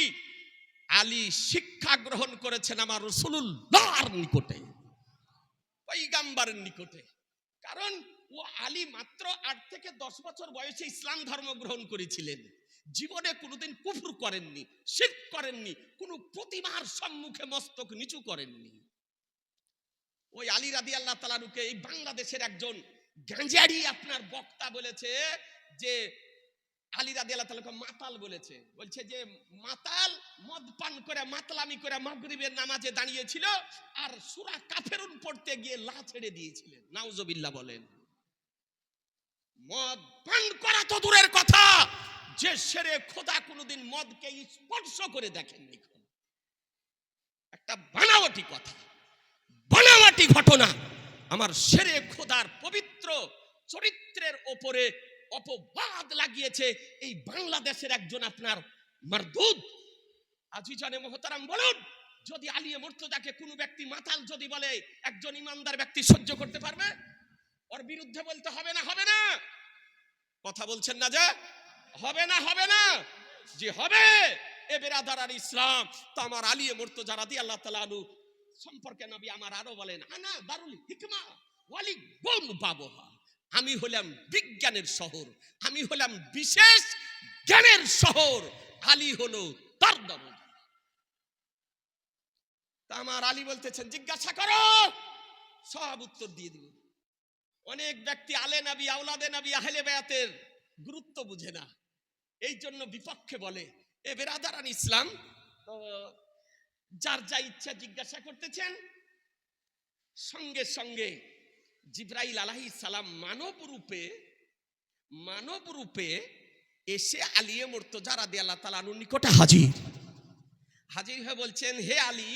আলী শিক্ষা গ্রহণ করেছেন আমার রাসূলুল্লাহর নিকটে, পয়গম্বরের নিকটে। কারণ ও আলী মাত্র 8 থেকে 10 বছর বয়সে ইসলাম ধর্ম গ্রহণ করেছিলেন। জীবনে কোনোদিন কুফর করেননি, শিরক করেননি, কোনো প্রতিমার সম্মুখে মস্তক নিচু করেননি। ওই আলী রাদিয়াল্লাহু তাআলা আনহুকে এই বাংলাদেশের একজন গাঁজাড়ি আপনার বক্তা বলেছে যে আলী রাদিয়াল্লাহু তাআলাকে মাতাল বলেছে। বলছে যে মাতাল মদ পান করে মাতলামি করে মাগরিবের নামাজে দাঁড়িয়েছিল আর সূরা কাফেরুন পড়তে গিয়ে লা ছেড়ে দিয়েছিলেন। নাউজুবিল্লাহ বলেন। মদ পান করা তো দূরের কথা, যে শেরে খোদা কোনোদিন মদকে স্পর্শ করে দেখেননি। একটা বানাওয়াটি কথা, বানাওয়াটি ঘটনা আমার শেরে খোদার পবিত্র চরিত্রের ওপরে অপবাদ লাগিয়েছে এই বাংলাদেশের একজন আপনার মারদুদ। আজিজানে মুহতারাম, বলুন, যদি আলিয়ে মুর্তজাকে কোনো ব্যক্তি মাতাল যদি বলে, একজন ইমানদার ব্যক্তি সহ্য করতে পারবে? ওর বিরুদ্ধে বলতে হবে না? হবে না? কথা বলছেন না যে হবে না? হবে না? জি হবে। এ বেরাদারান ইসলাম, তো আমার আলিয়ে মুর্তজা রাদিয়াল্লাহু তাআলা আনহু সম্পর্কে নবী আমার আরো বলেন আনা দারুল হিকমা ওয়ালি গুন বাবুহা, আমি হলাম বিজ্ঞানের শহর, আমি হলাম বিশেষ জ্ঞানের শহর, আলী হলো তার দরজা। আমার আলী বলতেছেন জিজ্ঞাসা করো, সব উত্তর দিয়ে দিব। অনেক ব্যক্তি আলে নবী, আওলাদে নবী, আহলে বায়াতের গুরুত্ব বুঝে না, এই জন্য বিপক্ষে বলে। এ বেরাদারান ইসলাম, তো যার যা ইচ্ছা জিজ্ঞাসা করতেছেন। সঙ্গে সঙ্গে জিবরাইল আলাইহিস সালাম মানব রূপে এসে আলিয়ে মুর্তজা রাদিয়াল্লাহু তাআলা আনহুর নিকটে হাজির হয়ে বলছেন, হে আলী,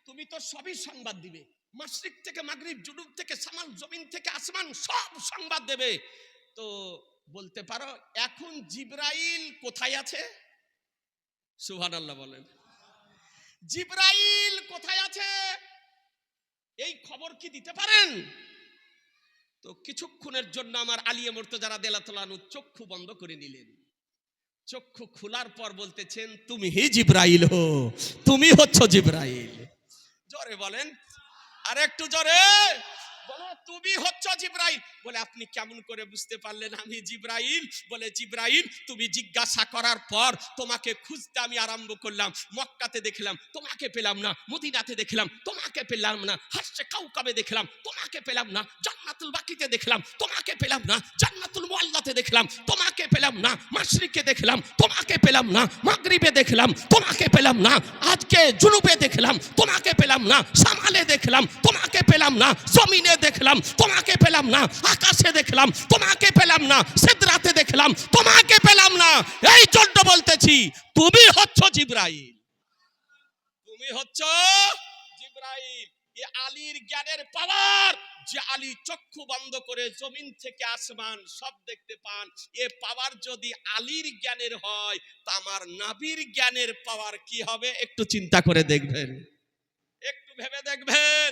তুমি তো সবই সংবাদ দিবে, মাশরিক থেকে মাগরিব, জুনুব থেকে সামাল, জমিন থেকে আসমান, সব সংবাদ দেবে। তো বলতে পারো এখন জিবরাইল কোথায় আছে? সুবহানাল্লাহ বলেন। জিবরাইল কোথায় আছে এই খবর কি দিতে পারেন? তো কিছুক্ষণের জন্য আমার আলিয়ে মুর্তজা রাদিয়াল্লাহু তাআলা আনহু চক্ষু বন্ধ করে নিলেন। চক্ষু খোলার পর বলতেছেন, তুমি হি জিবরাইল হো, তুমি হচ্ছ জিবরাইল। জোরে বলেন, আর একটু জোরে বলো, তুমি হচ্ছ জিবরাইল। বলে আপনি কেমন করে বুঝতে পারলেন আমি জিবরাইল? বলে জিবরাইল, তুমি জিজ্ঞাসা করার পর তোমাকে খুঁজতে আমি আরম্ভ করলাম। মক্কাতে দেখলাম, তোমাকে পেলাম না। মদিনাতে দেখলাম, তোমাকে পেলাম না। হাসে কাউকাবে দেখলাম, তোমাকে পেলাম না। জান্নাতুল বাকিতে দেখলাম, তোমাকে পেলাম না। জান্নাতুল মুআল্লাতে দেখলাম, তোমাকে পেলাম না। মাশরিকে দেখলাম, তোমাকে পেলাম না। মাগরিবে দেখলাম, তোমাকে পেলাম না। আজকে জুনুবে দেখলাম, তোমাকে পেলাম না। সামালে দেখলাম, তোমাকে পেলাম না। জমিনে দেখলাম, তোমাকে পেলাম না। আকাশে দেখলাম, তোমাকে পেলাম না। সিদরাতে দেখলাম, তোমাকে পেলাম না। এই জন্য বলতেছি তুমি হচ্ছ জিবরাইল, তুমি হচ্ছ জিবরাইল। এ আলীর জ্ঞানের পাওয়ার, যে আলী চক্ষু বন্ধ করে জমিন থেকে আসমান সব দেখতে পান, এ পাওয়ার যদি আলীর জ্ঞানের হয়, তা আমার নবীর জ্ঞানের পাওয়ার কি হবে? একটু চিন্তা করে দেখবেন, একটু ভেবে দেখবেন।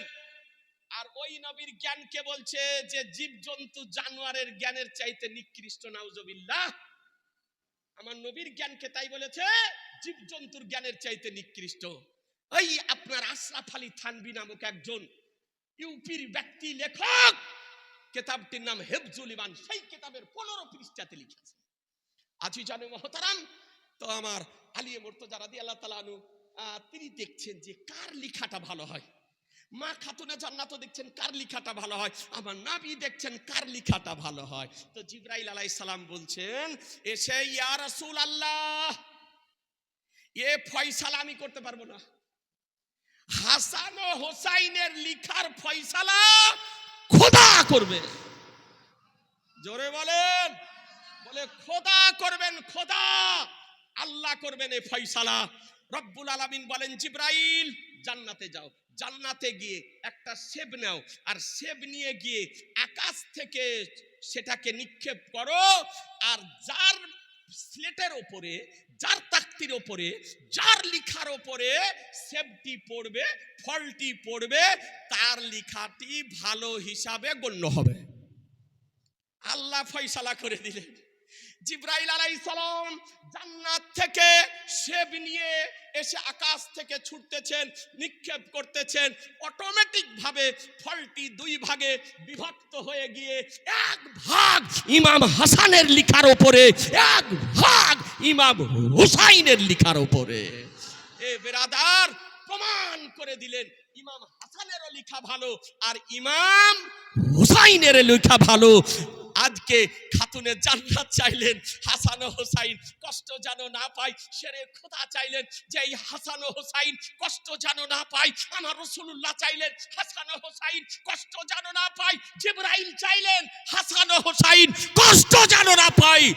আর ওই নবীর জ্ঞানকে বলছে যে জীবজন্তু জানোয়ারের জ্ঞানের চাইতে নিকৃষ্ট, নাউজুবিল্লাহ। আমার নবীর জ্ঞানকে তাই বলেছে জীবজন্তুর জ্ঞানের চাইতে নিকৃষ্ট। ওই আপনার আশরাফ আলী থানভী নামক একজন ইউপির ব্যক্তি লেখক, কিতাবটির নাম হিফজুল ঈমান, সেই কিতাবের 15 পৃষ্ঠাতে লিখেছে। আজিজানে মুহতারাম, তো আমার আলিয়ে মুর্তজা রাদিয়াল্লাহু তাআলা আনহু তিনি দেখছেন যে কার লেখাটা ভালো হয়। মা খাতুনে জান্নাত দেখছেন কার লেখাটা ভালো হয়, আমার নবী দেখছেন কার লেখাটা ভালো হয়। তো জিবরাইল আলাইহিস সালাম বলছেন এসে, ইয়া রাসূলুল্লাহ, এ ফয়সালা আমি করতে পারবো না। হাসান ও হোসাইনের লেখার ফয়সালা খোদা করবে। জোরে বলেন, বলে খোদা করবেন, খোদা আল্লাহ করবেন এই ফয়সালা। রব্বুল আলামিন বলেন, জিবরাইল জান্নাতে যাও, জান্নাতে গিয়ে একটা সেব নাও, আর সেব নিয়ে গিয়ে আকাশ থেকে সেটাকে নিক্ষেপ করো। আর যার স্লেটের ওপরে, যার তাকতির ওপরে, যার লেখার ওপরে সেবটি পড়বে, ফলটি পড়বে, তার লেখাটি ভালো হিসাবে গণ্য হবে। আল্লাহ ফয়সালা করে দিলেন। জিবরাইল আলাইহিস সালাম জান্নাত থেকে সেব নিয়ে এসে আকাশ থেকে ছুটতেছেন, নিক্ষেপ করতেছেন। অটোমেটিক ভাবে ফলটি 2 ভাগে বিভক্ত হয়ে গিয়ে 1 ভাগ ইমাম হাসানের লেখার উপরে, 1 ভাগ ইমাম হুসাইনের লেখার উপরে। এ বেরাদার প্রমাণ করে দিলেন ইমাম হাসানেরও লেখা ভালো আর ইমাম হুসাইনের লেখা ভালো। আজকে খাতুনে জান্নাত চাইলেন, হাসান ও হোসাইন কষ্ট যেন না পায়। শেরে খোদা চাইলেন যে এই হাসান ও হোসাইন কষ্ট যেন না পায়। আমার রাসূলুল্লাহ চাইলেন হাসান ও হোসাইন কষ্ট যেন না পায়। জিবরাইল চাইলেন হাসান ও হোসাইন কষ্ট যেন না পায়।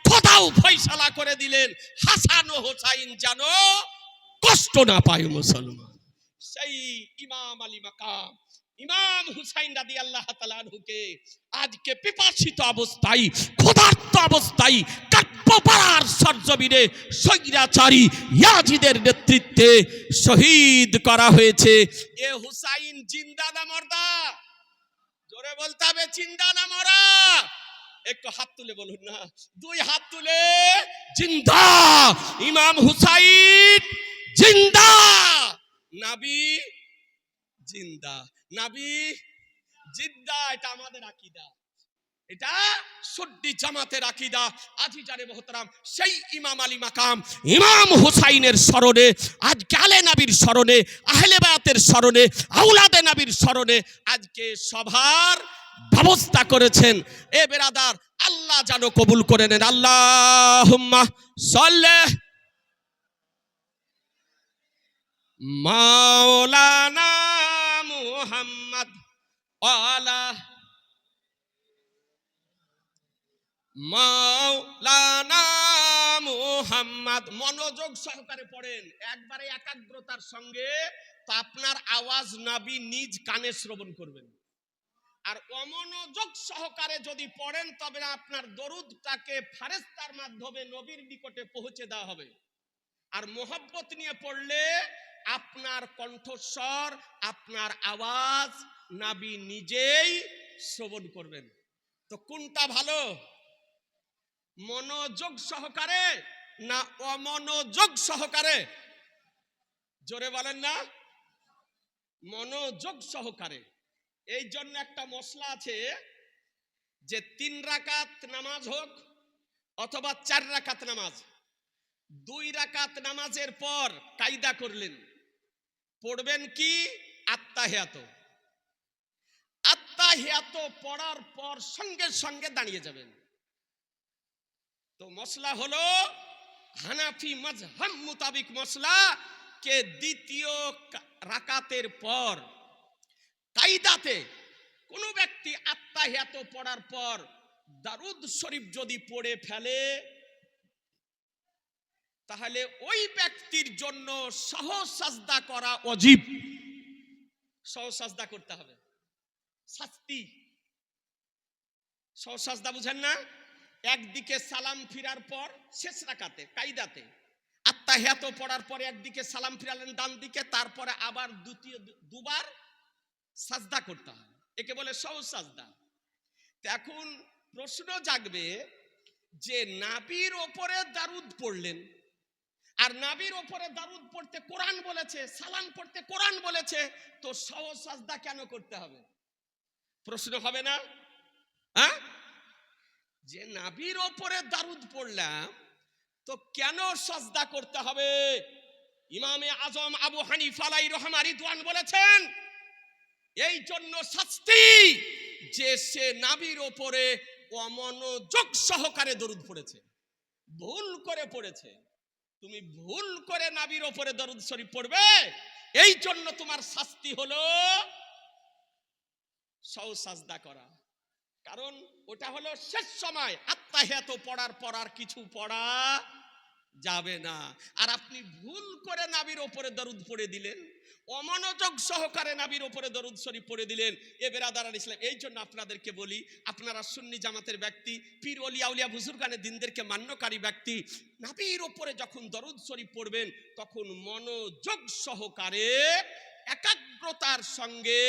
খোদাও ফয়সালা করে দিলেন হাসান ও হোসাইন যেন কষ্ট না পায় মুসলমান। সেই ইমাম আলী মাকাম ইমাম হুসাইন রাদিয়াল্লাহু তাআলা আনহুকে আজকে পিপাসিত অবস্থায়, ক্ষুধার্ত অবস্থায় কাঠপাড়ার সরজমিনে স্বৈরাচারী ইয়াজিদের নেতৃত্বে শহীদ করা হয়েছে। এ হুসাইন জিন্দা না মরদা? জোরে বলতে হবে, জিন্দা না মরা? একটু হাত তুলে বলুন না, 2 হাত তুলে। জিন্দা, ইমাম হুসাইন জিন্দা, নবী জিন্দা, নবী জিন্দা। এটা আমাদের আকীদা। এটা সুন্নি জামাতের আকীদা। আজিজানে মোহতারাম, সেই ইমাম আলী মাকাম ইমাম হুসাইনের স্মরণে, আজকে আলে নবীর স্মরণে, আহলে বায়াতের স্মরণে, আওলাদে নবীর স্মরণে আজকে সভার ব্যবস্থা করেছেন। এ বেরাদার, আল্লাহ যেন কবুল করে নেন। আল্লাহুম্মা সাল্লি মাওলানা মুহাম্মদ ওয়ালা মাওলানা মুহাম্মদ। মনোযোগ সহকারে পড়েন, একবারে একাগ্রতার সঙ্গে, তো আপনার আওয়াজ নবী নিজ কানে শ্রবণ করবেন। আর অমনোযোগ সহকারে যদি পড়েন তবে আপনার দরুদটাকে ফেরেশতার মাধ্যমে নবীর নিকটে পৌঁছে দেওয়া হবে। আর মোহব্বত নিয়ে পড়লে আপনার কণ্ঠস্বর, আপনার আওয়াজ নবী নিজেই শ্রবণ করবেন। তো কোনটা ভালো, মনোযোগ সহকারে না অমনোযোগ সহকারে? জোরে বলেন না, মনোযোগ সহকারে। এই জন্য একটা মশলা আছে যে 3 রাকাত নামাজ হোক অথবা 4 রাকাত নামাজ, 2 রাকাত নামাজের পর কায়দা করলেন, পড়বেন কি আত্তাহিয়াত। আত্তাহিয়াত পড়ার পর সঙ্গে সঙ্গে দাঁড়িয়ে যাবেন। তো মশলা হলো হানাফি মাযহাব মোতাবিক মশলা কে দ্বিতীয় রাকাতের পর কায়দাতে কোন ব্যক্তি আত্তাহিয়াত পড়ার পর দারুদ শরীফ যদি পড়ে ফেলে তাহলে ওই ব্যক্তির জন্য সহজ সাজদা করা ওয়াজিব। সহজ সাজদা করতে হবে, শাস্তি। সহজ সাজদা বুঝেন না? একদিকে সালাম ফিরার পর শেষ রাকাতে কায়দাতে আত্তাহিয়াত পড়ার পর একদিকে সালাম ফিরালেন ডান দিকে, তারপরে আবার দুবার সাজদা করতে হয়, একে বলে সহজ সাজদা। এখন প্রশ্ন জাগবে যে নবীর ওপরে দারুদ পড়লেন, আর নবীর ওপরে দারুদ পড়তে কোরআন বলেছে, সালাম পড়তে কোরআন বলেছে, তো সহজ সাজদা কেন করতে হবে? প্রশ্ন হবে না? হ্যাঁ, যে নবীর ওপরে দারুদ পড়লাম তো কেন সাজদা করতে হবে? ইমামে আজম আবু হানিফা আলাইহির রহমা রিদওয়ান বলেছেন এই জন্য শাস্তি যে সে নবীর ওপরে অমনোযোগ সহকারে দরুদ পড়েছে, ভুল করে পড়েছে। তুমি ভুল করে নবীর ওপরে দরুদ শরীফ পড়বে, এই জন্য তোমার শাস্তি হলো সহজ সাজদা করা। কারণ ওটা হলো শেষ সময়, আত্তাহিয়াত পড়ার পর আর কিছু পড়া যাবে না। আর আপনি ভুল করে নবীর ওপরে দরুদ পড়ে দিলেন, অমনোযোগ সহকারে নবীর ওপরে দরুদ শরীফ পড়ে দিলেন। এ বেরাদার ইসলাম, এই জন্য আপনাদেরকে বলি, আপনারা সুন্নি জামাতের ব্যক্তি, পীর ওলি আউলিয়া বুজুর্গানে দিনদেরকে মান্যকারী ব্যক্তি, নবীর ওপরে যখন দরুদ শরীফ পড়বেন তখন মনোযোগ সহকারে একাগ্রতার সঙ্গে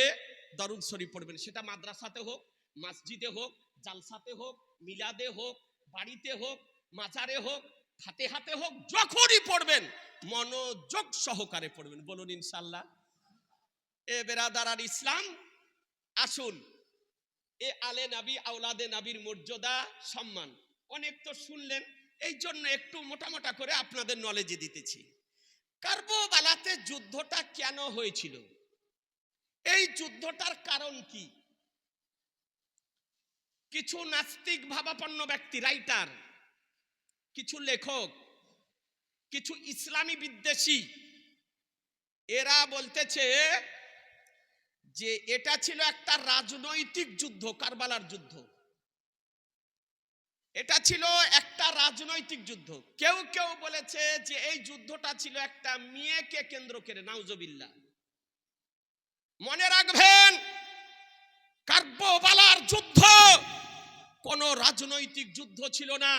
দরুদ শরীফ পড়বেন। সেটা মাদ্রাসাতে হোক, মসজিদে হোক, জালসাতে হোক, মিলাদে হোক, বাড়িতে হোক, মাজারে হোক, ফাতিহাতে হোক, যখনই পড়বেন মনোযোগ সহকারে পড়বেন। বলুন ইনশাআল্লাহ। এ বেরাদার আর ইসলাম, আসুন এ আলে নবী আওলাদে নবীর মর্যাদা সম্মান অনেক তো শুনলেন, এই জন্য একটু মোটা করে আপনাদের নলেজে দিতেছি। কারবালাতে যুদ্ধটা কেন হয়েছিল, এই যুদ্ধটার কারণ কি? কিছু নাস্তিক ভাবাপন্ন ব্যক্তি, রাইটার, কিছু লেখক, কিছু ইসলামী বিদ্বেষী, এরা বলতেছে যে এটা ছিল একটা রাজনৈতিক যুদ্ধ। কারবালার যুদ্ধ এটা ছিল একটা রাজনৈতিক যুদ্ধ। কেউ কেউ বলেছে যে এই যুদ্ধটা ছিল একটা মেয়েকে কেন্দ্র করে। নাউজুবিল্লাহ। মনে রাখবেন, কারবালার যুদ্ধ কোন রাজনৈতিক যুদ্ধ ছিল না,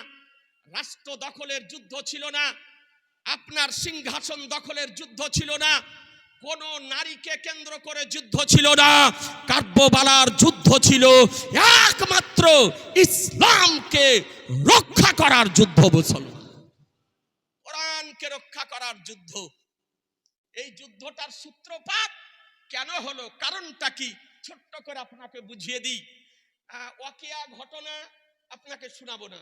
রাষ্ট্র দখলের যুদ্ধ ছিল না, আপনার সিংহাসন দখলের যুদ্ধ ছিল না, কোন নারীকে কেন্দ্র করে যুদ্ধ ছিল না। কারবালার যুদ্ধ ছিল একমাত্র ইসলামকে রক্ষা করার যুদ্ধ, মুসলমান কোরআনকে রক্ষা করার যুদ্ধ। এই যুদ্ধটার সূত্রপাত কেন হলো, কারণটা কি, ছোট্ট করে আপনাকে বুঝিয়ে দিই। ওয়াকিয়া ঘটনা আপনাকে শোনাবো না,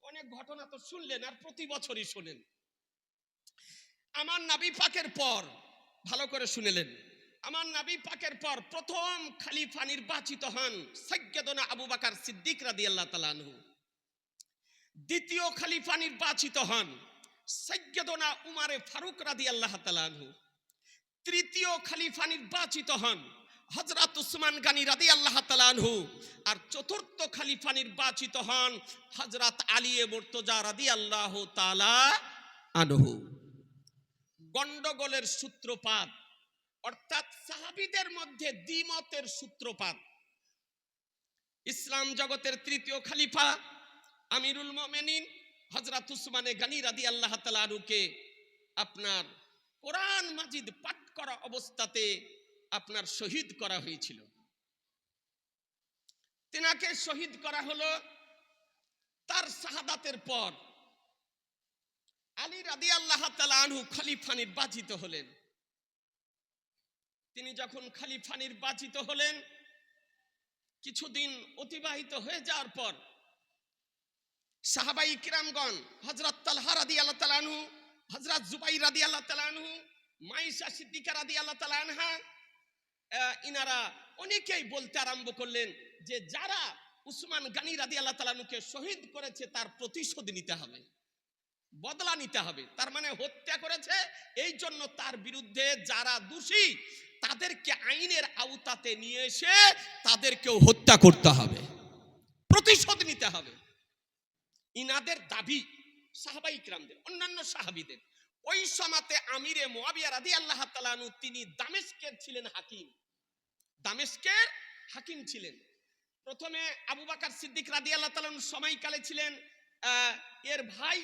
অনেক ঘটনা তো শুনলেন আর প্রতি বছরই শোনেন। আমার নবী পাকের পর, ভালো করে শুনেলেন, আমার নবী পাকের পর প্রথম খলিফা নির্বাচিত হন সাইয়্যিদুনা আবু বকর সিদ্দিক রাদিয়াল্লাহু তাআলা আনহু। দ্বিতীয় খলিফা নির্বাচিত হন সাইয়্যিদুনা উমর ফারুক রাদিয়াল্লাহু তাআলা আনহু। তৃতীয় খলিফা নির্বাচিত হন হযরত উসমান গনি রাদিয়াল্লাহু তাআলা আনহু। আর চতুর্থ খলিফা নির্বাচিত হন হযরত আলী মুর্তজা রাদিয়াল্লাহু তাআলা আনহু। গন্ডগোলের সূত্রপাত, অর্থাৎ সাহাবীদের মধ্যে দ্বিমতের সূত্রপাত। ইসলাম জগতের তৃতীয় খলিফা আমিরুল মুমিনিন হযরত উসমানে গনি রাদিয়াল্লাহু তাআলা আনহুকে আপনার কোরআন মাজিদ পাঠ করা অবস্থাতে আপনার শহীদ করা হয়েছিল। তিনাকে শহীদ করা হলো। তার শাহাদাতের পর আলী রাদিয়াল্লাহু তাআলা আনহু খলিফা নির্বাচিত হলেন। তিনি যখন খলিফা নির্বাচিত হলেন, কিছুদিন অতিবাহিত হয়ে যাওয়ার পর সাহাবাই কিরামগণ হযরত তালহা রাদিয়াল্লাহু তাআলা আনহু, হযরত জুবাইর রাদিয়াল্লাহু তাআলা আনহু, মাইশা সিদ্দিকা রাদিয়াল্লাহু তাআলা আনহা, ইনারা অনেকেই বলতে আরম্ভ করলেন যে যারা উসমান গনি রাদিয়াল্লাহু তাআলা আনহুকে শহীদ করেছে তার প্রতিশোধ নিতে হবে, বদলা নিতে হবে। তার মানে হত্যা করেছে, এই জন্য তার বিরুদ্ধে যারা দোষী তাদেরকে আইনের আওতাতে নিয়ে এসে তাদেরকেও হত্যা করতে হবে, প্রতিশোধ নিতে হবে। ইনাদের দাবি সাহাবাই কিরামদের, অন্যান্য সাহাবীদের। ওই সময়তে আমিরে মুয়াবিয়া রাদিয়াল্লাহু তাআলা আনহু তিনি দামেস্কের ছিলেন হাকিম, দামেস্কের হাকিম ছিলেন। প্রথমে আবু বকর সিদ্দিক রাদিয়াল্লাহু তাআলা আনহু সময়কালে ছিলেন এর ভাই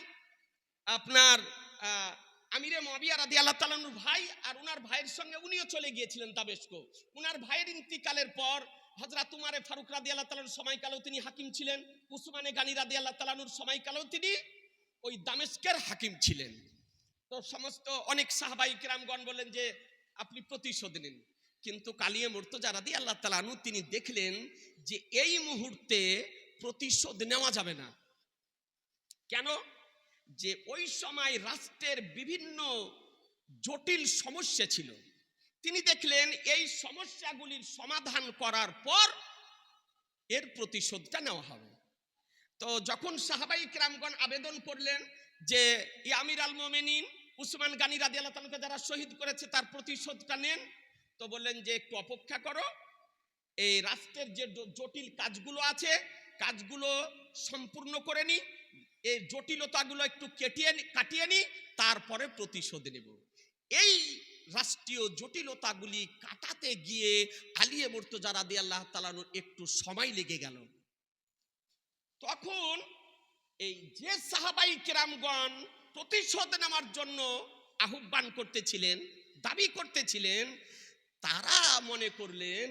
আপনার আমিরে মুয়াবিয়া রাদিয়াল্লাহু তাআলা আনহুর ভাই, আর উনার ভাইয়ের সঙ্গে উনিও চলে গিয়েছিলেন দামেস্ক। উনার ভাইয়ের ইন্তিকালের পর হযরত উমর ফারুক রাদিয়াল্লাহু তাআলা আনহুর সময়কালেও তিনি হাকিম ছিলেন, উসমানে গনি রাদিয়াল্লাহু তাআলা আনহুর সময়কালেও তিনি ওই দামেস্কের হাকিম ছিলেন। তো সমস্ত অনেক সাহাবাই কিরামগণ বললেন যে আপনি প্রতিশোধ নিন। কিন্তু কালিয়ে মুর্তজা রাদিয়াল্লাহু তাআলা আনহু তিনি দেখলেন যে এই মুহূর্তে প্রতিশোধ নেওয়া যাবে না। কেন? যে ওই সময় রাষ্ট্রের বিভিন্ন জটিল সমস্যা ছিল। তিনি দেখলেন এই সমস্যাগুলির সমাধান করার পর এর প্রতিশোধটা নেওয়া হবে। তো যখন সাহাবাই কিরামগণ আবেদন করলেন যে আমির আল মুমিনিন উসমান গনি রাদিয়াল্লাহু তাআলাকে যারা শহীদ করেছে তার প্রতিশোধটা নেন, তো বললেন যে একটু অপেক্ষা করো, এই রাষ্ট্রের যে জটিল কাজগুলো আছে কাজগুলো সম্পূর্ণ করে নি, এই জটিলতাগুলো একটু কাটিয়ে নি, তারপরে প্রতিশোধ নেব। এই রাষ্ট্রীয় জটিলতাগুলি কাটাতে গিয়ে আলী মুর্তজা রাদিয়াল্লাহু তাআলা একটু সময় লেগে গেল। তখন এই যে সাহাবাই কিরামগণ প্রতিশোধ নেওয়ার জন্য আহ্বান করতেছিলেন, দাবি করতেছিলেন, তারা মনে করলেন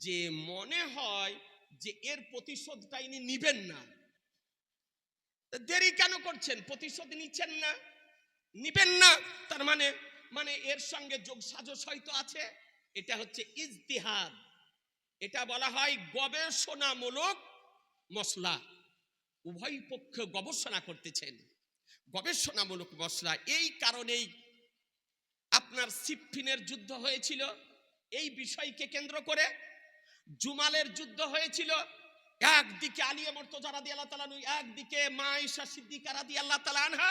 যে মনে হয় যে এর প্রতিশোধটা ইনি নিবেন না। দেরি কেন করছেন? প্রতিশোধ নিচ্ছেন না, নিবেন না, তার মানে এর সঙ্গে যোগসাজশ হয়তো আছে। এটা হচ্ছে ইজতিহাদ, এটা বলা হয় গবেষণামূলক মসলা। উভয় পক্ষ গবেষণা করতেছেন, গবেষণামূলক মসলা। এই কারণেই আপনার সিফফিনের যুদ্ধ হয়েছিল এই বিষয়কে কেন্দ্র করে, জুমালের যুদ্ধ হয়েছিল। একদিকে আলী মুর্তজা রাদিয়াল্লাহু তাআলা আনহু, একদিকে মাইশা সিদ্দিকা রাদিয়াল্লাহু তাআলা আনহা,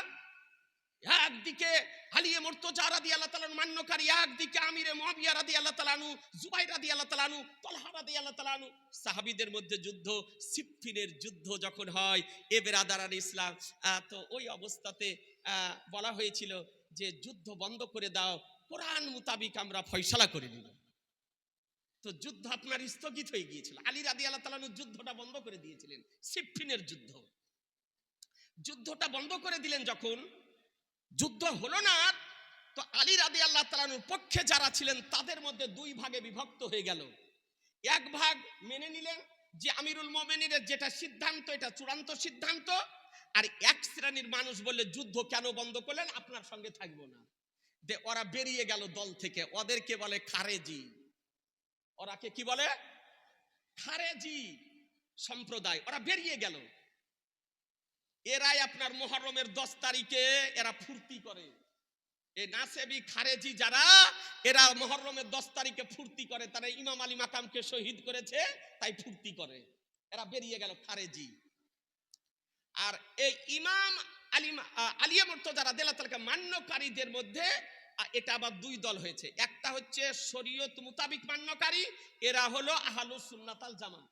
একদিকে আলী মুর্তজা রাদিয়াল্লাহু তাআলা মান্যকারী, একদিকে আমিরে মুয়াবিয়া রাদিয়াল্লাহু তাআলা আনহু, জুবাইর রাদিয়াল্লাহু তাআলা আনহু, তালহা রাদিয়াল্লাহু তাআলা আনহু। সাহাবীদের মধ্যে যুদ্ধ, সিফফিনের যুদ্ধ যখন হয় এ বেরাদারান ইসলাম, তো ওই অবস্থাতে বলা হয়েছিল যে যুদ্ধ বন্ধ করে দাও, কোরআন মোতাবিক আমরা ফয়সালা করে নিব। তো যুদ্ধ আপনার স্থগিত হয়ে গিয়েছিল। আলী রাদিয়াল্লাহু তাআলা আনহু যুদ্ধটা বন্ধ করে দিয়েছিলেন, সিফফিনের যুদ্ধ। যুদ্ধটা বন্ধ করে দিলেন, যখন যুদ্ধ হলো না, তো আলী রাদিয়াল্লাহু তাআলা আনহুর পক্ষে যারা ছিলেন তাদের মধ্যে দুই ভাগে বিভক্ত হয়ে গেল। এক ভাগ মেনে নিলেন যে আমিরুল মুমিনিনের যেটা সিদ্ধান্ত এটা চূড়ান্ত সিদ্ধান্ত, আর এক শ্রেণীর মানুষ বললে যুদ্ধ কেন বন্ধ করলেন, আপনার সঙ্গে থাকবো না। ওরা বেরিয়ে গেল দল থেকে, ওদেরকে বলে খারেজি। ওরাকে কি বলে? খারেজি। সম্প্রদায়, ওরা বেরিয়ে গেল। এরাই আপনার মুহররমের 10 তারিখে এরা ফুর্তি করে। এই নাসেবি খারেজি যারা, এরা মুহররমের 10 তারিখে ফুর্তি করে। তারা ইমাম আলী মাকামকে শহীদ করেছে তাই ফুর্তি করে। এরা বেরিয়ে গেল খারেজি। আর এই ইমাম আলিয়া মুর্তজা রাদিয়াল্লাহু তাআলা মান্যকারীদের মধ্যে এটা আবার দুই দল হয়েছে। একটা হচ্ছে শরীয়ত মুতাবিক মান্যকারী, এরা হলো আহলুস সুন্নাত ওয়াল জামাত।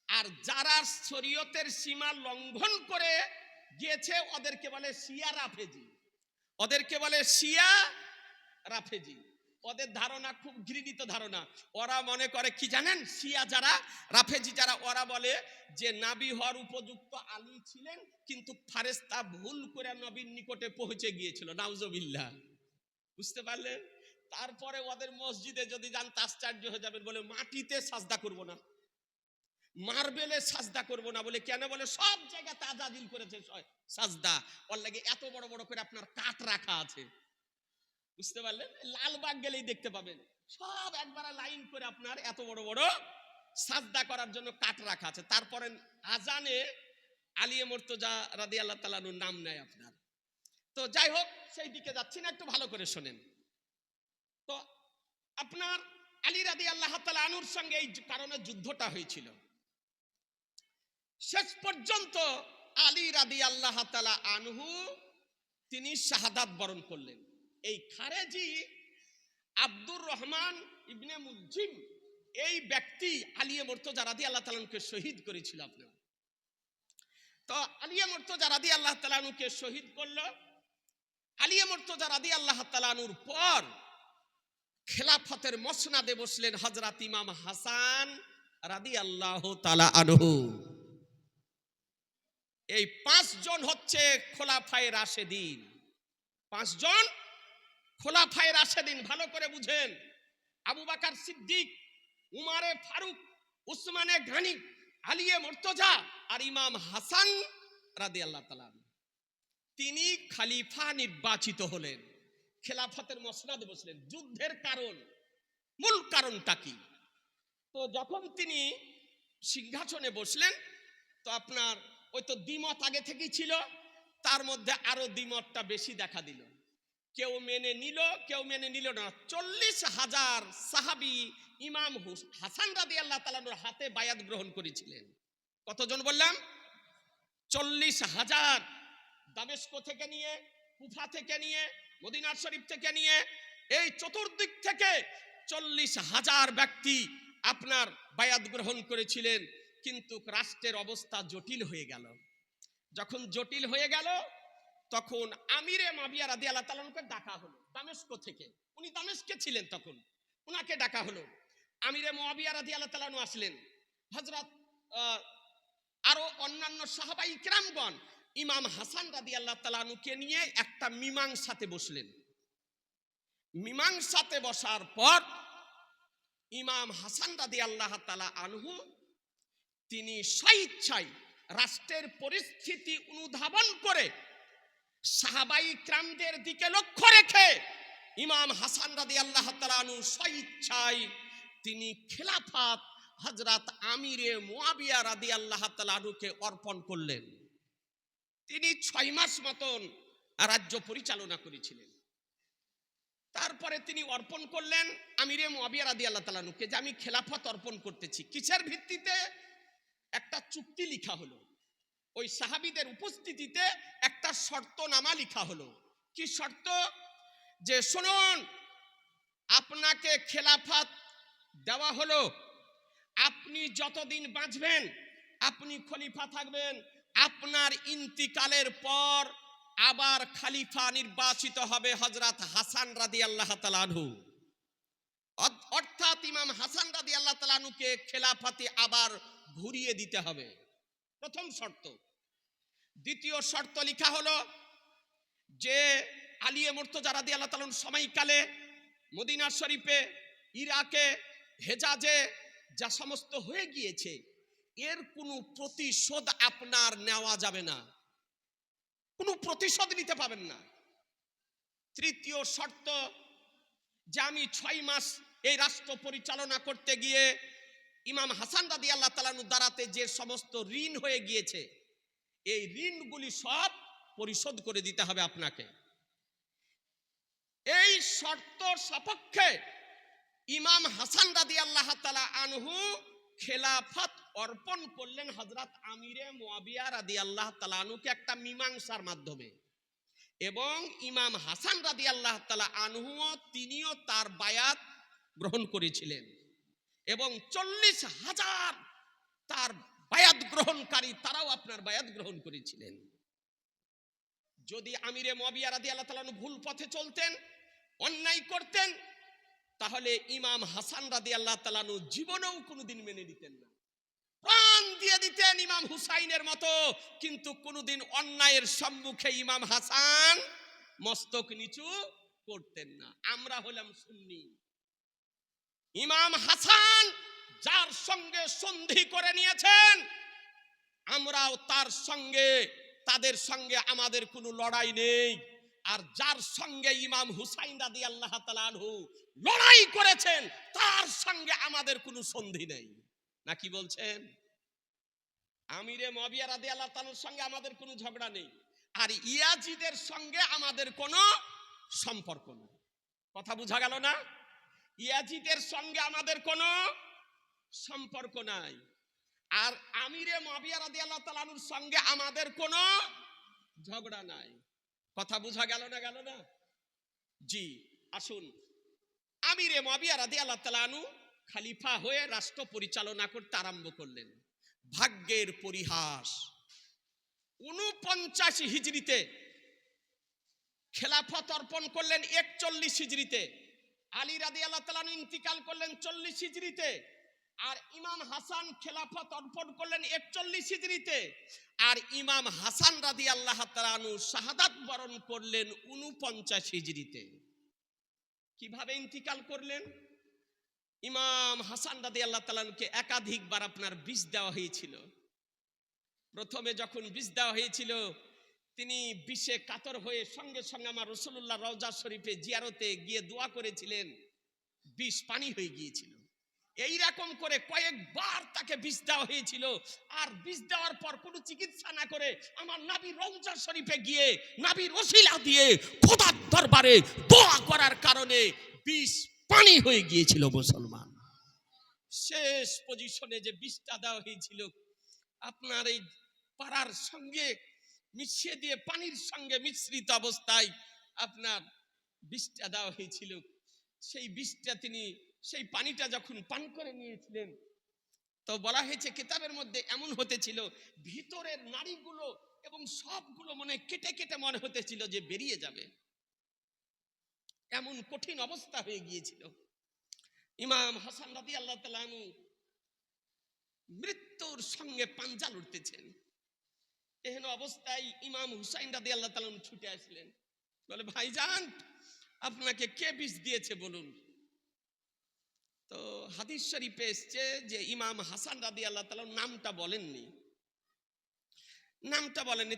আর যারা শরীয়তের সীমা লঙ্ঘন করে গিয়েছে ওদেরকে বলে শিয়া রাফেজি। ওদেরকে বলে শিয়া রাফেজি। ওদের ধারণা খুব ঘৃণিত ধারণা। ওরা মনে করে কি জানেন, শিয়া যারা, রাফেজি যারা, ওরা বলে যে নবী হওয়ার উপযুক্ত আলী ছিলেন, কিন্তু ফেরেশতা ভুল করে নবীর নিকটে পৌঁছে গিয়েছিল। নাউজুবিল্লাহ। বুঝতে পারলেন? তারপরে ওদের মসজিদে যদি যান আশ্চর্য হয়ে যাবেন, বলে মাটিতে সাজদা করব না, মার্বেলে সাজদা করব না। বলে কেন? বলে সব জায়গায় তাজাদিল করেছে সাজদা, ওর লাগে এত বড় বড় করে আপনার কাঠ রাখা আছে। বুঝতে পারলেন? লালবাগ গেলেই দেখতে পাবেন সব একবার লাইন করে আপনার এত বড় বড় সাজদা করার জন্য কাঠ রাখা আছে। তারপরে আজানে আলিয়ে মুর্তজা রাদিয়াল্লাহু তাআলা আনহুর নাম নেয় আপনার। তো যাই হোক, সেই দিকে যাচ্ছি না, একটু ভালো করে শোনেন। তো আপনার আলী রাদিয়াল্লাহু তাআলা আনহুর সঙ্গে এই কারণে যুদ্ধটা হয়েছিল। শেষ পর্যন্ত আলী রাদিয়াল্লাহু তাআলা আনহু তিনি শাহাদাত বরণ করলেন। এই খারেজি আব্দুর রহমান ইবনে মুলজিম, এই ব্যক্তি আলিয়ে মুর্তজা রাদিয়াল্লাহু তাআলা আনহুকে শহীদ করেছিল আপনার। তো আলিয়ে মুর্তজা রাদিয়াল্লাহু তাআলা আনহুকে শহীদ করলো। আলিয়ে মুর্তজা রাদিয়াল্লাহু তাআলা আনহুর পর খেলাফতের মসনাদে বসলেন হযরত ইমাম হাসান রাদিয়াল্লাহু তাআলা আনহু। এই 5 জন হচ্ছে খোলাফায়ে রাশেদিন। 5 জন খোলাফায়ে রাশেদিন, ভালো করে বুঝেন। আবু বকর সিদ্দিক, উমারে ফারুক, উসমানে গানি, আলিয়ে মুর্তজা আর ইমাম হাসান রাদিয়াল্লাহু তাআলা। তিনি খলিফা নির্বাচিত হলেন, খেলাফতের মসনাদে বসলেন। যুদ্ধের কারণ, মূল কারণটা কি? তো যখন তিনি সিংহাসনে বসলেন, তো আপনার ওই তো দ্বিমত আগে থেকেই ছিল, তার মধ্যে আরো দ্বিমতটা বেশি দেখা দিল। কেউ মেনে নিল, কেউ মেনে নিল না। 40,000 সাহাবী ইমাম হাসান রাদিয়াল্লাহু তাআলার হাতে বায়াত গ্রহণ করেছিলেন। কতজন বললাম? 40,000। দামেস্ক থেকে নিয়ে, কুফা থেকে নিয়ে, মদিনা শরীফ থেকে নিয়ে, এই চতুর্দিক থেকে 40,000 ব্যক্তি আপনার বায়াত গ্রহণ করেছিলেন। কিন্তু রাষ্ট্রের অবস্থা জটিল হয়ে গেল। যখন জটিল হয়ে গেল, তখন আমিরে মুয়াবিয়া রাদিয়াল্লাহু তাআলা আনহুকে ডাকা হলো দামেস্ক থেকে। উনি দামেস্কে ছিলেন তখন, উনাকে ডাকা হলো। আমিরে মুয়াবিয়া রাদিয়াল্লাহু তাআলা আনহু আসলেন। হযরত আরো অন্যান্য সাহাবাই কিরামগণ ইমাম হাসান রাদিয়াল্লাহু তাআলা আনহুকে নিয়ে একটা মীমাংসাতে বসলেন। মীমাংসাতে বসার পর ইমাম হাসান রাদিয়াল্লাহু তাআলা আনহু তিনি স্বেচ্ছায় রাষ্ট্রের পরিস্থিতি অনুধাবন করে সাহাবাই কিরামদের দিকে লক্ষ্য রেখে ইমাম হাসান রাদিয়াল্লাহু তাআলা আনহু স্বেচ্ছায় তিনি খেলাফত হযরত আমিরে মুয়াবিয়া রাদিয়াল্লাহু তাআলা আনহুকে অর্পণ করলেন। তিনি 6 মাস মতন রাজ্য পরিচালনা করেছিলেন। তারপরে তিনি অর্পণ করলেন আমিরে মুয়াবিয়া রাদিয়াল্লাহু তাআলা আনহুকে, যে আমি খেলাফত অর্পণ করতেছি। কিসের ভিত্তিতে? একটা চুক্তি লিখা হলো। ওই সাহাবীদের উপস্থিতিতে একটা শর্তনামা লিখা হলো। কি শর্ত? যে শুনুন, আপনাকে খেলাফত দেওয়া হলো, আপনি যতদিন বাঁচবেন আপনি খলিফা থাকবেন। আপনার ইন্তিকালের পর আবার খলিফা নির্বাচিত হবে হযরত হাসান রাদিয়াল্লাহু তাআলা আনহু। অর্থাৎ ইমাম হাসান রাদিয়াল্লাহু তাআলা আনহুকে খেলাফতে আবার ঘুরিয়ে দিতে হবে, প্রথম শর্ত। দ্বিতীয় শর্ত লেখা হলো যে আলিয়ে মুর্তজা রাদিয়াল্লাহু তাআলার সময়কালে মদিনা শরীফে, ইরাকে, হেজাজে যা সমস্ত হয়ে গিয়েছে, এর কোনো প্রতিশোধ আপনার নেওয়া যাবে না, কোনো প্রতিশোধ নিতে পাবেন না। তৃতীয় শর্ত, যে আমি 6 মাস এই রাষ্ট্র পরিচালনা করতে গিয়ে ইমাম হাসান রাদিয়াল্লাহু তাআলা আনহু দ্বারাতে যে সমস্ত ঋণ হয়ে গিয়েছে, এই ঋণগুলি সব পরিশোধ করে দিতে হবে আপনাকে। এই শর্ত সাপেক্ষে ইমাম হাসান রাদিয়াল্লাহু তাআলা আনহু খেলাফত অর্পণ করলেন হযরত আমিরে মুয়াবিয়া রাদিয়াল্লাহু তাআলা আনহুকে একটা মীমাংসার মাধ্যমে। এবং ইমাম হাসান রাদিয়াল্লাহু তাআলা আনহু তিনিও তার বায়াত গ্রহণ করেছিলেন এবং 40,000 তার বায়াত গ্রহণকারী তারাও আপনার বায়াত গ্রহণ করেছিলেন। যদি আমিরে মুয়াবিয়া রাদিয়াল্লাহু তাআলা আনহু ভুল পথে চলতেন, অন্যায় করতেন, তাহলে ইমাম হাসান রাদিয়াল্লাহু তাআলা আনহু জীবনেও কোনোদিন মেনে নিতেন না, প্রাণ দিয়ে দিতেন ইমাম হুসাইনের মতো, কিন্তু কোনোদিন অন্যায়ের সম্মুখে ইমাম হাসান মস্তক নিচু করতেন না। আমরা হলাম সুন্নি। ইমাম হাসান যার সঙ্গে সন্ধি করে নিয়েছেন, আমরাও তাদের সঙ্গে আমাদের কোনো লড়াই নেই। আর যার সঙ্গে ইমাম হুসাইন রাদিয়াল্লাহু তাআলা আনহু লড়াই করেছেন, তার সঙ্গে আমাদের কোনো সন্ধি নেই। নাকি বলছেন? আমিরে মুয়াবিয়া রাদিয়াল্লাহু তাআলার সঙ্গে আমাদের কোনো ঝগড়া নেই, আর ইয়াজিদের সঙ্গে আমাদের কোনো সম্পর্ক নেই। কথা বোঝা গেল না? ইয়াজিদের সঙ্গে আমাদের কোনো সম্পর্ক নাই, আর আমিরে মুয়াবিয়া রাদিয়াল্লাহু তাআলা আনহুর সঙ্গে আমাদের কোনো ঝগড়া নাই। কথা বোঝা গেল না? জি, আসুন। আমিরে মুয়াবিয়া রাদিয়াল্লাহু তাআলা আনহু খলিফা হয়ে রাষ্ট্র পরিচালনা করতে আরম্ভ করলেন। ভাগ্যের পরিহাস, 49 হিজরিতে খেলাফত অর্পণ করলেন, 41 হিজরিতে আলী রাদিয়াল্লাহু তাআলা আনহু ইন্তিকাল করলেন 40 হিজরিতে, আর ইমাম হাসান খেলাফত অর্পণ করলেন 41 হিজরিতে, আর ইমাম হাসান রাদিয়াল্লাহু তাআলা আনহু শাহাদাত বরণ করলেন 49 হিজরিতে। কিভাবে ইন্তিকাল করলেন? ইমাম হাসান রাদিয়াল্লাহু তাআলা আনহুকে একাধিকবার আপনার বিষ দেওয়া হয়েছিল। প্রথমে যখন বিষ দেওয়া হয়েছিল, তিনি বিষে কাতর হয়ে সঙ্গে সঙ্গে আমার রাসূলুল্লাহ রওজা শরীফে জিয়ারতে গিয়ে দোয়া করেছিলেন, বিষ পানি হয়ে গিয়েছিল। এই রকম করে কয়েকবার তাকে বিষ দেওয়া হয়েছিল, আর বিষ দেওয়ার পর কোনো চিকিৎসা না করে আমার নবীর রওজা শরীফে গিয়ে নবীর ওসিলা দিয়ে খোদার দরবারে দোয়া করার কারণে বিষ পানি হয়ে গিয়েছিল। মুসলমান, শেষ পজিশনে যে বিষটা দেওয়া হয়েছিল, আপনার এই পাড়ার সঙ্গে মিশিয়ে দিয়ে পানির সঙ্গে মিশ্রিত অবস্থায় আপনার বিষটা দেওয়া হয়েছিল। সেই বিষটা সেই পানিটা যখন পান করে নিয়েছিলেন, তো বলা হয়েছে কিতাবের মধ্যে এমন হতেছিল, ভিতরের নাড়িগুলো এবং সবগুলো মনে কেটে কেটে মনে হতেছিল যে বেরিয়ে যাবে, এমন কঠিন অবস্থা হয়ে গিয়েছিল। ইমাম হাসান রাদিয়াল্লাহু তাআলা আনহু মৃত্যুর সঙ্গে পাঞ্জা লড়তেছেন। এহেন অবস্থায় ইমাম হুসাইন রাদিয়াল্লাহু তাআলা আনহু ছুটে আসলেন, বলে, ভাইজান, আপনাকে কে বিষ দিয়েছে বলুন। তো হাদিস শরীফে এসছে যে ইমাম হাসান রাদিয়াল্লাহু তাআলা নামটা বলেননি।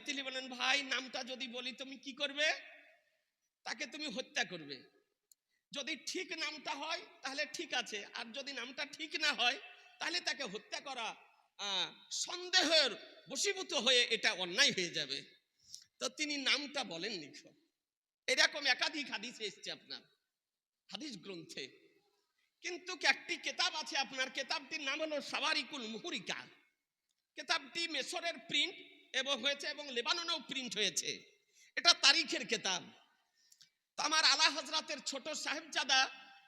তিনি বলেন, ভাই, নামটা যদি বলি তুমি কি করবে? তাকে তুমি হত্যা করবে। যদি ঠিক নামটা হয় তাহলে ঠিক আছে, আর যদি নামটা ঠিক না হয় তাহলে তাকে হত্যা করা সন্দেহের বশীভূত হয়ে এটা অন্যায় হয়ে যাবে। তো তিনি নামটা বলেননি। এরকম একাধিক হাদিস এসছে আপনার হাদিস গ্রন্থে। কিন্তু একটি কিতাব আছে আপনার, কিতাবটির নাম হলো সাওয়ারিকুল মুহরিকা। কিতাবটি মিশরের প্রিন্ট হয়েছে এবং লেবাননেও প্রিন্ট হয়েছে। এটা তারিখের কিতাব। তো আমার আলা হযরতের ছোট সাহেবজাদা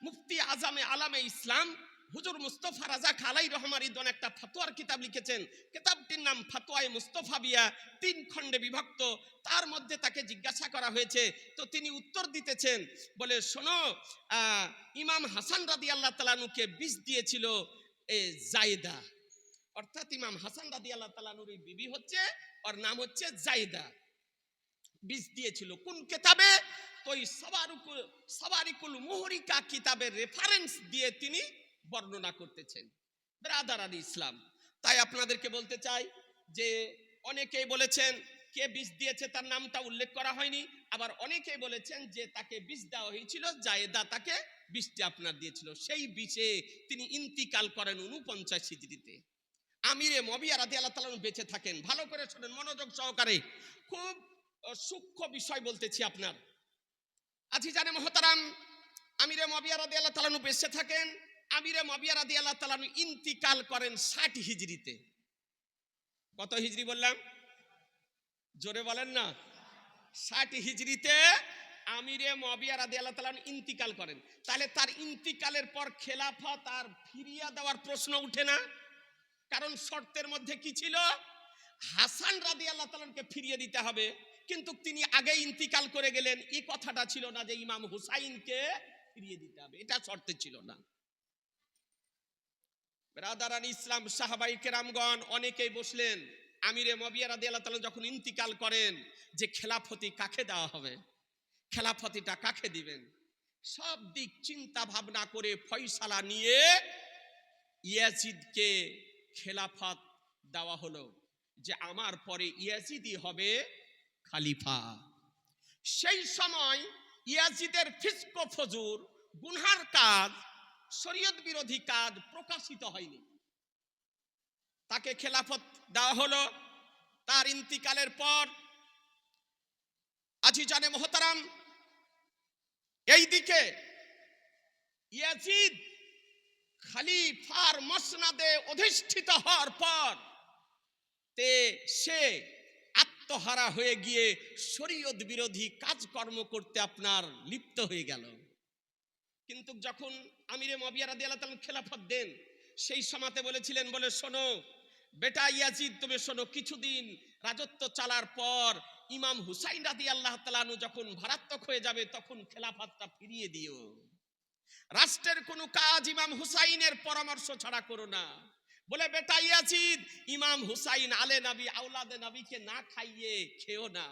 মুফতি আজমে আলামে ইসলাম হুজুর মুস্তাফা রাজা আলাইহির রহমান রিদওয়ান একটা ফতোয়ার কিতাব লিখেছেন। কিতাবটির নাম ফতোয়ায়ে মুস্তাফাবিয়া, 3 খণ্ডে বিভক্ত। তার মধ্যে তাকে জিজ্ঞাসা করা হয়েছে, তো তিনি উত্তর দিতেছেন, বলে, শোনো, ইমাম হাসান রাদিয়াল্লাহু তাআলা আনহুকে বিষ দিয়েছিল জায়েদা, অর্থাৎ ইমাম হাসান রাদিয়াল্লাহু তাআলা আনহুর বিবি হচ্ছে, ওর নাম হচ্ছে জায়েদা। বিষ দিয়েছিল কোন কিতাবে? তো এই সাওয়ারিকুল মুহরিকা কিতাবের রেফারেন্স দিয়ে তিনি বর্ণনা করতেছেন। ব্রাদার আলী ইসলাম, তাই আপনাদেরকে বলতে চাই যে অনেকেই বলেছেন কে বিষ দিয়েছে তার নামটা উল্লেখ করা হয়নি, আবার অনেকেই বলেছেন যে তাকে বিষ দেওয়া হয়েছিল, জায়েদা তাকে বিষটি আপনার দিয়েছিল, সেই বিষে তিনি ইন্তিকাল করেন 49 হিজরিতে। আমিরে মুয়াবিয়া রাদিয়াল্লাহু তাআলা আনহু বেঁচে থাকেন। ভালো করে শুনেন মনোযোগ সহকারে, খুব সূক্ষ্ম বিষয় বলতেছি আপনার। আজিজানে মুহতারাম, আমিরে মুয়াবিয়া রাদিয়াল্লাহু তাআলা আনহু বেঁচে থাকেন। আমিরে মুয়াবিয়া রাদিয়াল্লাহু তাআলা আনহু ইন্তিকাল করেন 60 হিজরিতে। কত হিজরি বললাম? জোরে বলেন না। 60 হিজরিতে আমিরে মুয়াবিয়া রাদিয়াল্লাহু তাআলা আনহু ইন্তিকাল করেন। তাহলে তার ইন্তিকালের পর খেলাফত আর ফিরিয়ে দেওয়ার প্রশ্ন উঠে না। কারণ শর্তের মধ্যে কি ছিল? হাসান রাদিয়াল্লাহু তাআলা আনহুকে ফিরিয়ে দিতে হবে, কিন্তু তিনি আগে ইন্তিকাল করে গেলেন, এই কথাটা ছিল না যে ইমাম হুসাইনকে ফিরিয়ে দিতে হবে, এটা শর্তে ছিল না। ব্রাদারান ইসলাম, সাহাবায়ে কেরামগণ অনেকেই বসলেন, আমিরে মুয়াবিয়া রাদিয়াল্লাহু তাআলা যখন ইন্তিকাল করেন যে খেলাফতি কাকে দেওয়া হবে, খেলাফতিটা কাকে দিবেন, সব দিক চিন্তা ভাবনা করে ফয়সালা নিয়ে ইয়াজিদকে খেলাফত দেওয়া হলো, যে আমার পরে ইয়াজিদই হবে খলিফা। সেই সময় ইয়াজিদের ফিস্ক ফজুর, গুনহার কাজ, শরীয়ত বিরোধী কাজ প্রকাশিত হয়নি, তাকে খেলাফত দেওয়া হলো। তার ইন্তিকালের পর আজিজানে মুহতারাম, এইদিকে ইয়াজিদ খলিফার মসনদে অধিষ্ঠিত হওয়ার পর সে আত্মহারা হয়ে গিয়ে শরীয়ত বিরোধী কাজকর্ম করতে আপনার লিপ্ত হয়ে গেল। কিন্তু যখন আমিরে মুয়াবিয়া রাদিয়াল্লাহু তাআলা খেলাফত দেন, সেই সময়তে বলেছিলেন, বলে শোনো বেটা ইয়াজিদ, তুমি শোনো, কিছুদিন রাজত্ব চালার পর ইমাম হুসাইন রাদিয়াল্লাহু তাআলা আনহু যখন ভারাত্মক হয়ে যাবে, তখন খেলাফতটা ফিরিয়ে দিও। রাষ্ট্রের কোনো কাজ ইমাম হুসাইনের পরামর্শ ছাড়া করো না। বলে বেটা ইয়াজিদ, ইমাম হুসাইন আলে নবী আওলাদে নবীকে না খাইয়ে খেও না,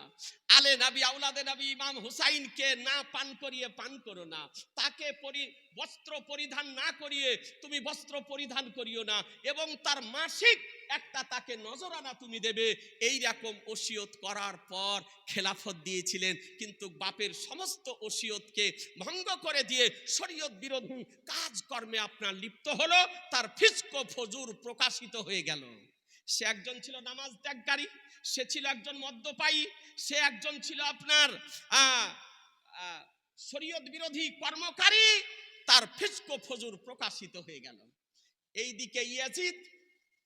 আলে নবী আওলাদে নবী ইমাম হুসাইনকে না পান করিয়ে পান করো না, তাকে বস্ত্র পরিধান না করিয়ে তুমি বস্ত্র পরিধান করিও না, এবং তার মাসিক একটা তাকে নজরানা তুমি দেবে। এই রকম ওসিয়ত করার পর খেলাফত দিয়েছিলেন, কিন্তু বাপের সমস্ত ওসিয়তকে ভঙ্গ করে দিয়ে শরীয়ত বিরোধী কাজকর্মে আপনার লিপ্ত হলো, তার ফিস্ক ফজুর প্রকাশিত হয়ে গেল। সে একজন ছিল নামাজ ত্যাগকারী, সে ছিল একজন মদ্যপায়ী, সে একজন ছিল আপনার শরীয়ত বিরোধী কর্মকারী, তার ফিস্ক ফজুর প্রকাশিত হয়ে গেল। এইদিকে ইয়াজিদ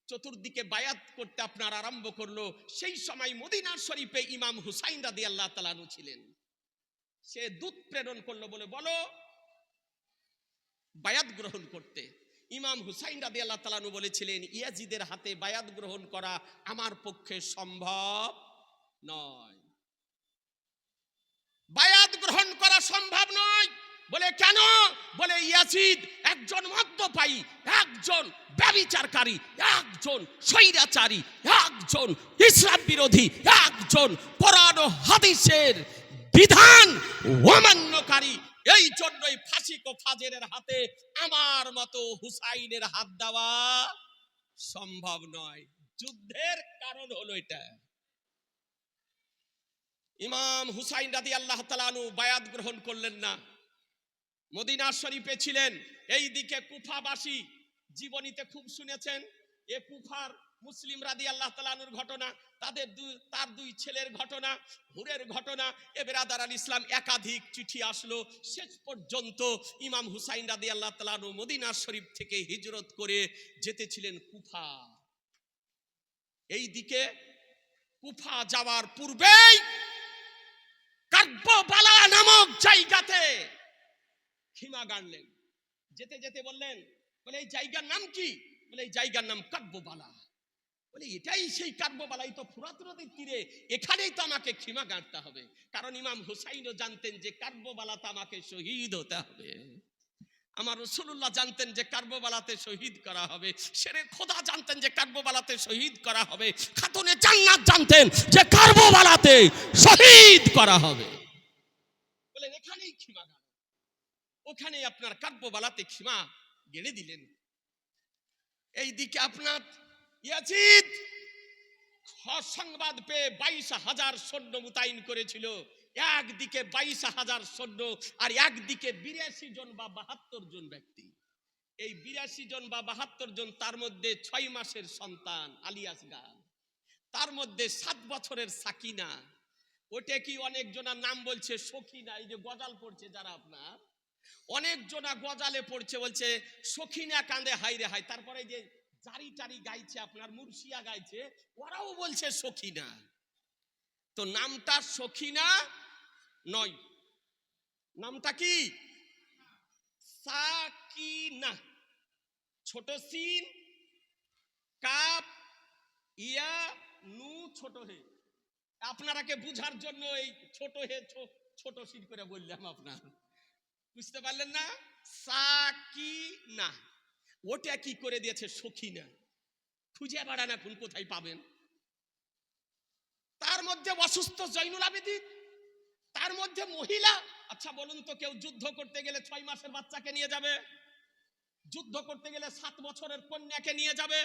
চতুর্দিকে বায়াত করতে আপনার আরম্ভ করলো। সেই সময় মদিনা শরীফে ইমাম হুসাইন রাদিয়াল্লাহু তাআলা আনহু ছিলেন। সে দূত প্রেরণ করলো, বলো বায়াত গ্রহণ করতে। ইমাম হুসাইন রাদিয়াল্লাহু তাআলা আনহু বলেছিলেন, ইয়াজিদের হাতে বায়াত গ্রহণ করা আমার পক্ষে সম্ভব নয়, বায়াত গ্রহণ করা সম্ভব নয়। বলে কেন? বলে ইয়াজিদ একজন মদ্যপায়ী, একজন ব্যভিচারকারী, একজন স্বৈরাচারী, একজন ইসলাম বিরোধী, একজন কোরআন ও হাদিসের বিধান অমান্যকারী। এই জন্যই ফাসিক ও ফাজেরের হাতে আমার মতো হুসাইনের হাত দেওয়া সম্ভব নয়। যুদ্ধের কারণ হলো এটা। ইমাম হুসাইন রাদিয়াল্লাহু তাআলা আনহু বায়াত গ্রহণ করলেন না, মদিনা শরীফে ছিলেন। এইদিকে কুফাবাসী, জীবনীতে খুব শুনেছেন এ কুফার মুসলিম রাদিয়াল্লাহু তাআলা আনহুর ঘটনা, তার দুই ছেলের ঘটনা, হুরের ঘটনা। এ বেরাদারান ইসলাম, একাধিক চিঠি আসলো। শেষ পর্যন্ত ইমাম হুসাইন রাদিয়াল্লাহু তাআলা আনহু মদিনা শরীফ থেকে হিজরত করে যেতেছিলেন কুফা। এইদিকে কুফা যাওয়ার পূর্বেই কারবালা নামক জায়গাতে খিমা গাড়লেন। যেতে যেতে বললেন, বলে এই জায়গার নাম কি? বলে এই জায়গার নাম কারবালা। বলে এটাই সেই কারবালা, এই তো ফুরাত নদীর তীরে, এখানেই তো আমাকে খিমা গাড়তে হবে। কারণ ইমাম হুসাইনও জানতেন যে কারবালাতে আমাকে শহীদ হতে হবে। আমার রাসূলুল্লাহ জানতেন যে কারবালাতে শহীদ করা হবে। শেরে খোদা জানতেন যে কারবালাতে শহীদ করা হবে। খাতুনে জান্নাত জানতেন যে কারবালাতে শহীদ করা হবে। বলে এখানেই খিমা গাড়, ওখানে আপনার কারবালাতে খিমা গেড়ে দিলেন। এইদিকে আপনার ইয়াজিদ সংবাদ পেয়ে 22,000 সৈন্য মোতায়েন করেছিল। একদিকে 22,000 সৈন্য আর একদিকে 82 জন বা 72 জন ব্যক্তি। এই 82 জন বা 72 জন, তার মধ্যে 6 মাসের সন্তান আলিয়াস গান, তার মধ্যে 7 বছরের সাকিনা। ওটা কি অনেক জনার নাম বলছে সখিনা, এই যে গজাল পড়ছে যারা, আপনার অনেক জনা গজালে পড়ছে, বলছে সখিনা কাঁদে হাইরে হাই। তারপরে যে জারি টারি গাইছে, আপনার মুর্শিয়া গাইছে, ওরাও বলছে সখিনা। তো নামটা সখিনা নয়, নামটা কি সাকিনা। ছোট সিন, কাপ, ইয়া, নু, ছোট হে। আপনারাকে বুঝার জন্য এই ছোট হে ছোট সিন করে বললাম, আপনার বুঝতে পারলেন না? সাকিনা, ওটা কি করে দিয়েছে সখিনা। খুঁজে বেড়ান এখন কোথায় পাবেন। তার মধ্যে অসুস্থ জৈনুল আবেদিন, তার মধ্যে মহিলা। আচ্ছা বলুন তো, কেউ যুদ্ধ করতে গেলে 6 মাসের বাচ্চাকে নিয়ে যাবে? যুদ্ধ করতে গেলে 7 বছরের কন্যাকে নিয়ে যাবে?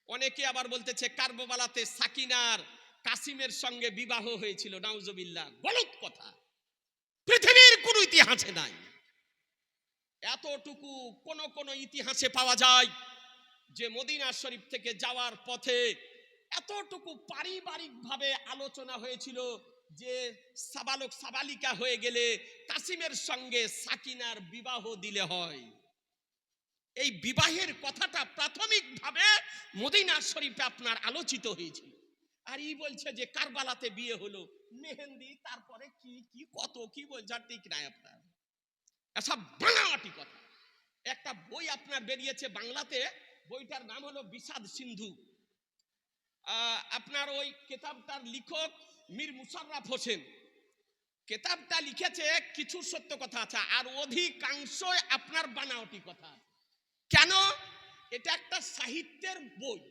অনেকে আবার বলতেছে কারবালাতে সাকিনার কাসিমের সঙ্গে বিবাহ হয়েছিল। নাউজুবিল্লাহ, গলত কথা, পৃথিবীর কোন ইতিহাসে নাই। এতটুকু কোন ইতিহাসে পাওয়া যায় যে মদিনা শরীফ থেকে যাওয়ার পথে এতটুকু পারিবারিক ভাবে আলোচনা হয়েছিল যে সাবালক সাবালিকা হয়ে গেলে কাসিমের সঙ্গে সাকিনার বিবাহ দিলে হয়। এই বিবাহের কথাটা প্রাথমিকভাবে মদিনা শরীফে আপনার আলোচিত হয়েছিল। আর ই বলছে যে কারবালাতে বিয়ে হলো, মেহেন্দি, তারপরে কি কি কত কি বলছে, ঠিক নাই আপনার, এসব বানাওয়াটি কথা। একটা বই আপনার বেরিয়েছে বাংলাতে, বইটার নাম হলো বিষাদ সিন্ধু। আপনার ওই কিতাবটার লেখক মীর মুশাররফ হোসেন। কিতাবটা লিখেছে, কিছু সত্য কথা আছে আর অধিকাংশ আপনার বানাওয়াটি কথা। কেন? এটা একটা সাহিত্যের বই।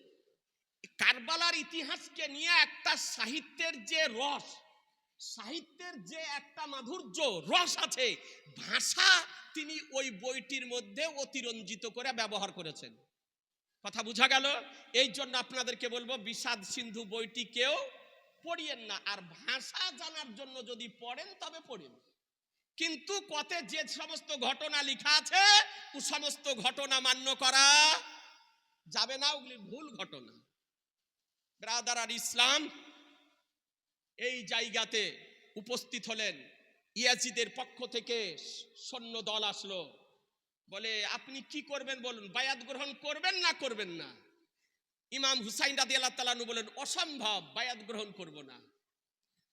কারবালার ইতিহাসকে নিয়ে একটা সাহিত্যের যে রস, সাহিত্যের যে একটা মাধুর্য রস আছে, ভাষা তিনি ওই বইটির মধ্যে অতিরঞ্জিত করে ব্যবহার করেছেন। কথা বোঝা গেল? এই জন্য আপনাদেরকে বলবো, বিষাদ সিন্ধু বইটি কেউ পড়িয়েন না। আর ভাষা জানার জন্য যদি পড়েন তবে পড়েন, কিন্তু কতে যে সমস্ত ঘটনা লেখা আছে ও সমস্ত ঘটনা মান্য করা যাবে না, ওগুলি ভুল ঘটনা। ব্রাদার আর ইসলাম, এই জায়গাতে উপস্থিত হলেন। ইয়াজিদের পক্ষ থেকে সৈন্য দল আসলো, বলে আপনি কি করবেন বলুন, বায়াত গ্রহণ করবেন না করবেন না? ইমাম হুসাইন রাদিয়াল্লাহু তাআলা আনহু বলেন অসম্ভব, বায়াত গ্রহণ করব না।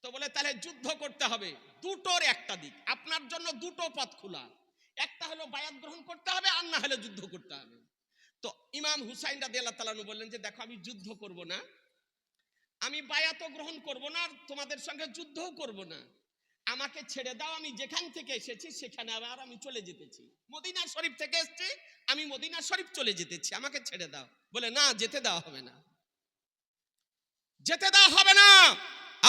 তো বলে তাহলে যুদ্ধ করতে হবে। দুটোর একটা দিক, আপনার জন্য দুটো পথ খোলা, একটা হলো বায়াত গ্রহণ করতে হবে, আর না হলে যুদ্ধ করতে হবে। তো ইমাম হুসাইন রাদিয়াল্লাহু তাআলা আনহু বললেন যে দেখো, আমি যুদ্ধ করব না, আমি বায়াতও গ্রহণ করব না, আর তোমাদের সঙ্গে যুদ্ধও করব না, আমাকে ছেড়ে দাও, আমি যেখান থেকে এসেছি সেখানে আবার আমি চলে যেতেছি। মদিনা শরীফ থেকে এসেছি, আমি মদিনা শরীফ চলে যেতেছি, আমাকে ছেড়ে দাও। বলে না, যেতে দেওয়া হবে না, যেতে দেওয়া হবে না,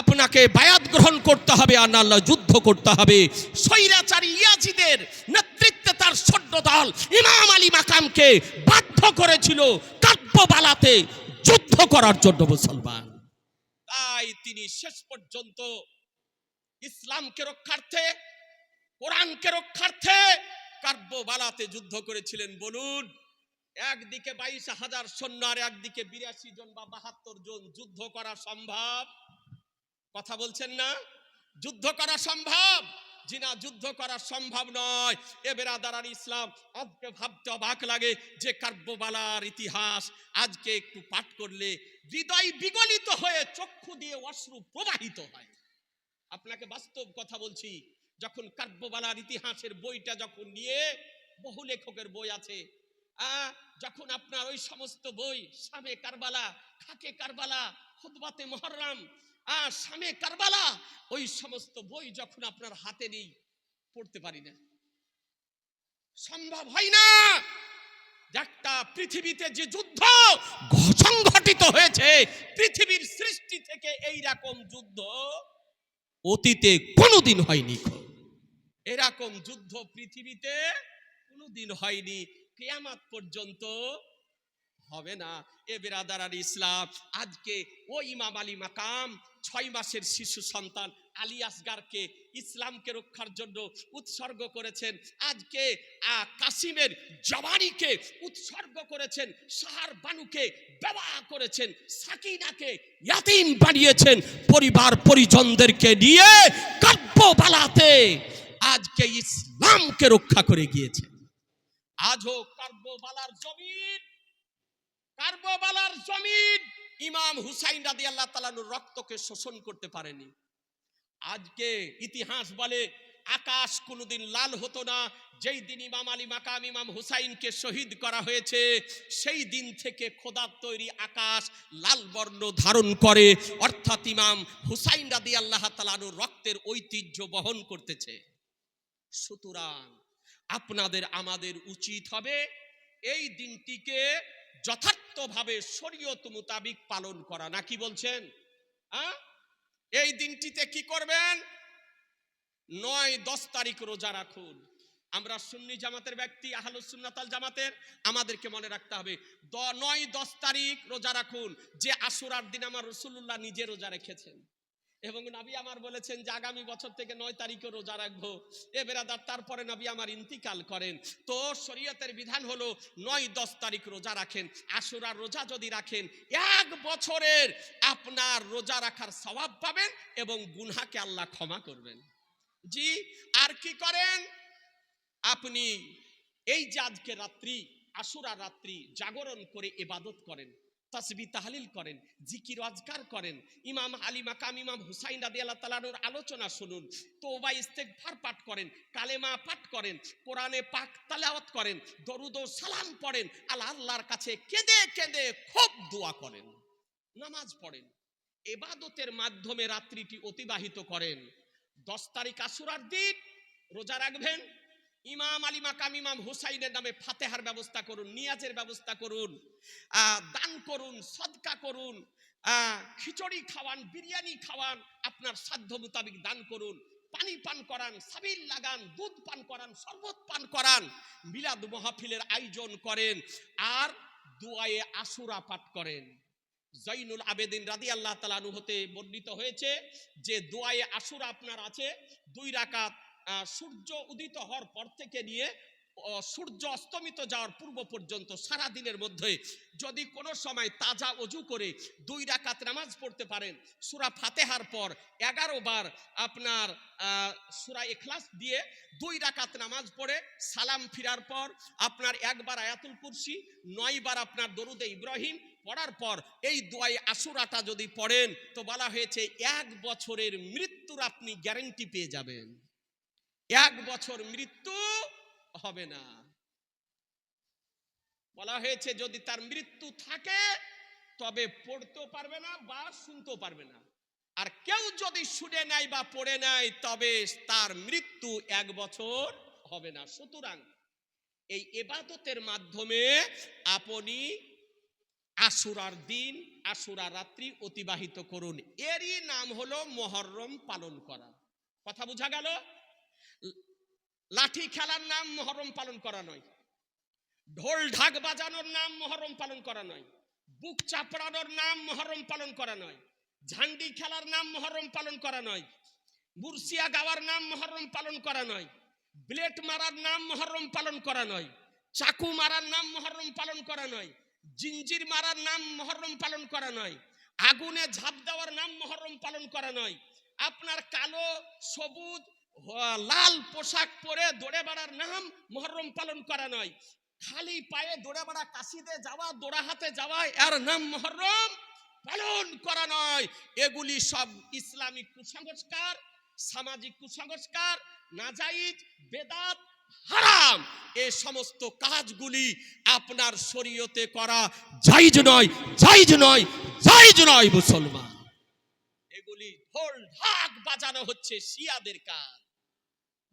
আপনাকে বায়াত গ্রহণ করতে হবে, আর আল্লাহ যুদ্ধ করতে হবে। স্বৈরাচারী ইয়াজিদের নেতৃত্বে তার সৈন্য দল ইমাম আলী মাকামকে বাধ্য করেছিল কারবালাতে যুদ্ধ করার জন্য মুসলমান। তাই তিনি শেষ পর্যন্ত ইসলামকে রক্ষার্থে, কোরআনকে রক্ষার্থে কারবালাতে যুদ্ধ করেছিলেন। বলুন, একদিকে 22,000 সৈন্য আর একদিকে 82 জন বা 72 জন, যুদ্ধ করা সম্ভব? কথা বলছেন না? যুদ্ধ করা সম্ভব? জি না, যুদ্ধ করা সম্ভব নয়। এ বেরাদার আর ইসলাম, আজকে ভাবতে অবাক লাগে যে কারবালার ইতিহাস আজকে একটু পাঠ করলে হৃদয় বিগলিত হয়ে চক্ষু দিয়ে অশ্রু প্রবাহিত হয়। আপনাকে বাস্তব কথা বলছি, যখন কারবালার ইতিহাসের বইটা যখন নিয়ে, বহু লেখকের বই আছে, যখন আপনার ওই সমস্ত বই, শামে কারবালা, খাকে কারবালা, খুতবাতে মুহররম, শামে কারবালা, ওই সমস্ত বই যখন আপনার হাতে নেই, পড়তে পারি না, সম্ভব হয় না। একটা পৃথিবীতে যে যুদ্ধ সংঘটিত হয়েছে, পৃথিবীর সৃষ্টি থেকে এই রকম যুদ্ধ অতীতে কোনোদিন হয়নি। এরকম যুদ্ধ পৃথিবীতে কোনোদিন হয়নি, কিয়ামত পর্যন্ত হবে না। এ বেরাদার আর ইসলাম, আজকে ও ইমাম আলী মাকাম 6 মাসের শিশু সন্তান আলী আসগারকে ইসলামকে রক্ষার জন্য উৎসর্গ করেছেন। আজকে কাসিমের জওয়ানিকে উৎসর্গ করেছেন, শাহর বানুকে বিবাহ করেছেন, সাকিনাকে ইয়াতিম বানিয়েছেন, পরিবার পরিজনদেরকে নিয়ে কার্বলাতে আজকে ইসলামকে রক্ষা করে গিয়েছেন। আজও কার্বলার জমিন ইমাম হুসাইন রাদিয়াল্লাহু তাআলা আনহুর রক্তকে শোষণ করতে পারেনি। আজকে ইতিহাস বলে আকাশ কোনোদিন লাল হতো না। যেই দিন ইমাম আলী মাকাম ইমাম হুসাইনকে শহীদ করা হয়েছে, সেই দিন থেকে খোদার তৈরি আকাশ লাল বর্ণ ধারণ করে, অর্থাৎ ইমাম হুসাইন রাদিয়াল্লাহু তাআলা আনহুর রক্তের ঐতিহ্য বহন করতেছে। সুতরাং আপনাদের আমাদের উচিত হবে এই দিনটিকে যথার্থভাবে শরীয়ত মোতাবিক পালন করা। না কি বলছেন? এই দিনটিতে কি করবেন? 9-10 তারিখ রোজা রাখুন। আমরা সুন্নি জামাতের ব্যক্তি, আহলুস সুন্নাত ওয়াল জামাতের, আমাদেরকে মনে রাখতে হবে 9-10 তারিখ রোজা রাখুন। যে আশুরার দিন আমার রাসূলুল্লাহ নিজে রোজা রেখেছেন এবং নবী আমার বলেছেন যে আগামী বছর থেকে 9 তারিখে রোজা রাখবো। এ বেরাদার, তারপরে নবী আমার ইন্তিকাল করেন। তো শরীয়তের বিধান হলো 9-10 তারিখ রোজা রাখেন। আশুরার রোজা যদি রাখেন 1 বছরের আপনার রোজা রাখার সওয়াব পাবেন এবং গুনাহকে আল্লাহ ক্ষমা করবেন। জি, আর কি করেন আপনি? এই যে আজকে রাত্রি, আশুরা রাত্রি জাগরণ করে ইবাদত করেন, তাসবিহ তাহলিল করেন, জিকির আজকার করেন, ইমাম আলী মাকাম ইমাম হুসাইন রাদিয়াল্লাহু তাআলা আনহুর আলোচনা শুনুন, তওবা ইস্তেগফার পাঠ করেন, কালেমা পাঠ করেন, কোরআনে পাক তেলাওয়াত করেন, দরুদ ও সালাম পড়েন, আল্লাহর কাছে কেঁদে কেঁদে খুব দোয়া করেন, নামাজ পড়েন, ইবাদতের মাধ্যমে রাত্রিটি অতিবাহিত করেন। 10 তারিখ আশুরার দিন রোজা রাখবেন। ইমাম আলী মাকাম ইমাম হুসাইনের নামে ফাতেহার ব্যবস্থা করুন, নিয়াজের ব্যবস্থা করুন, দান করুন, সদকা করুন, খিচুড়ি খাওয়ান, বিরিয়ানি খাওয়ান, আপনার সাধ্য মোতাবিক দান করুন, পানি পান করান, সাবিল লাগান, দুধ পান করান, শরবত পান করান, মিলাদ মাহফিলের আয়োজন করেন, আর দুআয়ে আশুরা পাঠ করেন। জৈনুল আবেদিন রাদিয়াল্লাহু তাআলা আনহু হতে বর্ণিত হয়েছে যে দুআয়ে আশুরা আপনার আছে 2 রাকাত সূর্য উদিত হওয়ার পর থেকে নিয়ে সূর্য অস্তমিত যাওয়ার পূর্ব পর্যন্ত সারা দিনের মধ্যে যদি কোনো সময় তাজা ওযু করে 2 রাকাত নামাজ পড়তে পারেন, সূরা ফাতিহার পর 11 বার আপনার সূরা ইখলাস দিয়ে 2 রাকাত নামাজ পড়ে সালাম ফিরার পর আপনার 1 বার আয়াতুল কুরসি, 9 বার আপনার দরুদে ইব্রাহিম পড়ার পর এই দুআয়ে আশুরাটা যদি পড়েন তো বলা হয়েছে 1 বছরের মৃত্যুর আপনি গ্যারান্টি পেয়ে যাবেন। 1 বছর মৃত্যু হবে না। বলা হয়েছে যদি তার মৃত্যু থাকে তবে পড়তেও পারবে না বা শুনতেও পারবে না, আর কেউ যদি শুনে নেয় বা পড়ে নেয় তবে তার মৃত্যু 1 বছর হবে না। সুতরাং এই ইবাদতের মাধ্যমে আপনি আশুরার দিন, আশুরা রাত্রি অতিবাহিত করুন। এরই নাম হলো মুহররম পালন করা। কথা বোঝা গেল? লাঠি খেলার নাম মুহররম পালন করা নয়, ঢোল ঢাক বাজানোর নাম মুহররম পালন করা নয়, বুক চাপড়ানোর নাম মুহররম পালন করা নয়, ঝান্ডি খেলার নাম মুহররম পালন করা নয়, বুরসিয়া গাওয়ার নাম মুহররম পালন করা নয়, ব্লেড মারার নাম মুহররম পালন করা নয়, চাকু মারার নাম মুহররম পালন করা নয়, জিঞ্জির মারার নাম মুহররম পালন করা নয়, আগুনে ঝাঁপ দেওয়ার নাম মুহররম পালন করা নয়, আপনার কালো সবুজ লাল পোশাক পরে দৌড়ে বেড়ার নাম মুহররম পালন করা নয়, খালি পায়ে দৌড়ে বেড়া, কাশিদে যাওয়া, দৌড়া হাতে যাওয়া, এর নাম মুহররম পালন করা নয়। এগুলি সব ইসলামিক কুসংস্কার, সামাজিক কুসংস্কার, নাজায়েজ, বেদাত, হারাম। এই সমস্ত কাজগুলি আপনার শরীয়তে করা জায়েজ নয়, জায়েজ নয়, জায়েজ নয় মুসলমান। এগুলি ঢোল ঢাক বাজানো হচ্ছে শিয়াদের কাজ,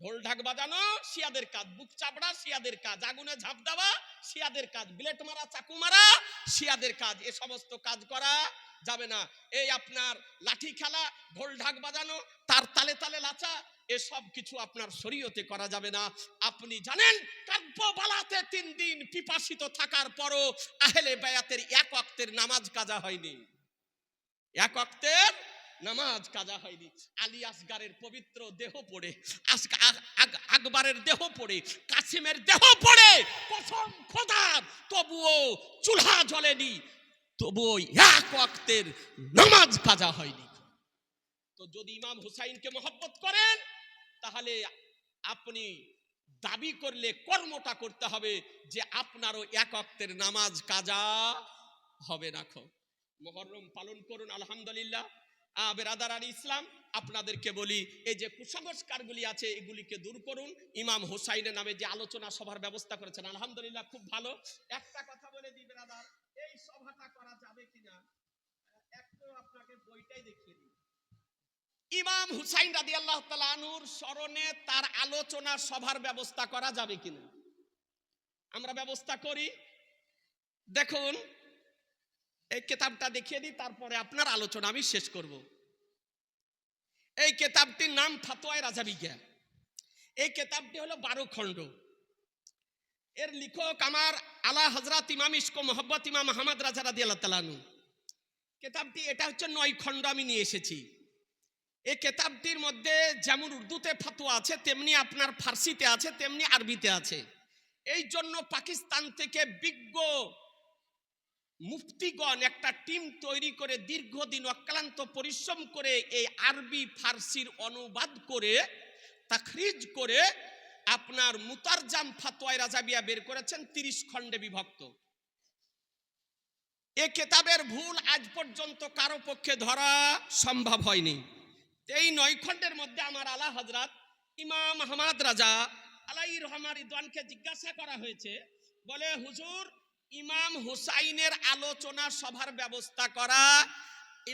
ঢোল ঢাক বাজানো শিয়াদের কাজ, বুক চাপড়া শিয়াদের কাজ, আগুনে ঝাঁপ দেওয়া শিয়াদের কাজ, ব্লেড মারা, চাকু মারা শিয়াদের কাজ। এ সমস্ত কাজ করা যাবে না। এই আপনার লাঠি খেলা, ঢোল ঢাক বাজানো, তার তালে তালে লাচা, এসব কিছু আপনার শরীয়তে করা যাবে না। আপনি জানেন কার্বলাতে 3 দিন পিপাসিত থাকার পরও আহলে বায়াতের এক ওয়াক্তের নামাজ কাজা হয়নি, এক ওয়াক্তের নামাজ কাজা হয়নি। আলী আসগারের পবিত্র দেহ পড়ে, আকবরের দেহ পড়ে, কাসিমের দেহ পড়ে, কসম খোদার তবুও চুলহা জ্বলেনি, তবুও এক ওয়াক্তের নামাজ কাজা হয়নি। তো যদি ইমাম হুসাইনকে মহব্বত করেন তাহলে আপনি দাবি করলে কর্মটা করতে হবে যে আপনারও এক ওয়াক্তের নামাজ কাজা হবে না। মুহররম পালন করুন আলহামদুলিল্লাহ। বেরাদার আলী ইসলাম, আপনাদেরকে বলি এই যে কুসংস্কারগুলি আছে এগুলিকে দূর করুন। ইমাম হুসাইনের নামে যে আলোচনা সভার ব্যবস্থা করেছেন আলহামদুলিল্লাহ খুব ভালো। একটা কথা বলে দিই বেরাদার, এই সভাটা করা যাবে কিনা একটু আপনাকে বইটাই দেখিয়ে দিই। ইমাম হুসাইন রাদিয়াল্লাহু তাআলা আনহুর স্মরণে তার আলোচনা সভার ব্যবস্থা করা যাবে কিনা আমরা ব্যবস্থা করি। দেখুন এই কিতাবটা দেখিয়ে দিই, তারপরে আপনার আলোচনা আমি শেষ করব। এই কিতাবটির নাম ফাতোয়ায়ে রাজাবিয়া। এই কিতাবটি হলো 12 খণ্ড। এর লেখক আমার আলা হযরত ইমাম ইশক মোহাম্মদ ইমাম আহমদ রাজা রাদিয়াল্লাহু তাআলা আনহু। কিতাবটি এটা হচ্ছে 9 খণ্ড আমি নিয়ে এসেছি। এই কিতাবটির মধ্যে যেমন উর্দুতে ফতোয়া আছে তেমনি আপনার ফার্সিতে আছে তেমনি আরবিতে আছে। এই জন্য পাকিস্তান থেকে বিজ্ঞ মুফতিগণ একটা টিম তৈরি করে দীর্ঘদিন অক্লান্ত পরিশ্রম করে এই আরবি ফার্সির অনুবাদ করে তাখরিজ করে আপনার মুতারজাম ফাতোয়ায়ে রাজাবিয়া বের করেছেন, 30 খণ্ডে বিভক্ত। এই কিতাবের ভুল আজ পর্যন্ত কারো পক্ষে ধরা সম্ভব হয়নি। এই 9 খণ্ডের মধ্যে আমার আলা হযরত ইমাম আহমদ রাজা আলাইহির রহমার রিদওয়ানকে জিজ্ঞাসা করা হয়েছে, বলে হুজুর ইমাম হুসাইনের আলোচনা সভার ব্যবস্থা করা,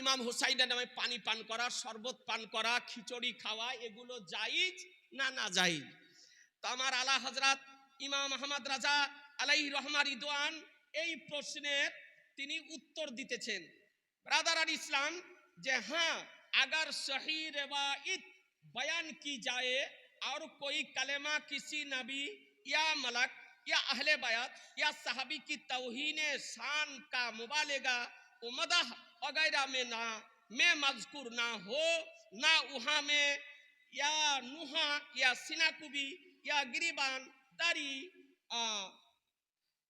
ইমাম হুসাইনের নামে পানি পান করা, শরবত পান করা, খিচুড়ি খাওয়া এগুলো জায়েজ না না জায়েজ? তো আমার আলা হযরত ইমাম আহমদ রাজা আলাইহির রহমার রিদওয়ান এই প্রশ্নের তিনি উত্তর দিতেছেন ব্রাদার আল ইসলাম যে हाँ अगर सही रिवायत बयान की जाए और कोई कलेमा किसी नबी या मलक या अहले बयात या सहाबी की तौहीन शान का मुबालगा उमदह वगैरह में ना में मज़कूर ना हो, ना वहाँ में या नुहा या सिनाकुबी या गिरिबान दारी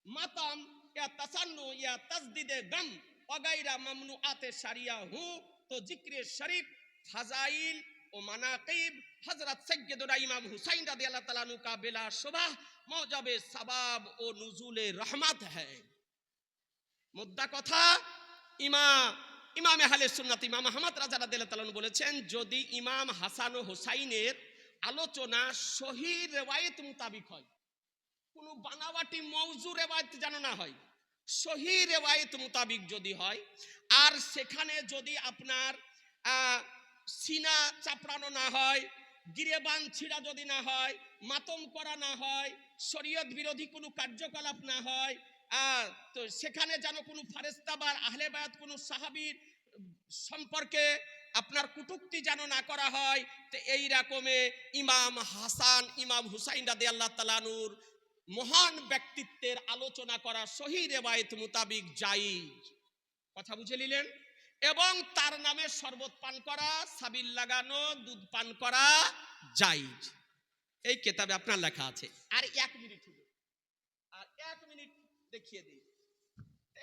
मतम या तसन्नु या तस्दीद गम वगैरह ममनुआत शरिया हूँ तो जिक्र शरीफ फजाइल व मनाकिब हजरत सैयदना इमाम हुसैन रदियल्लाहु ताला अन्हु का बिला शुबह मौजब सबाब व नुज़ूल रहमत है। मुद्दा कथा ইমাম আহলে সুন্নাত ইমাম আহমদ রাজা রাদিয়াল্লাহু তাআলা বলেছেন, যদি ইমাম হাসান ও হুসাইনের আলোচনা সহিহ রিওয়ায়াত মোতাবেক হয়, কোনো বানাওয়াটি মওজু রিওয়ায়াত যেন না হয়, সহিহ রিওয়ায়াত মোতাবেক যদি হয়, আর সেখানে যদি আপনার সিনা চাপড়ানো না হয়, গিরেবান ছিঁড়া যদি না হয়, মাতম করা না হয়, শরীয়ত বিরোধী কোনো কার্যকলাপ না হয়, তো সেখানে যেন কোনো ফারেস্তা বা আহলে বায়াত কোনো সাহাবীর সম্পর্কে আপনার কুটুক্তি যেন না করা হয়, তো এই রকমে ইমাম হাসান ইমাম হুসাইন রাদিয়াল্লাহু তাআলা আনহুর মহান ব্যক্তিত্বের আলোচনা করা সহিহ রিওয়ায়াত মোতাবেক জায়েজ। কথা বুঝে নিলেন? এবং তার নামে শরবত পান করা, সাবিল লাগানো, দুধ পান করা জায়েজ। এই কিতাবে আপনার লেখা আছে। আর 1 মিনিট হলো, আর 1 মিনিট দেখিয়ে দিই।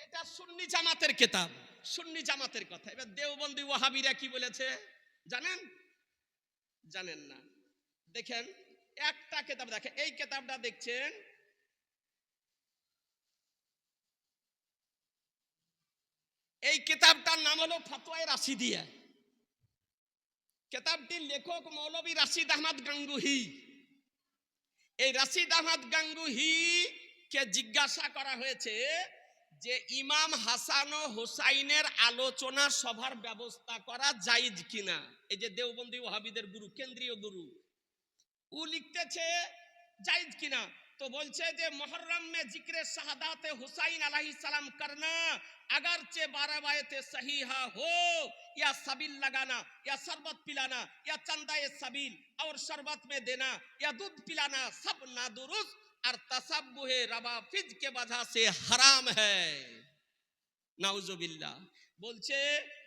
এটা সুন্নি জামাতের কিতাব, সুন্নি জামাতের কথা। এবার দেওবন্দি ওয়াহাবিরা কি বলেছে জানেন? জানেন না? দেখেন একটা কিতাব দেখেন, এই কিতাবটা দেখছেন, এই কিতাবটার নাম হলো ফতোয়ায়ে রাশিদিয়া। কিতাবটির লেখক মৌলভী রাশিদ আহমদ গাঙ্গুহি। এই রাশিদ আহমদ গাঙ্গুহি কে জিজ্ঞাসা করা হয়েছে যে ইমাম হাসান ও হুসাইনের আলোচনা সভার ব্যবস্থা করা জায়েজ কিনা। এই যে দেওবন্দি ওয়াহাবিদের গুরু, কেন্দ্রীয় গুরু, ও লিখতেছে জায়েজ কিনা। तो बोलছে যে मुहर्रम में जिक्र शहादत हुसैन अलैहिस्सलाम करना अगरचे 12 बायते सहीहा हो या सबील लगाना या शरबत पिलाना या चंदा सबील और शरबत में देना या दूध पिलाना सब नादुरुस्त আর তাসাব্বুহে রাবাফিজ কে বাধা সে হারাম হ্যায়। নাউজুবিল্লাহ। বলছে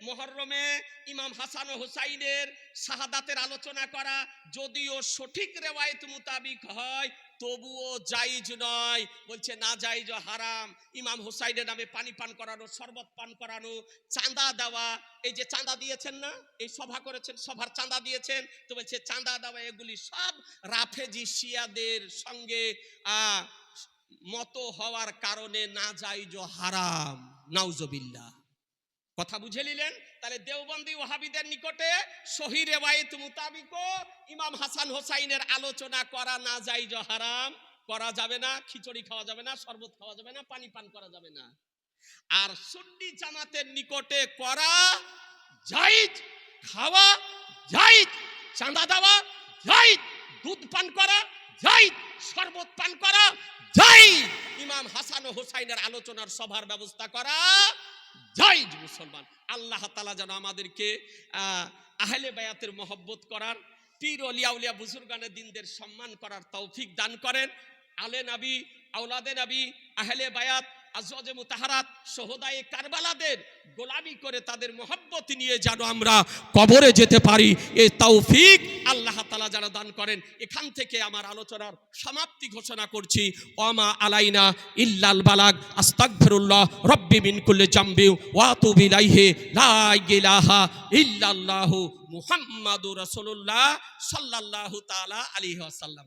মুহররমে ইমাম হাসান ও হুসাইনের শাহাদাতের আলোচনা করা যদিও সঠিক রেওয়ায়েত মুতাবিক হয় তবুও জায়েজ নয়। বলছে না জায়েজ, হারাম। ইমাম হুসাইনের নামে পানি পান করানো, শরবত পান করানো, চাঁদা দেওয়া, এই যে চাঁদা দিয়েছেন না, এই সভা করেছেন, সভার চাঁদা দিয়েছেন, তো বলছে চাঁদা দেওয়া এগুলি সব রাফেজি শিয়াদের সঙ্গে মতো হওয়ার কারণে না জায়েজ, হারাম। নাউজুবিল্লাহ। কথা বুঝে নিলেন? তাহলে দেওবন্দি ওয়াহাবিদের নিকটে সহিহ রিওয়ায়াত মুতাবিক ইমাম হাসান হোসাইনের আলোচনা করা না জায়েজ, হারাম, করা যাবে না। খিচুড়ি খাওয়া যাবে না, শরবত খাওয়া যাবে না, পানি পান করা যাবে না। আর সুন্নি জামাতের নিকটে করা জায়েজ, খাওয়া জায়েজ, চাঁদা দেওয়া জায়েজ, দুধ পান করা জায়েজ, শরবত পান করা জায়েজ, ইমাম হাসান ও হোসাইনের আলোচনার সভার ব্যবস্থা করা জায়েজ। মুসলমান, আল্লাহ তাআলা যেন আমাদেরকে আহলে বায়াতের মহব্বত করার, পীর ওলিয়া উলিয়া বুজুর্গানে দিনদের সম্মান করার তৌফিক দান করেন। আলে নবী, আওলাদে নবী, আহলে বায়াত, আজওয়াজে মুতাহারাত, শহদায়ে কারবালাদের গোলামি করে তাদের মহব্বত নিয়ে যেন আমরা কবরে যেতে পারি, এই তৌফিক আল্লাহ তাআলা যেন দান করেন। এখান থেকে আমার আলোচনার সমাপ্তি ঘোষণা করছি। ওয়ামা আলাইনা ইল্লাল বালাগ। আস্তাগফিরুল্লাহ রব্বি মিন কুল্লি জামবি ওয়া আতুবু ইলাইহি। লা ইলাহা ইল্লাল্লাহু মুহাম্মাদুর রাসূলুল্লাহ সাল্লাল্লাহু তাআলা আলাইহি ওয়াসাল্লাম।